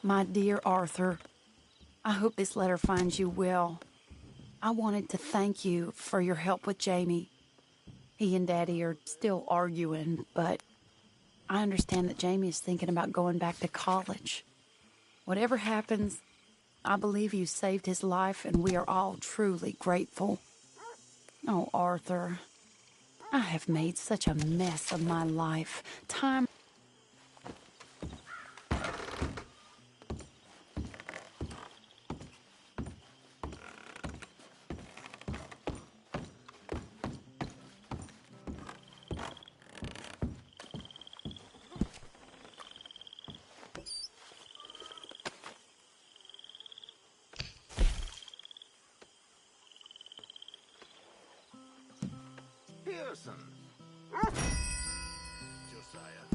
N: My dear Arthur, I hope this letter finds you well. I wanted to thank you for your help with Jamie. He and Daddy are still arguing, but I understand that Jamie is thinking about going back to college. Whatever happens, I believe you saved his life, and we are all truly grateful. Oh, Arthur, I have made such a mess of my life. Time...
O: Pearson.
M: Josiah.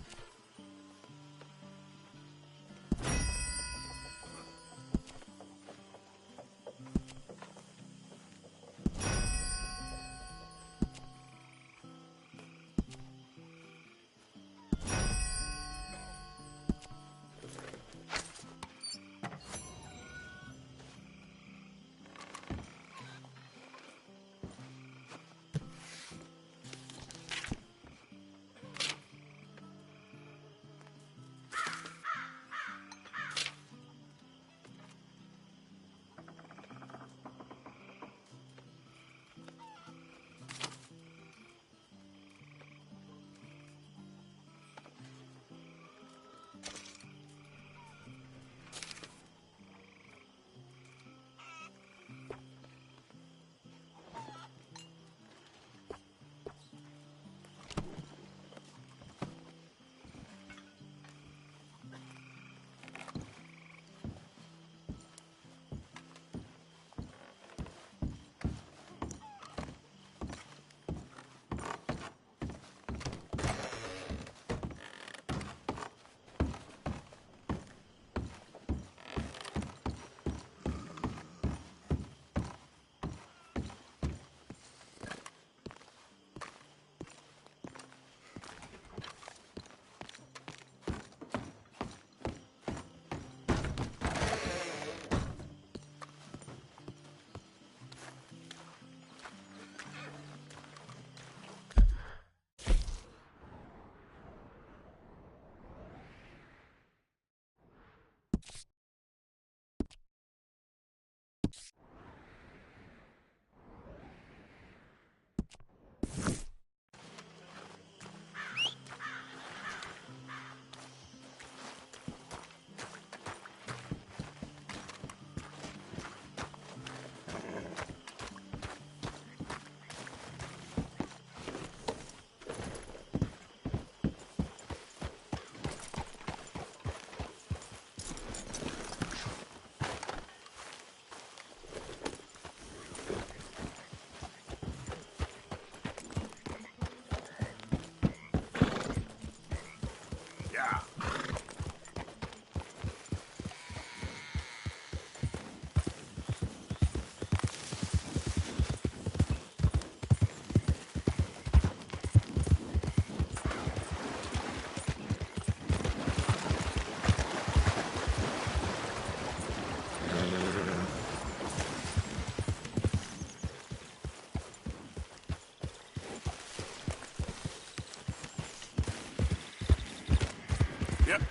E: Yep.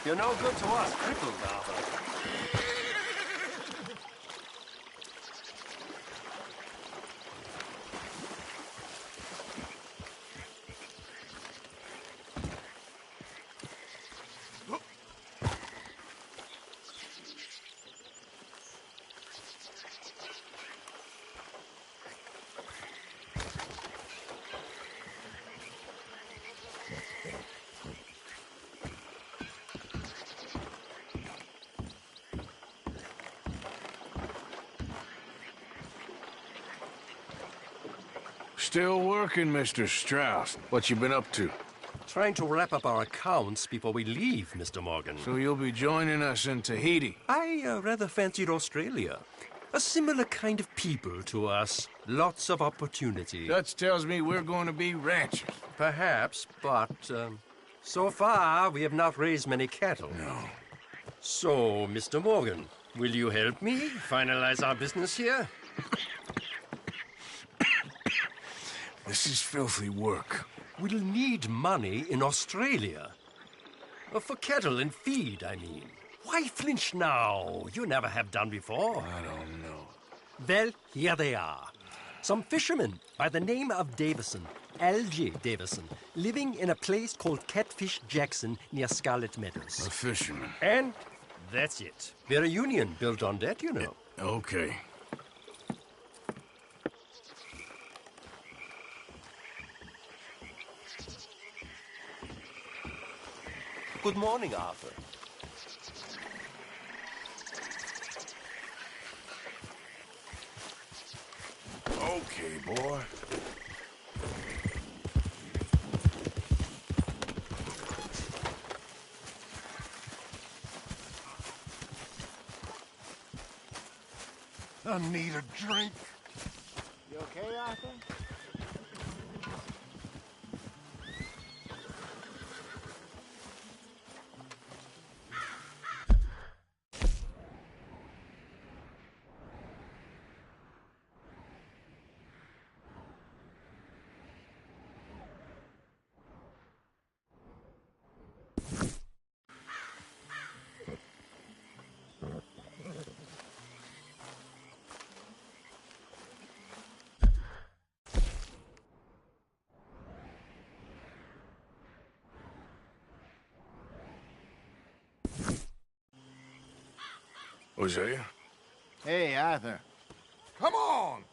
R: You're no good to us, crippled, Arthur.
E: Still working, Mr. Strauss. What you been up to?
R: Trying to wrap up our accounts before we leave, Mr. Morgan.
E: So you'll be joining us in Tahiti?
R: I rather fancied Australia. A similar kind of people to us. Lots of opportunity.
E: Dutch tells me we're going to be ranchers.
R: Perhaps, but so far we have not raised many cattle.
E: No.
R: So, Mr. Morgan, will you help me finalize our business here?
E: This is filthy work.
R: We'll need money in Australia. For cattle and feed, I mean. Why flinch now? You never have done before.
E: I don't know.
R: Well, here they are. Some fishermen by the name of Davison, L.J. Davison, living in a place called Catfish Jackson near Scarlet Meadows.
E: A fisherman.
R: And that's it. We're a union built on that, you know.
E: Okay.
R: Good morning, Arthur.
E: Okay, boy.
F: I need a drink.
O: You okay, Arthur?
E: Hosea?
O: Hey, Arthur.
F: Come on!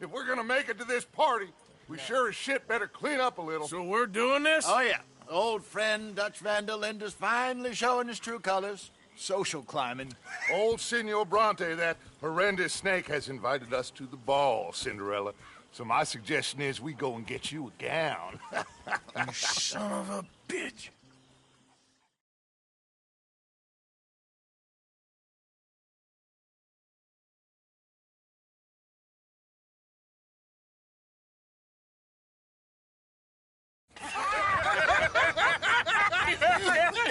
F: If we're gonna make it to this party, we sure as shit better clean up a little.
E: So we're doing this?
O: Oh, yeah. Old friend Dutch Van der Linde's finally showing his true colors. Social climbing.
F: Old Senor Bronte, that horrendous snake, has invited us to the ball, Cinderella. So my suggestion is we go and get you a gown.
E: You son of a bitch.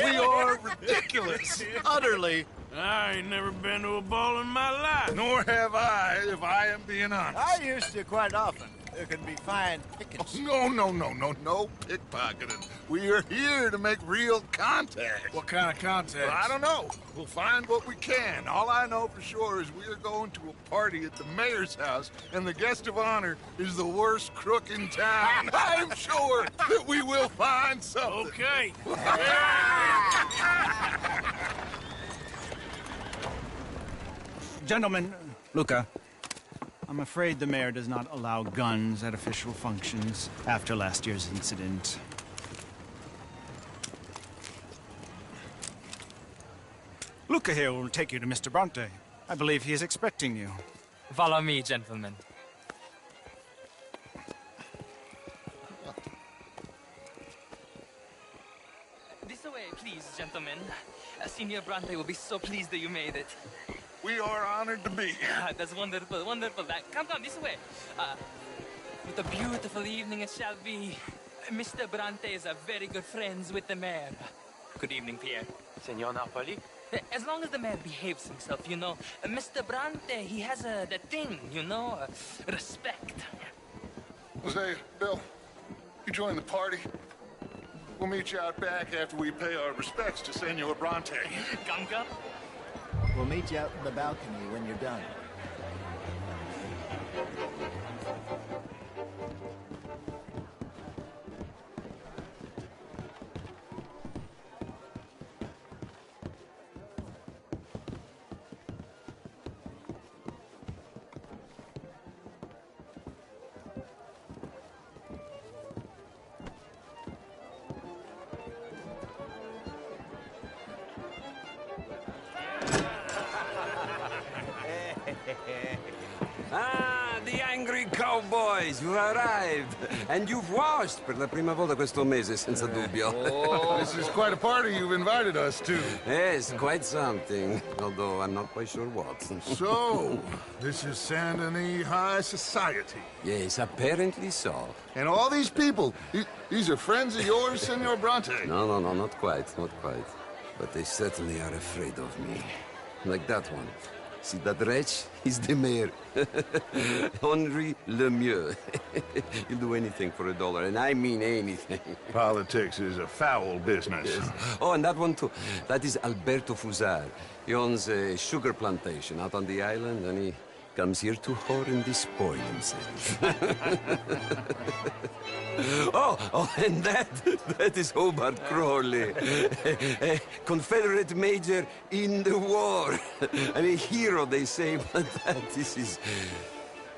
O: We are ridiculous. Utterly.
E: I ain't never been to a ball in my life.
F: Nor have I, if I am being honest.
O: I used to quite often. There can be fine pickings.
F: No pickpocketing. We are here to make real contact.
E: What kind of contact?
F: Well, I don't know. We'll find what we can. All I know for sure is we are going to a party at the mayor's house, and the guest of honor is the worst crook in town. I'm sure that we will find something.
E: Okay.
D: Gentlemen, Luca, I'm afraid the mayor does not allow guns at official functions after last year's incident. Luca here will take you to Mr. Bronte. I believe he is expecting you.
T: Follow me, gentlemen. This way, please, gentlemen. Senior Bronte will be so pleased that you made it.
F: We are honored to be here.
T: That's wonderful, wonderful. Come, this way. What a beautiful evening it shall be. Mr. Bronte is a very good friends with the mayor. Good evening, Pierre.
Q: Senor Napoli?
T: As long as the mayor behaves himself, you know. Mr. Bronte, he has that thing, you know, respect.
F: Hosea, Bill, you join the party?
C: We'll meet you out back after we pay our respects to Senor Bronte.
T: Gunk up?
O: We'll meet you out in the balcony when you're done.
G: Ah, the angry cowboys, you've arrived. And you've washed per la prima volta questo mese, senza dubbio.
C: This is quite a party you've invited us to.
G: Yes, quite something. Although I'm not quite sure what.
C: So, this is Saint Denis High Society.
G: Yes, apparently so.
C: And all these people, these are friends of yours, Senor Bronte?
G: No, not quite, not quite. But they certainly are afraid of me. Like that one. See that wretch? He's the mayor. Henri Lemieux. He'll do anything for $1, and I mean anything.
C: Politics is a foul business.
G: Yes. Oh, and that one too. That is Alberto Fusar. He owns a sugar plantation out on the island, and he comes here to whore and despoil himself. oh, and that is Hobart Crawley, a Confederate major in the war, and a hero, they say, but that is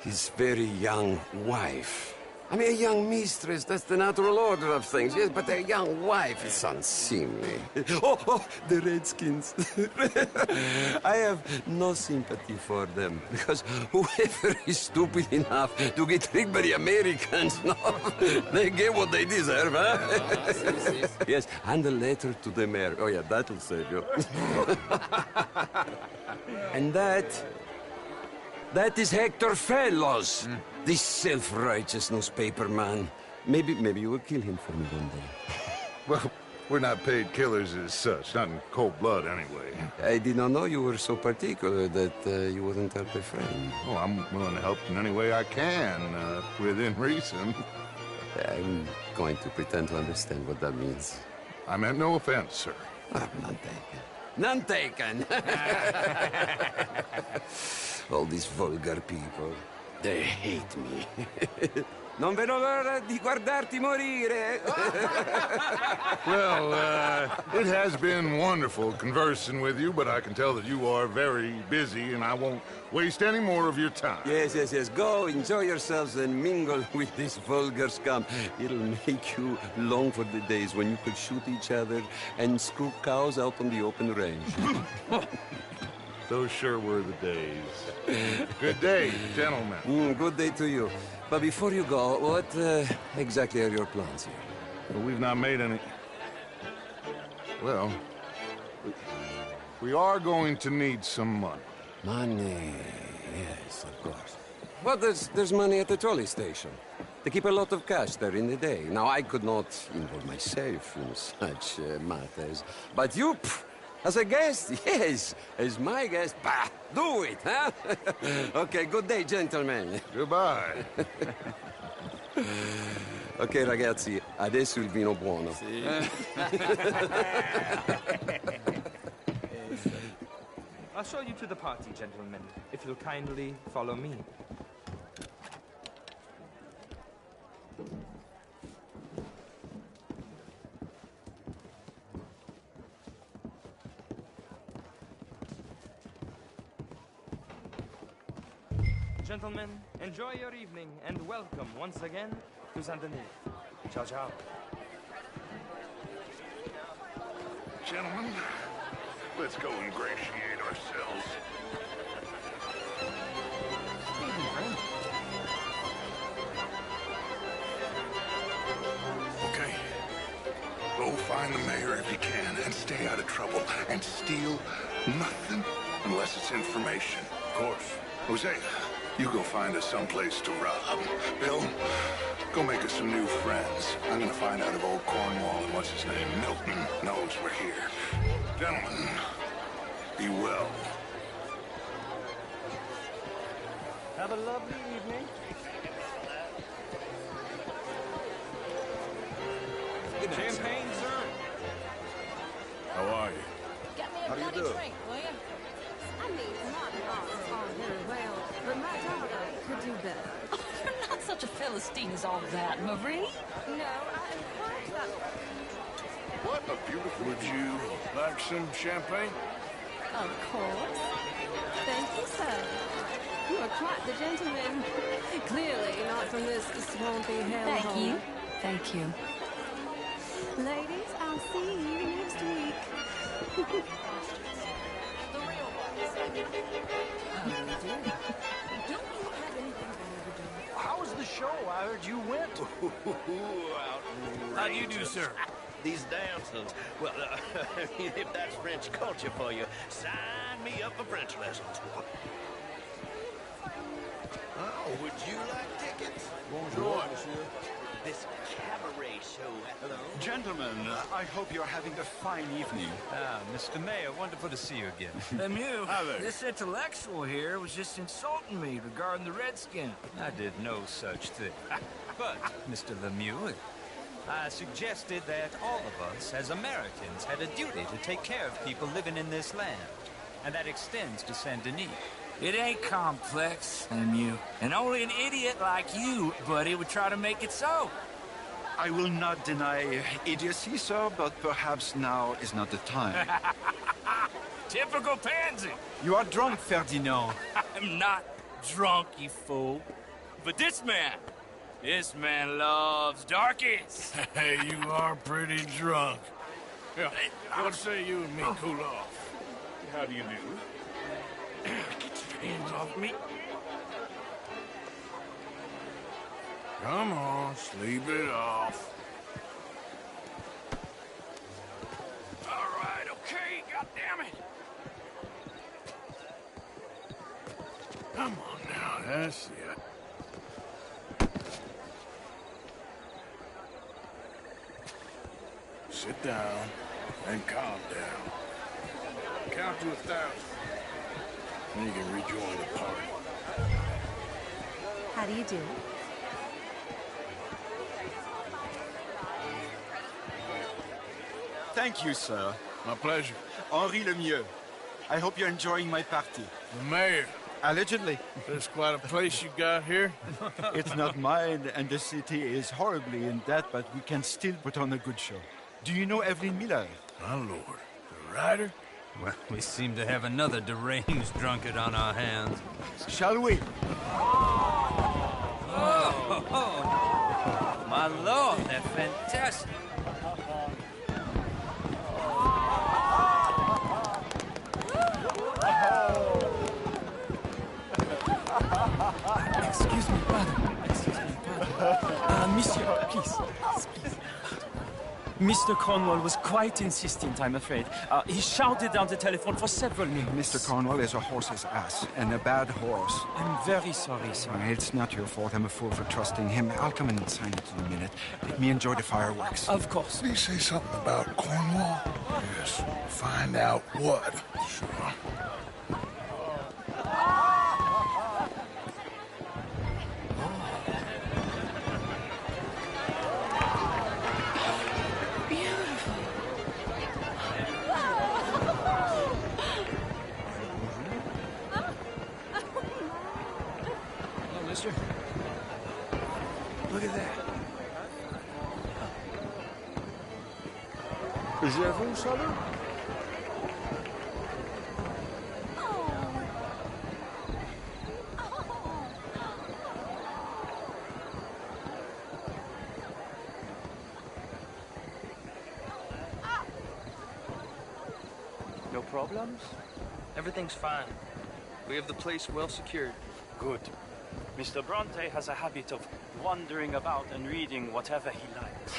G: his very young wife. I mean, a young mistress, that's the natural order of things, yes, but a young wife is unseemly. Oh, the Redskins. I have no sympathy for them, because whoever is stupid enough to get tricked by the Americans, no, they get what they deserve, huh? Yes, and a letter to the mayor. Oh, yeah, that'll save you. And that is Hector Fellows. This self-righteous newspaper man. Maybe you will kill him for me one day.
C: Well, we're not paid killers as such, not in cold blood anyway.
G: I did not know you were so particular that you wouldn't help a friend.
C: Well, I'm willing to help in any way I can, within reason.
G: I'm going to pretend to understand what that means.
C: I meant no offense, sir.
G: Oh, none taken. None taken! All these vulgar people. They hate me. Non vedo l'ora di guardarti morire.
C: Well, it has been wonderful conversing with you, but I can tell that you are very busy, and I won't waste any more of your time.
G: Yes. Go, enjoy yourselves, and mingle with this vulgar scum. It'll make you long for the days when you could shoot each other and screw cows out on the open range.
C: Those sure were the days. Good day, gentlemen.
G: Good day to you. But before you go, what exactly are your plans here?
C: Well, we've not made any... Well, we are going to need some money.
G: Money, yes, of course. Well, there's money at the trolley station. They keep a lot of cash there in the day. Now, I could not involve myself in such matters. But you... As a guest? Yes. As my guest? Bah! Do it, huh? Okay, good day, gentlemen.
C: Goodbye.
G: Ok, ragazzi, adesso il vino buono.
T: Sì.
P: I'll show you to the party, gentlemen, if you'll kindly follow me. Gentlemen, enjoy your evening and welcome once again to Saint Denis. Ciao, ciao.
C: Gentlemen, let's go ingratiate ourselves. Okay. Go find the mayor if you can and stay out of trouble and steal nothing unless it's information. Of course. Jose, you go find us someplace to rob. Bill, go make us some new friends. I'm gonna find out if old Cornwall and what's his name, Milton, knows we're here. Gentlemen, be well.
P: Have a lovely evening. Champagne's
Q: do.
I: Drink, will you?
S: I mean, modern arts are very well, but my daughter could do better.
I: Oh, you're not such a Philistine as all that, Marie.
S: No, I am quite that.
W: What a beautiful...
E: Would you like some champagne?
S: Of course. Thank you, sir. You are quite the gentleman. Clearly not from this swampy hellhole.
I: Thank you. Thank you.
S: Ladies, I'll see you next week.
O: How was the show? I heard you went.
M: How do you do, sir?
J: These dancers. Well, if that's French culture for you, sign me up for French lessons. Oh, would you like tickets?
W: Bonjour, monsieur.
J: This cabaret show. Hello?
U: Gentlemen, I hope you're having a fine evening.
D: Mr. Mayor, wonderful to see you again.
E: Lemieux,
U: Hi there.
E: this intellectual here was just insulting me regarding the Redskin.
D: I did no such thing. But, Mr. Lemieux, I suggested that all of us, as Americans, had a duty to take care of people living in this land. And that extends to Saint Denis.
E: It ain't complex, Lemieux. And only an idiot like you, buddy, would try to make it so.
U: I will not deny idiocy, sir, but perhaps now is not the time.
E: Typical pansy.
U: You are drunk, Ferdinand.
E: I'm not drunk, you fool. But this man loves darkies.
C: Hey, you are pretty drunk.
E: Yeah, what say you and me cool off?
U: How do you do?
E: Get your hands off me.
C: Come on, sleep it off.
E: All right, okay, goddammit.
C: Come on now, that's it. Sit down and calm down. Count to 1,000. Then you can rejoin the party.
S: How do you do?
U: Thank you, sir.
C: My pleasure.
U: Henri Lemieux. I hope you're enjoying my party.
C: The mayor.
U: Allegedly.
C: There's quite a place you got here.
U: It's not mine, and the city is horribly in debt, but we can still put on a good show. Do you know Evelyn Miller?
C: My lord. The writer?
D: Well, we seem to have another deranged drunkard on our hands.
U: Shall we?
D: Oh, my lord, they're fantastic.
T: Excuse me, pardon. Excuse me, pardon. Monsieur, please. Please. Mr. Cornwall was quite insistent, I'm afraid. He shouted down the telephone for several minutes.
U: Mr. Cornwall is a horse's ass, and a bad horse.
T: I'm very sorry, sir.
U: It's not your fault. I'm a fool for trusting him. I'll come in and sign it in a minute. Let me enjoy the fireworks.
T: Of course.
C: Did he say something about Cornwall? Yes. Find out what. Sure.
E: Look at that.
C: Gardez-vous, salut?
P: No problems? Everything's fine. We have the place well secured.
T: Good. Mr. Bronte has a habit of wandering about and reading whatever he likes.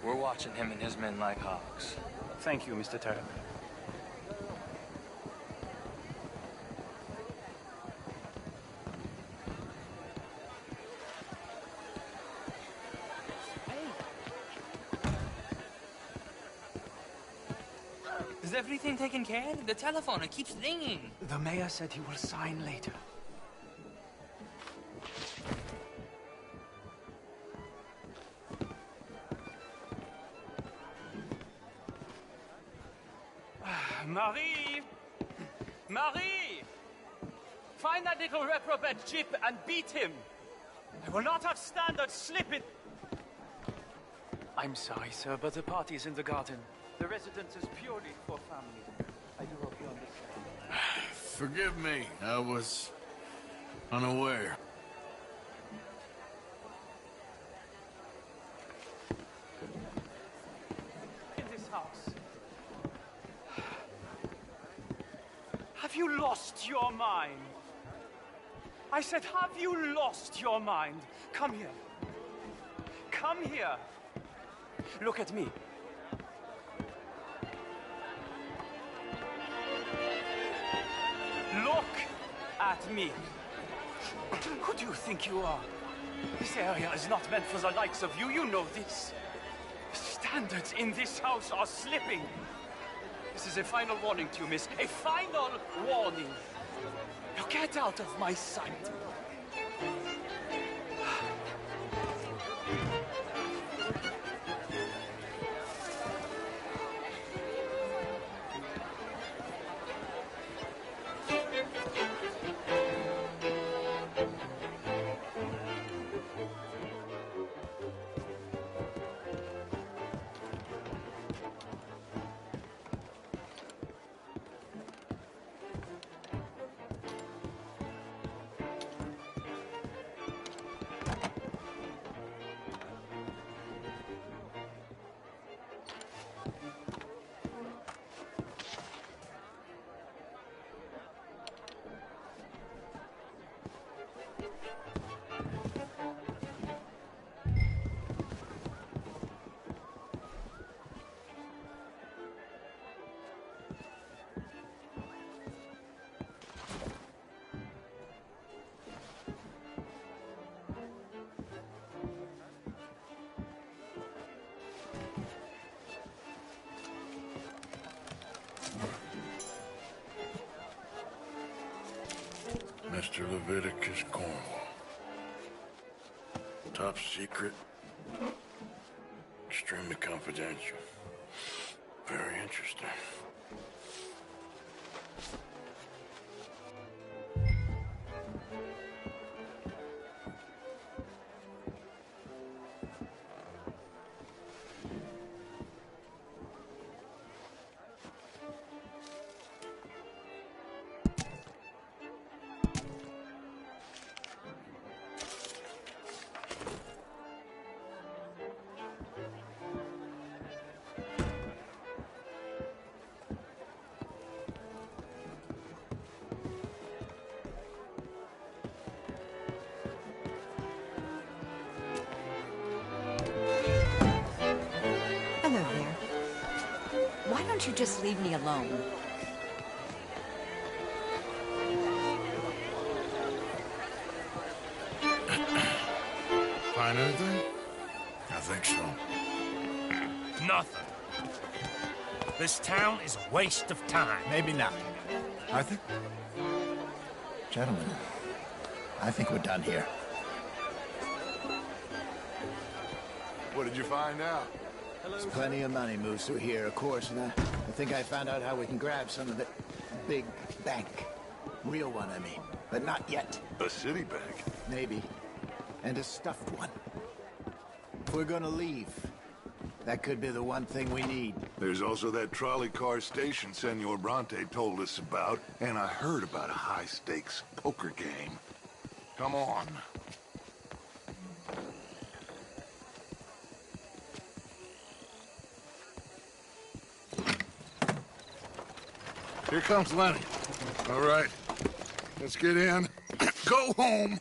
P: We're watching him and his men like hawks.
T: Thank you, Mr. Terrell. Is everything taken care of?
P: The telephone, it keeps ringing.
T: The mayor said he will sign later. Marie! Marie! Find that little reprobate Jip and beat him. I will not have standards slip it. I'm sorry, sir, but the party is in the garden. The residence is purely for family. I do hope you understand.
E: Forgive me. I was unaware.
T: In this house. Have you lost your mind? I said, have you lost your mind? Come here. Come here. Look at me. Look at me. Who do you think you are? This area is not meant for the likes of you. You know this. The standards in this house are slipping. This is a final warning to you, miss. A final warning. Now get out of my sight.
C: Mr. Leviticus Cornwall. Top secret. Extremely confidential. Very interesting.
H: Hello there. Why don't you just leave me alone?
C: Find anything? I think so.
K: Nothing. This town is a waste of time.
O: Maybe not. Arthur? Gentlemen, I think we're done here.
C: What did you find out?
O: There's plenty of money moves through here, of course, and I think I found out how we can grab some of it. Big bank. Real one, I mean. But not yet.
C: A city bank?
O: Maybe. And a stuffed one. If we're gonna leave, that could be the one thing we need.
C: There's also that trolley car station Senor Bronte told us about, and I heard about a high-stakes poker game. Come on. Here comes Lenny. All right, let's get in. Go home.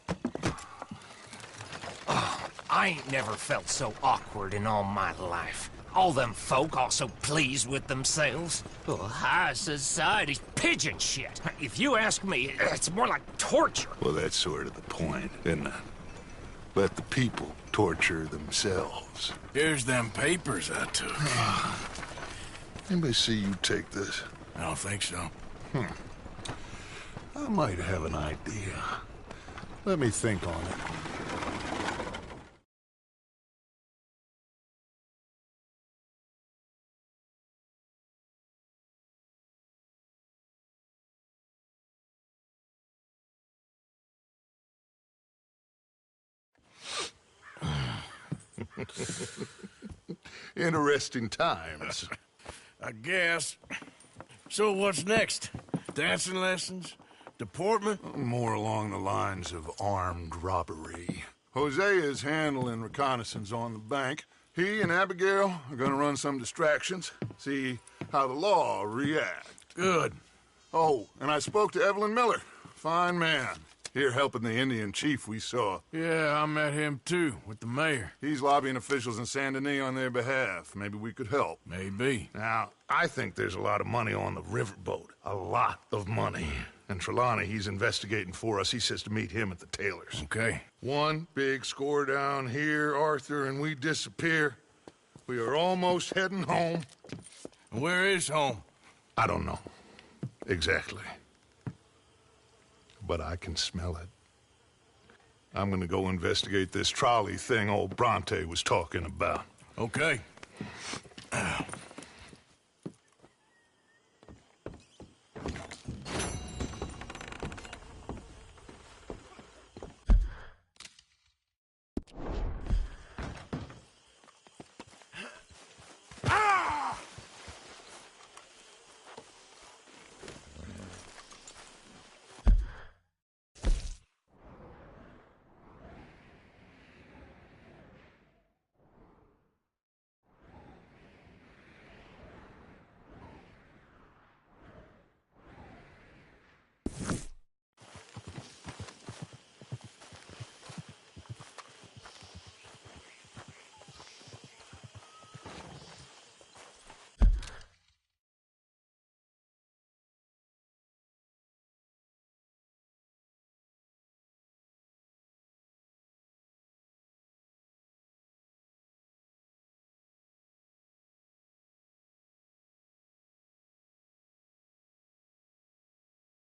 K: I ain't never felt so awkward in all my life. All them folk all so pleased with themselves. Oh, high society's pigeon shit. If you ask me, it's more like torture.
C: Well, that's sort of the point, isn't it? Let the people torture themselves.
E: Here's them papers I took.
C: Anybody see you take this?
E: I don't think so.
C: I might have an idea. Let me think on it. Interesting times.
E: I guess. So what's next? Dancing lessons? Deportment?
C: More along the lines of armed robbery. Hosea is handling reconnaissance on the bank. He and Abigail are gonna run some distractions, see how the law reacts.
E: Good.
C: Oh, and I spoke to Evelyn Miller. Fine man. Here helping the Indian chief we saw.
E: Yeah, I met him too, with the mayor.
C: He's lobbying officials in Saint Denis on their behalf. Maybe we could help.
E: Maybe.
C: Now, I think there's a lot of money on the riverboat. A lot of money. And Trelawney, he's investigating for us. He says to meet him at the Taylor's.
E: Okay.
C: One big score down here, Arthur, and we disappear. We are almost heading home.
E: Where is home?
C: I don't know. Exactly. But I can smell it. I'm gonna go investigate this trolley thing old Bronte was talking about.
E: Okay.